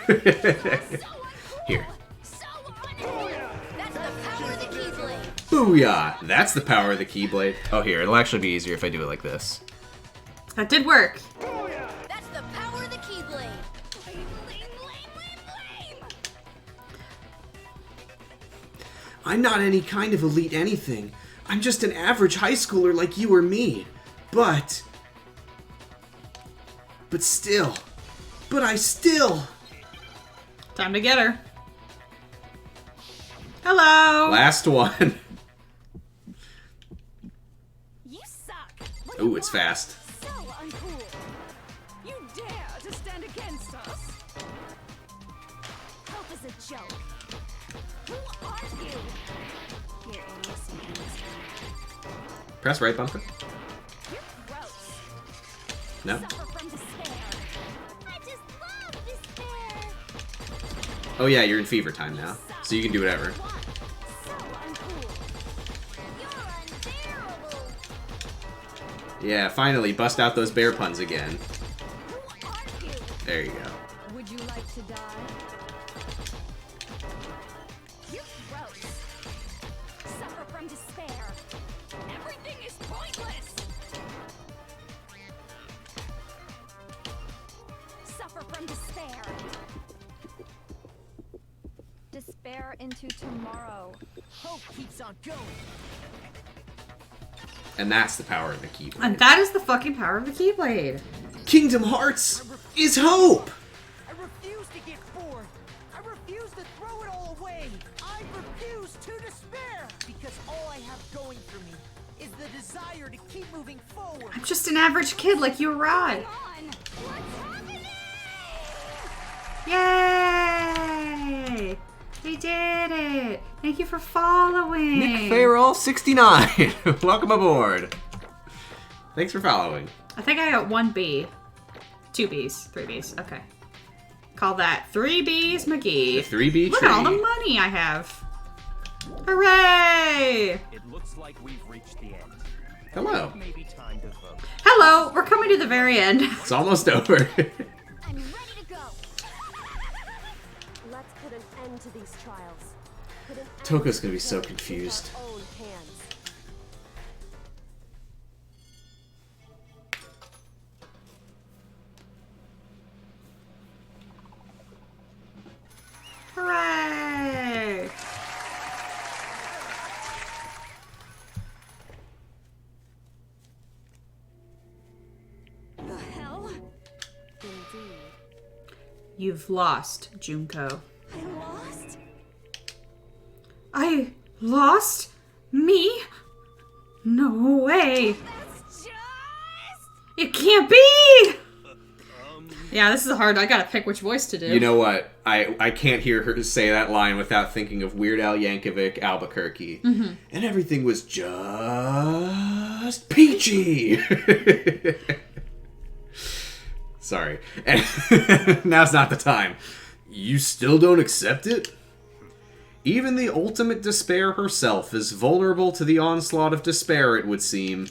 Here. That's the power of the Keyblade. Booyah! That's the power of the Keyblade. Oh, here. It'll actually be easier if I do it like this. That did work. That's the power of the Keyblade. I'm not any kind of elite anything. I'm just an average high schooler like you or me. But still. But I still. Time to get her. Hello. Last one. You suck. Ooh, it's fast. So uncool. You dare to stand against us? Hope is a joke. Who are you? Your idiocy is Press right bumper. You're gross. No. Suffer from despair. I just love despair. Oh yeah, you're in fever time now, so you can do whatever. So uncool. You're unbearable. Yeah, finally, bust out those bear puns again. Who are you? There you go. Would you like to die? You're gross. Suffer from despair. Everything is pointless. Suffer from despair. Despair into tomorrow. Hope keeps on going. And that's the power of the Keyblade. And that is the fucking power of the Keyblade. Kingdom Hearts is hope! I refuse to get bored. I refuse to throw it all away. I refuse to despair. Because all I have going for me is the desire to keep moving forward. I'm just an average kid like you or I. Come on. What's happening? Yay! We did it! Thank you for following. Nick Farrell, 69. Welcome aboard. Thanks for following. I think I got 1 B. 2 Bs. 3 Bs. Okay. Call that 3 Bs McGee. The 3B Look tree. at all the money I have. Hooray! It looks like we've reached the end. Hello. Maybe time to vote. Hello! We're coming to the very end. It's almost over. I'm ready to go. Let's put an end to these trials. Put an end Toko's to gonna be these so things with confused. our own hands. Hooray! The hell? Indeed. You've lost, Junko. I lost? I lost? Me? No way! That's just... It can't be! Yeah, this is hard. I gotta pick which voice to do. You know what? I can't hear her say that line without thinking of Weird Al Yankovic, Albuquerque. Mm-hmm. And everything was just peachy. Sorry. And now's not the time. You still don't accept it? Even the ultimate despair herself is vulnerable to the onslaught of despair, it would seem.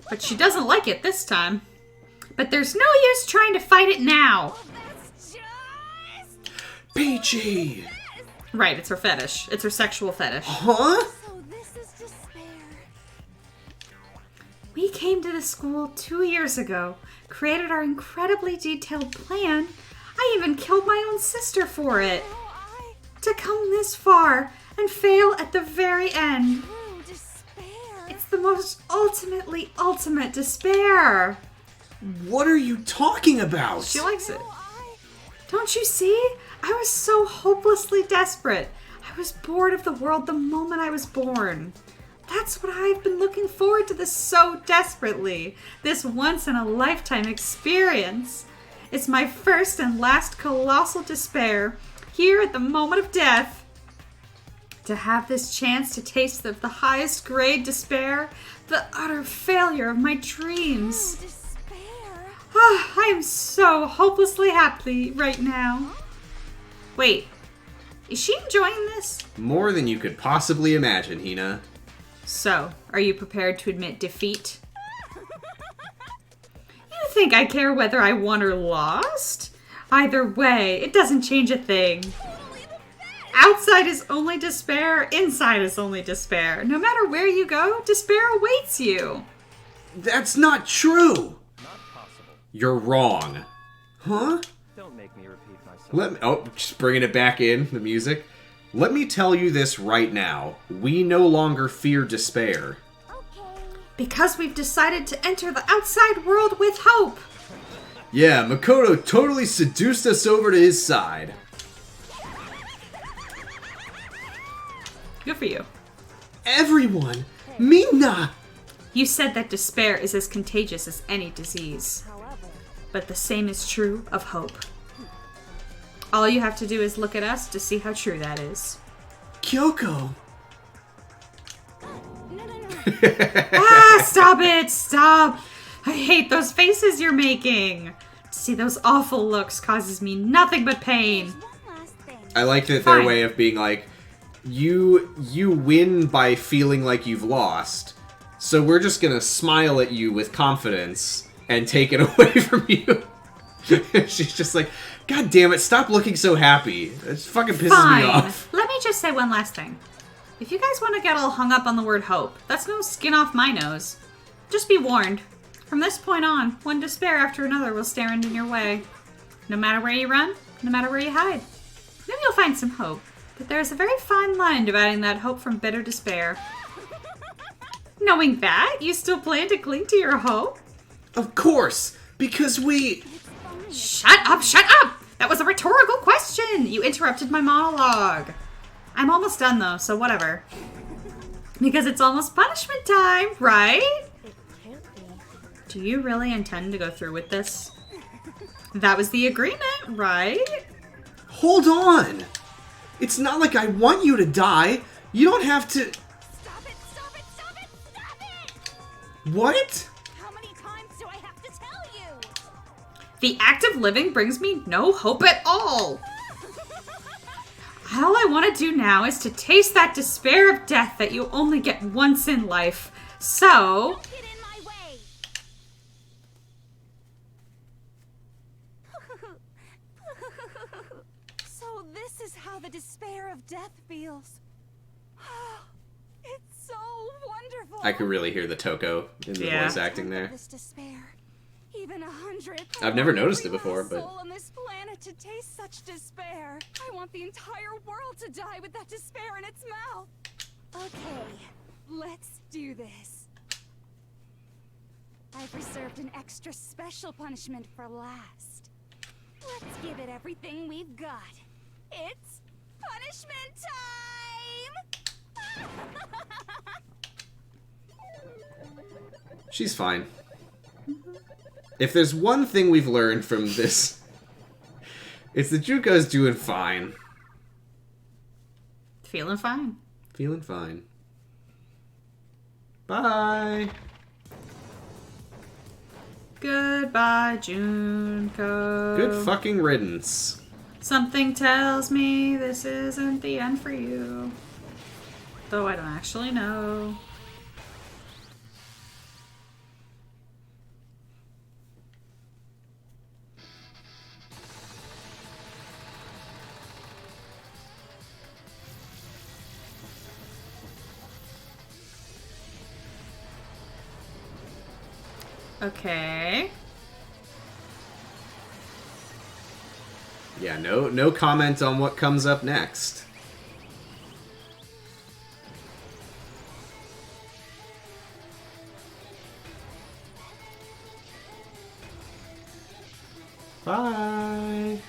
But she doesn't like it this time. But there's no use trying to fight it now. That's just... Peachy! Right, it's her fetish. It's her sexual fetish. Huh? So this is despair. We came to the school 2 years ago, created our incredibly detailed plan. I even killed my own sister for it. To come this far and fail at the very end. It's the most ultimate despair. What are you talking about? She likes it. Don't you see? I was so hopelessly desperate. I was bored of the world the moment I was born. That's what I've been looking forward to this so desperately. This once-in-a-lifetime experience. It's my first and last colossal despair, here at the moment of death. To have this chance to taste of the highest grade despair, the utter failure of my dreams. I am so hopelessly happy right now. Wait, is she enjoying this? More than you could possibly imagine, Hina. So, are you prepared to admit defeat? You think I care whether I won or lost? Either way, it doesn't change a thing. Outside is only despair, inside is only despair. No matter where you go, despair awaits you. That's not true! Not possible. You're wrong. Huh? Don't make me repeat myself. Just bringing it back in, the music. Let me tell you this right now. We no longer fear despair. Because we've decided to enter the outside world with hope. Yeah, Makoto totally seduced us over to his side. Good for you. Everyone! Mina! You said that despair is as contagious as any disease. But the same is true of hope. All you have to do is look at us to see how true that is. Kyoko! Stop it! Stop! I hate those faces you're making. To see those awful looks causes me nothing but pain. I like that their way of being like, you win by feeling like you've lost, so we're just gonna smile at you with confidence and take it away from you. She's just like, God damn it, stop looking so happy. It fucking pisses me off. Let me just say one last thing. If you guys want to get all hung up on the word hope, that's no skin off my nose. Just be warned. From this point on, one despair after another will stare in your way. No matter where you run, no matter where you hide. Maybe you'll find some hope, but there's a very fine line dividing that hope from bitter despair. Knowing that, you still plan to cling to your hope? Of course, because we... Shut up, shut up! That was a rhetorical question! You interrupted my monologue. I'm almost done though, so whatever. Because it's almost punishment time, right? It can't be. Do you really intend to go through with this? That was the agreement, right? Hold on! It's not like I want you to die. You don't have to... Stop it! Stop it! Stop it! Stop it! What? How many times do I have to tell you? The act of living brings me no hope at all. All I want to do now is to taste that despair of death that you only get once in life. So... Get in my way! So this is how the despair of death feels. It's so wonderful. I could really hear the Toko in the voice acting there. This despair. Even 100. I've never noticed it before, but... soul on this planet to taste such despair. I want the entire world to die with that despair in its mouth. Okay, let's do this. I've reserved an extra special punishment for last. Let's give it everything we've got. It's punishment time! She's fine. If there's one thing we've learned from this, it's that Juko's doing fine. Feeling fine. Feeling fine. Bye! Goodbye, Junko. Good fucking riddance. Something tells me this isn't the end for you. Though I don't actually know. Okay. Yeah, no comment on what comes up next. Bye.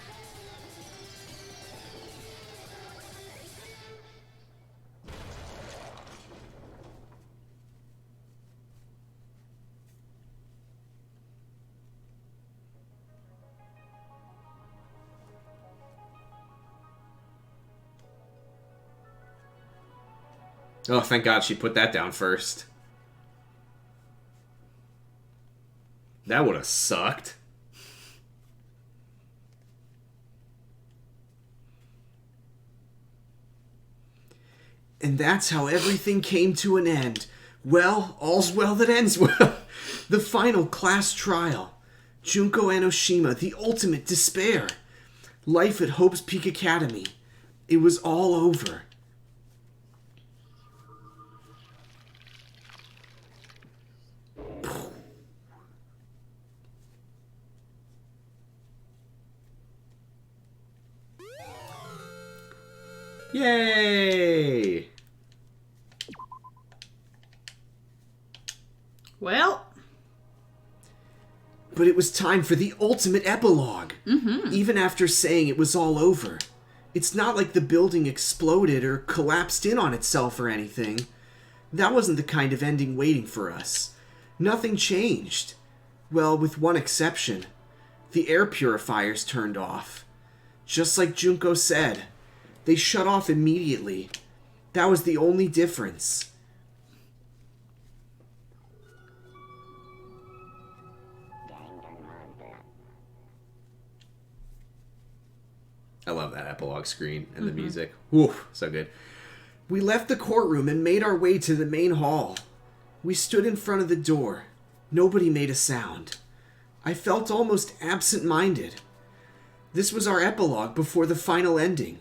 Oh, thank God she put that down first. That would have sucked. And that's how everything came to an end. Well, all's well that ends well. The final class trial. Junko Enoshima, the ultimate despair. Life at Hope's Peak Academy. It was all over. Yay! Well. But it was time for the ultimate epilogue. Even after saying it was all over. It's not like the building exploded or collapsed in on itself or anything. That wasn't the kind of ending waiting for us. Nothing changed. Well, with one exception. The air purifiers turned off. Just like Junko said. They shut off immediately. That was the only difference. I love that epilogue screen and the music. Woof, so good. We left the courtroom and made our way to the main hall. We stood in front of the door. Nobody made a sound. I felt almost absent-minded. This was our epilogue before the final ending.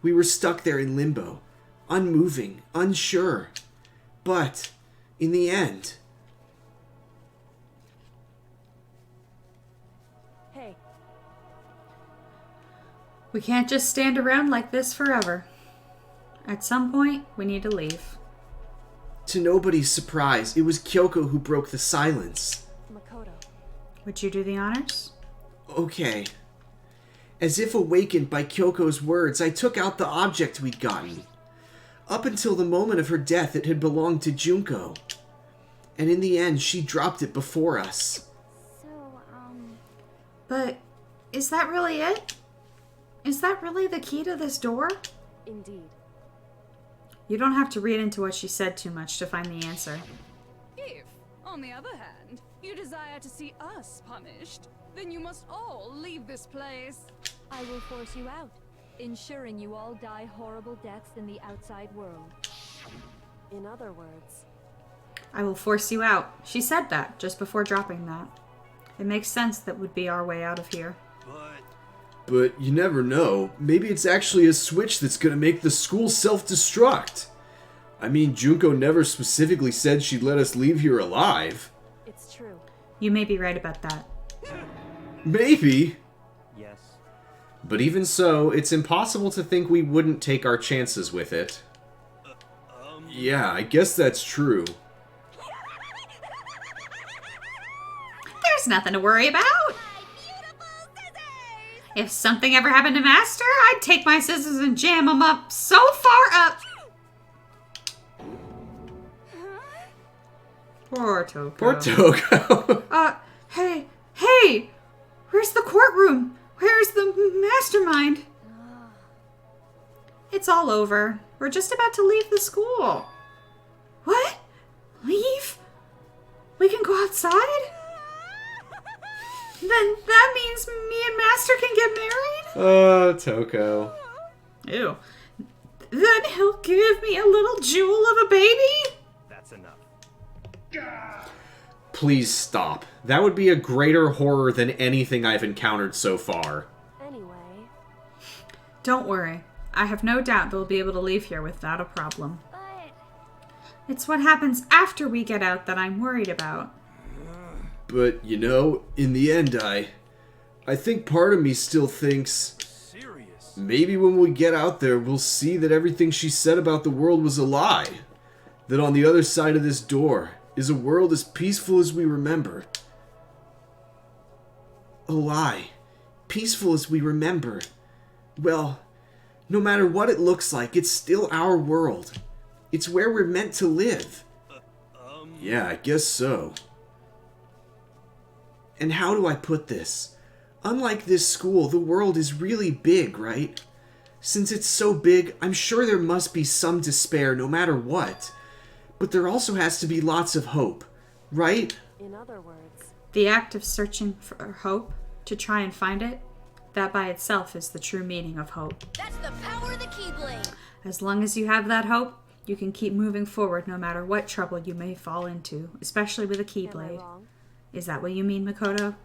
We were stuck there in limbo, unmoving, unsure. But, in the end... Hey. We can't just stand around like this forever. At some point, we need to leave. To nobody's surprise, it was Kyoko who broke the silence. Makoto. Would you do the honors? Okay. As if awakened by Kyoko's words, I took out the object we'd gotten. Up until the moment of her death, it had belonged to Junko. And in the end, she dropped it before us. But is that really it? Is that really the key to this door? Indeed. You don't have to read into what she said too much to find the answer. If, on the other hand, you desire to see us punished, then you must all leave this place. I will force you out, ensuring you all die horrible deaths in the outside world. In other words... I will force you out. She said that just before dropping that. It makes sense that would be our way out of here. But you never know. Maybe it's actually a switch that's gonna make the school self-destruct. I mean, Junko never specifically said she'd let us leave here alive. It's true. You may be right about that. Maybe. Yes. But even so, it's impossible to think we wouldn't take our chances with it. Yeah, I guess that's true. There's nothing to worry about. If something ever happened to Master, I'd take my scissors and jam them up so far up. Poor Toko. Poor Toko. Hey! Where's the courtroom? Where's the mastermind? It's all over. We're just about to leave the school. What? Leave? We can go outside? Then that means me and Master can get married? Oh, Toko. Ew. Then he'll give me a little jewel of a baby? That's enough. Please stop. That would be a greater horror than anything I've encountered so far. Anyway... Don't worry. I have no doubt they'll be able to leave here without a problem. It's what happens after we get out that I'm worried about. But, you know, in the end, I think part of me still thinks maybe when we get out there, we'll see that everything she said about the world was a lie. That on the other side of this door is a world as peaceful as we remember. A lie. Peaceful as we remember. Well, no matter what it looks like, it's still our world. It's where we're meant to live. Yeah, I guess so. And how do I put this? Unlike this school, the world is really big, right? Since it's so big, I'm sure there must be some despair no matter what. But there also has to be lots of hope, right? In other words, The act of searching for hope to try and find it, that by itself is the true meaning of hope. That's the power of the Keyblade. As long as you have that hope, you can keep moving forward no matter what trouble you may fall into, especially with a Keyblade. Is that what you mean, Makoto?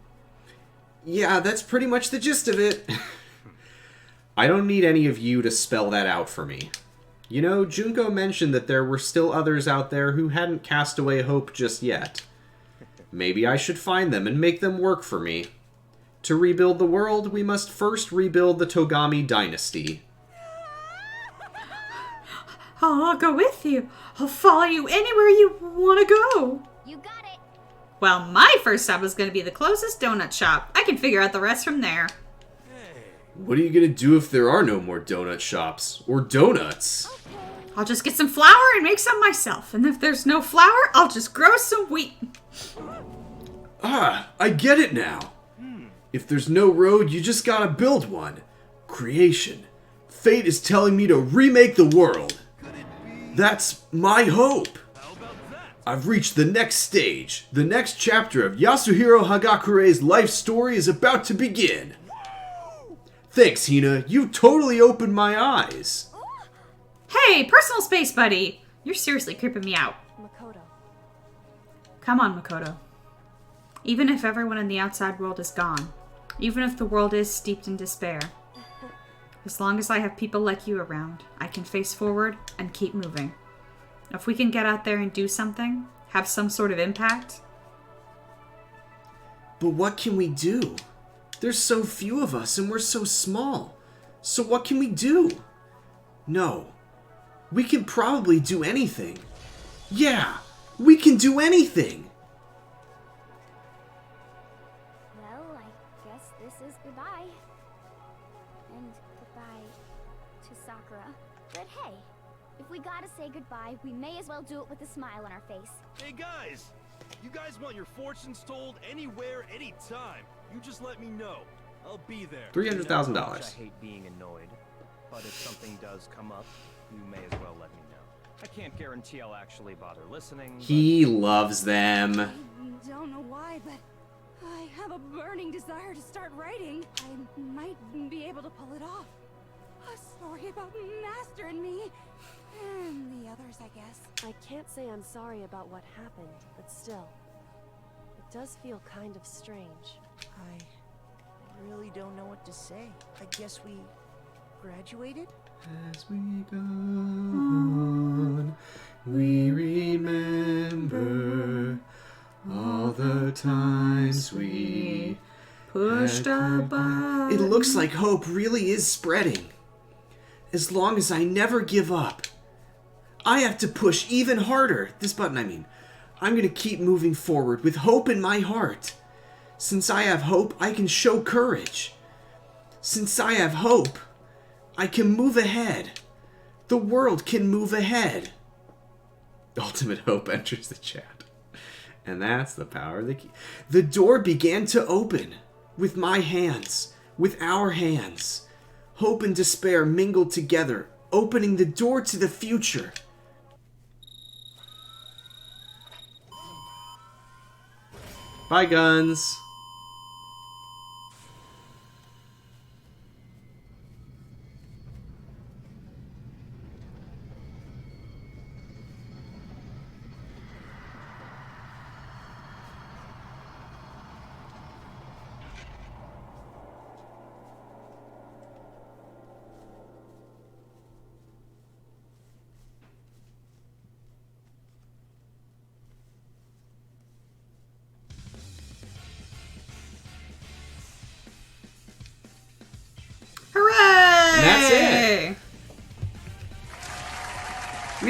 Yeah, that's pretty much the gist of it. I don't need any of you to spell that out for me. You know, Junko mentioned that there were still others out there who hadn't cast away hope just yet. Maybe I should find them and make them work for me. To rebuild the world, we must first rebuild the Togami dynasty. I'll go with you. I'll follow you anywhere you want to go. You got it. Well, my first stop is going to be the closest donut shop. I can figure out the rest from there. What are you gonna do if there are no more donut shops? Or donuts? I'll just get some flour and make some myself. And if there's no flour, I'll just grow some wheat. Ah, I get it now. If there's no road, you just gotta build one. Creation. Fate is telling me to remake the world. That's my hope. I've reached the next stage. The next chapter of Yasuhiro Hagakure's life story is about to begin. Thanks, Hina. You totally opened my eyes. Hey, personal space, buddy. You're seriously creeping me out. Makoto. Come on, Makoto. Even if everyone in the outside world is gone, even if the world is steeped in despair, as long as I have people like you around, I can face forward and keep moving. If we can get out there and do something, have some sort of impact. But what can we do? There's so few of us and we're so small. So what can we do? No. We can probably do anything. Yeah, we can do anything. Well, I guess this is goodbye. And goodbye to Sakura. But hey, if we gotta say goodbye, we may as well do it with a smile on our face. Hey guys! You guys want your fortunes told anywhere, anytime. You just let me know. I'll be there. $300,000. I hate being annoyed, but if something does come up, you may as well let me know. I can't guarantee I'll actually bother listening. He loves them. I don't know why, but I have a burning desire to start writing. I might be able to pull it off. A story about Master and me. And the others, I guess. I can't say I'm sorry about what happened, but still. It does feel kind of strange. I really don't know what to say. I guess we graduated? As we go on, we remember all the times we pushed our buttons. It looks like hope really is spreading. As long as I never give up. I have to push even harder. This button, I mean. I'm gonna keep moving forward with hope in my heart. Since I have hope, I can show courage. Since I have hope, I can move ahead. The world can move ahead. Ultimate Hope enters the chat. And that's the power of the key. The door began to open. With my hands. With our hands. Hope and despair mingled together, opening the door to the future. Bye, guns.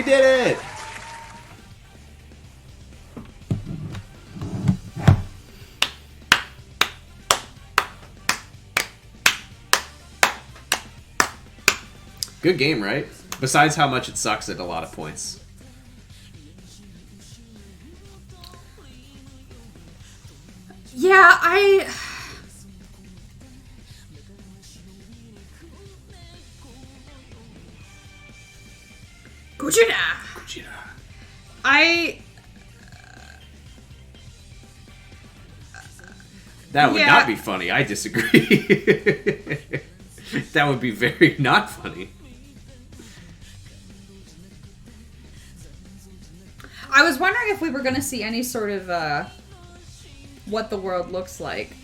We did it! Good game, right? Besides how much it sucks at a lot of points. Yeah, Gujira. That would not be funny. I disagree. That would be very not funny. I was wondering if we were going to see any sort of what the world looks like.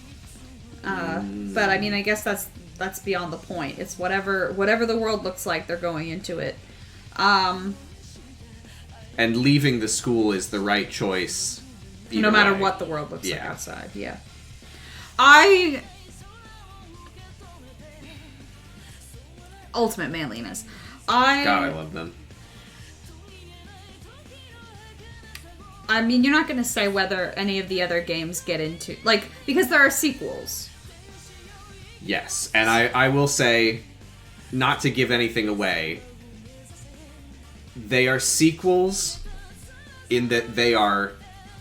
But I mean, I guess that's beyond the point. It's whatever the world looks like, they're going into it. And leaving the school is the right choice. No matter what the world looks like outside. Yeah. Ultimate manliness. God, I love them. I mean, you're not going to say whether any of the other games get into... Like, because there are sequels. Yes, and I will say, not to give anything away, they are sequels in that they are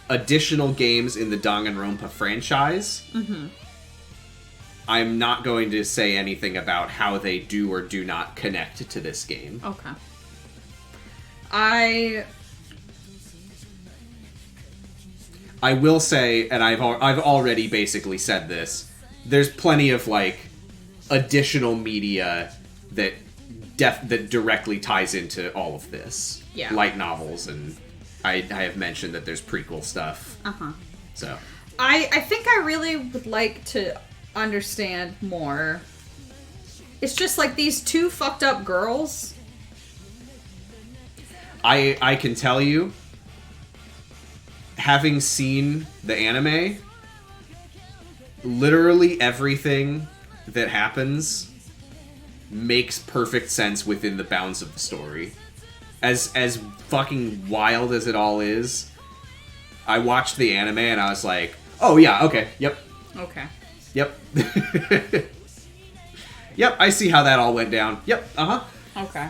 additional games in the Danganronpa franchise. Mm-hmm. I'm not going to say anything about how they do or do not connect to this game. Okay. I will say, and I've already basically said this, there's plenty of, like, additional media that directly ties into all of this. Yeah. Light novels, and I have mentioned that there's prequel stuff. Uh-huh. So. I think I really would like to understand more. It's just like these two fucked up girls. I can tell you, having seen the anime, literally everything that happens makes perfect sense within the bounds of the story. As fucking wild as it all is, I watched the anime and I was like, oh yeah, okay, yep. Okay. Yep. Yep, I see how that all went down. Yep, uh-huh. Okay.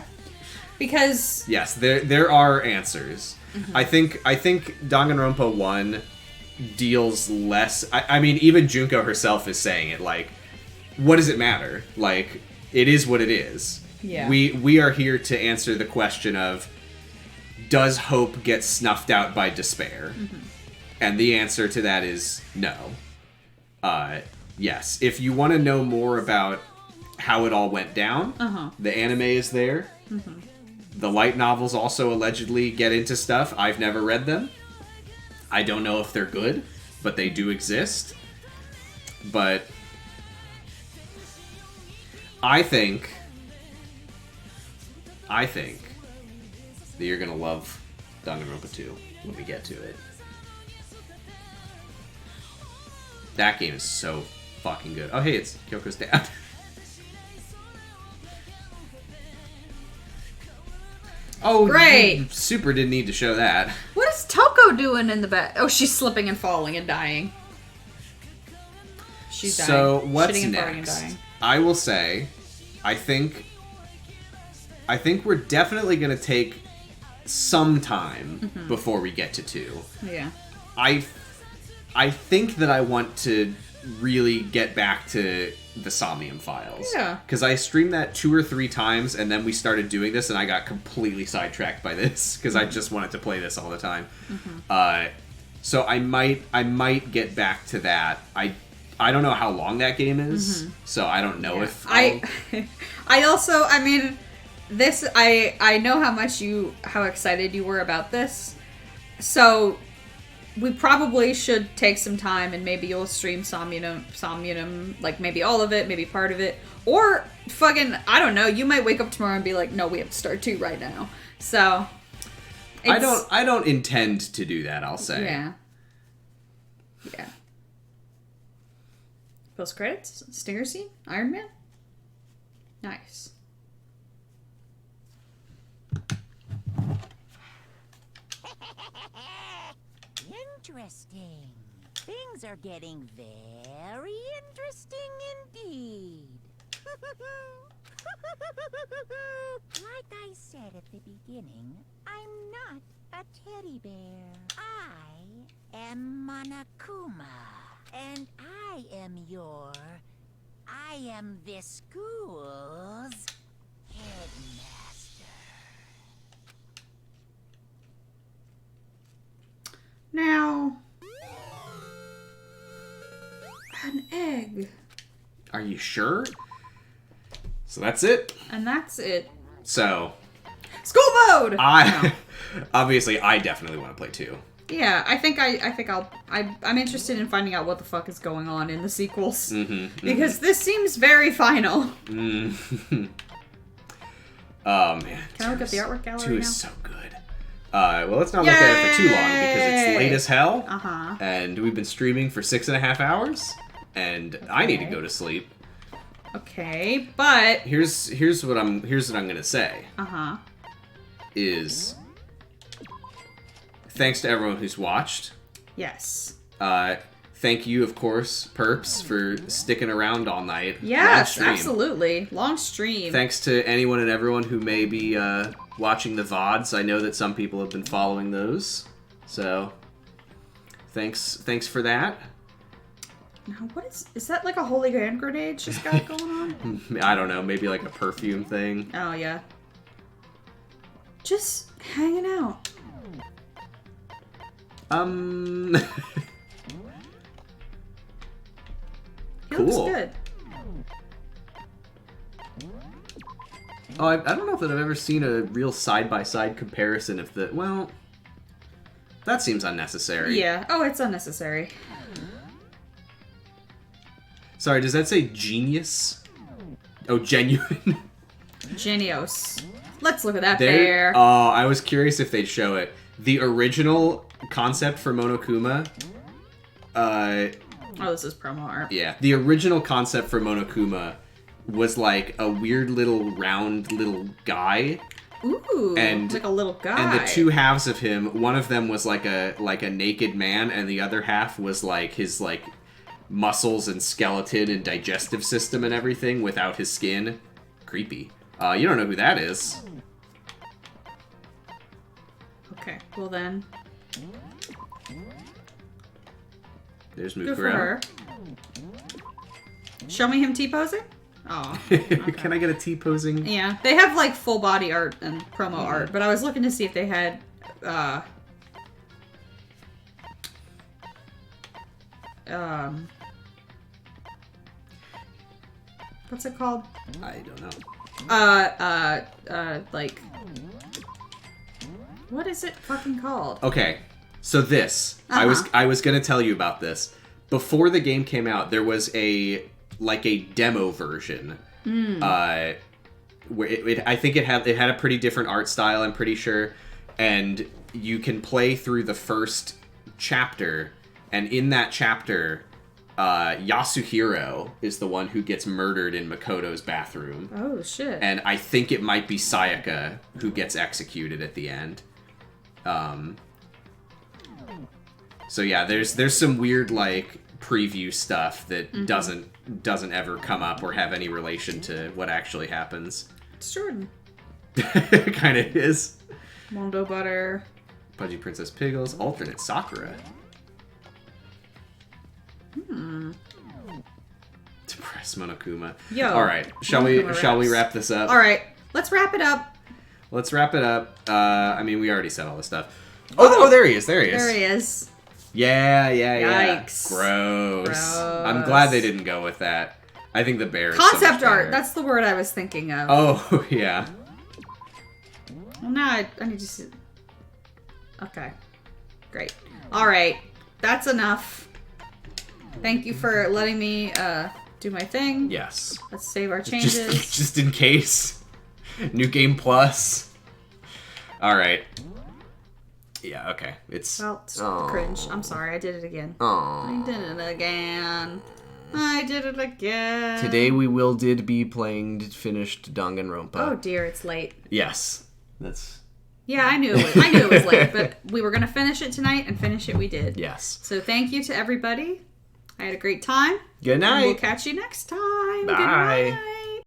Because... Yes, there are answers. Mm-hmm. I think Danganronpa 1 deals less... I mean, even Junko herself is saying it, like, what does it matter? Like, it is what it is. Yeah. We are here to answer the question of, does hope get snuffed out by despair? Mm-hmm. And the answer to that is no. Yes. If you want to know more about how it all went down, the anime is there. Mm-hmm. The light novels also allegedly get into stuff. I've never read them. I don't know if they're good, but they do exist. But I think that you're going to love Danganronpa 2 when we get to it. That game is so fucking good. Oh, hey, it's Kyoko's dad. Oh, great! Super didn't need to show that. What is Toko doing in the back? Oh, she's slipping and falling and dying. She's dying. So, what's Shitting and next? farting and dying. I will say, I think we're definitely going to take some time before we get to 2. Yeah. I think that I want to really get back to the Somnium Files. Yeah. Because I streamed that 2 or 3 times, and then we started doing this, and I got completely sidetracked by this, because I just wanted to play this all the time. Mm-hmm. So I might get back to that. I don't know how long that game is, so I don't know if I also, I mean, this, I know how excited you were about this, so we probably should take some time and maybe you'll stream Somnium, like maybe all of it, maybe part of it, or fucking, I don't know, you might wake up tomorrow and be like, no, we have to start 2 right now. So I don't intend to do that, I'll say. Yeah. Post credits, stinger scene, Iron Man. Nice. Interesting. Things are getting very interesting indeed. Like I said at the beginning, I'm not a teddy bear. I am Monokuma, and I am this school's headmaster. Now, an egg. Are you sure? So that's it? And that's it. So... School mode! Obviously, I definitely want to play 2. Yeah, I'm interested in finding out what the fuck is going on in the sequels. Because this seems very final. Oh, man. Can I look at the artwork gallery 2 now? is so good. Well, let's not look at it for too long because it's late as hell. And we've been streaming for 6.5 hours. And I need to go to sleep. Okay, but... Here's what I'm gonna say. Is... Thanks to everyone who's watched. Yes. Thank you, of course, Perps, for sticking around all night. Yes, absolutely. Long stream. Thanks to anyone and everyone who may be watching the VODs. I know that some people have been following those. So, thanks for that. Now, what is that like a holy hand grenade just got going on? I don't know, maybe like a perfume thing. Oh, yeah. Just hanging out. It looks good. Oh, I don't know if I've ever seen a real side-by-side comparison of the... Well, that seems unnecessary. Yeah. Oh, it's unnecessary. Sorry, does that say genius? Oh, genuine. Genios. Let's look at that bear. Oh, I was curious if they'd show it. The original concept for Monokuma... oh, this is promo art. Yeah. The original concept for Monokuma was like a weird little round little guy. Ooh, and like a little guy. And the two halves of him, one of them was like a naked man, and the other half was like his like muscles and skeleton and digestive system and everything without his skin. Creepy. You don't know who that is. Okay, well then. There's Mukuro. Good for her. Show me him T-posing? Oh. Okay. Can I get a T-posing? Yeah, they have like full body art and promo art, but I was looking to see if they had what's it called? I don't know. Like what is it fucking called? Okay. So this, I was gonna tell you about this. Before the game came out, there was a demo version. Where I think it had a pretty different art style, I'm pretty sure. And you can play through the first chapter, and in that chapter, Yasuhiro is the one who gets murdered in Makoto's bathroom. Oh shit. And I think it might be Sayaka who gets executed at the end. So yeah, there's some weird like preview stuff that doesn't ever come up or have any relation to what actually happens. It's Jordan. It kind of is. Mondo Butter. Pudgy Princess Piggles. Alternate Sakura. Depressed Monokuma. Yo. All right, shall we wrap this up? All right, let's wrap it up. Let's wrap it up. I mean, we already said all this stuff. Oh, there he is. There he is. There he is. Yeah. Yikes. Gross. I'm glad they didn't go with that. I think the bear is Concept so much art. better. That's the word I was thinking of. Oh, yeah. Well, now I need to see. Okay. Great. All right. That's enough. Thank you for letting me do my thing. Yes. Let's save our changes. Just in case. New Game Plus. All right. Yeah, okay. It's... Well, stop the cringe. I'm sorry. I did it again. Aww. I did it again. I did it again. Today we did be playing finished Danganronpa. Oh dear, it's late. Yes. That's Yeah, I knew it was late, but we were going to finish it tonight, and finish it we did. Yes. So thank you to everybody. I had a great time. Good night. And we'll catch you next time. Bye. Good night.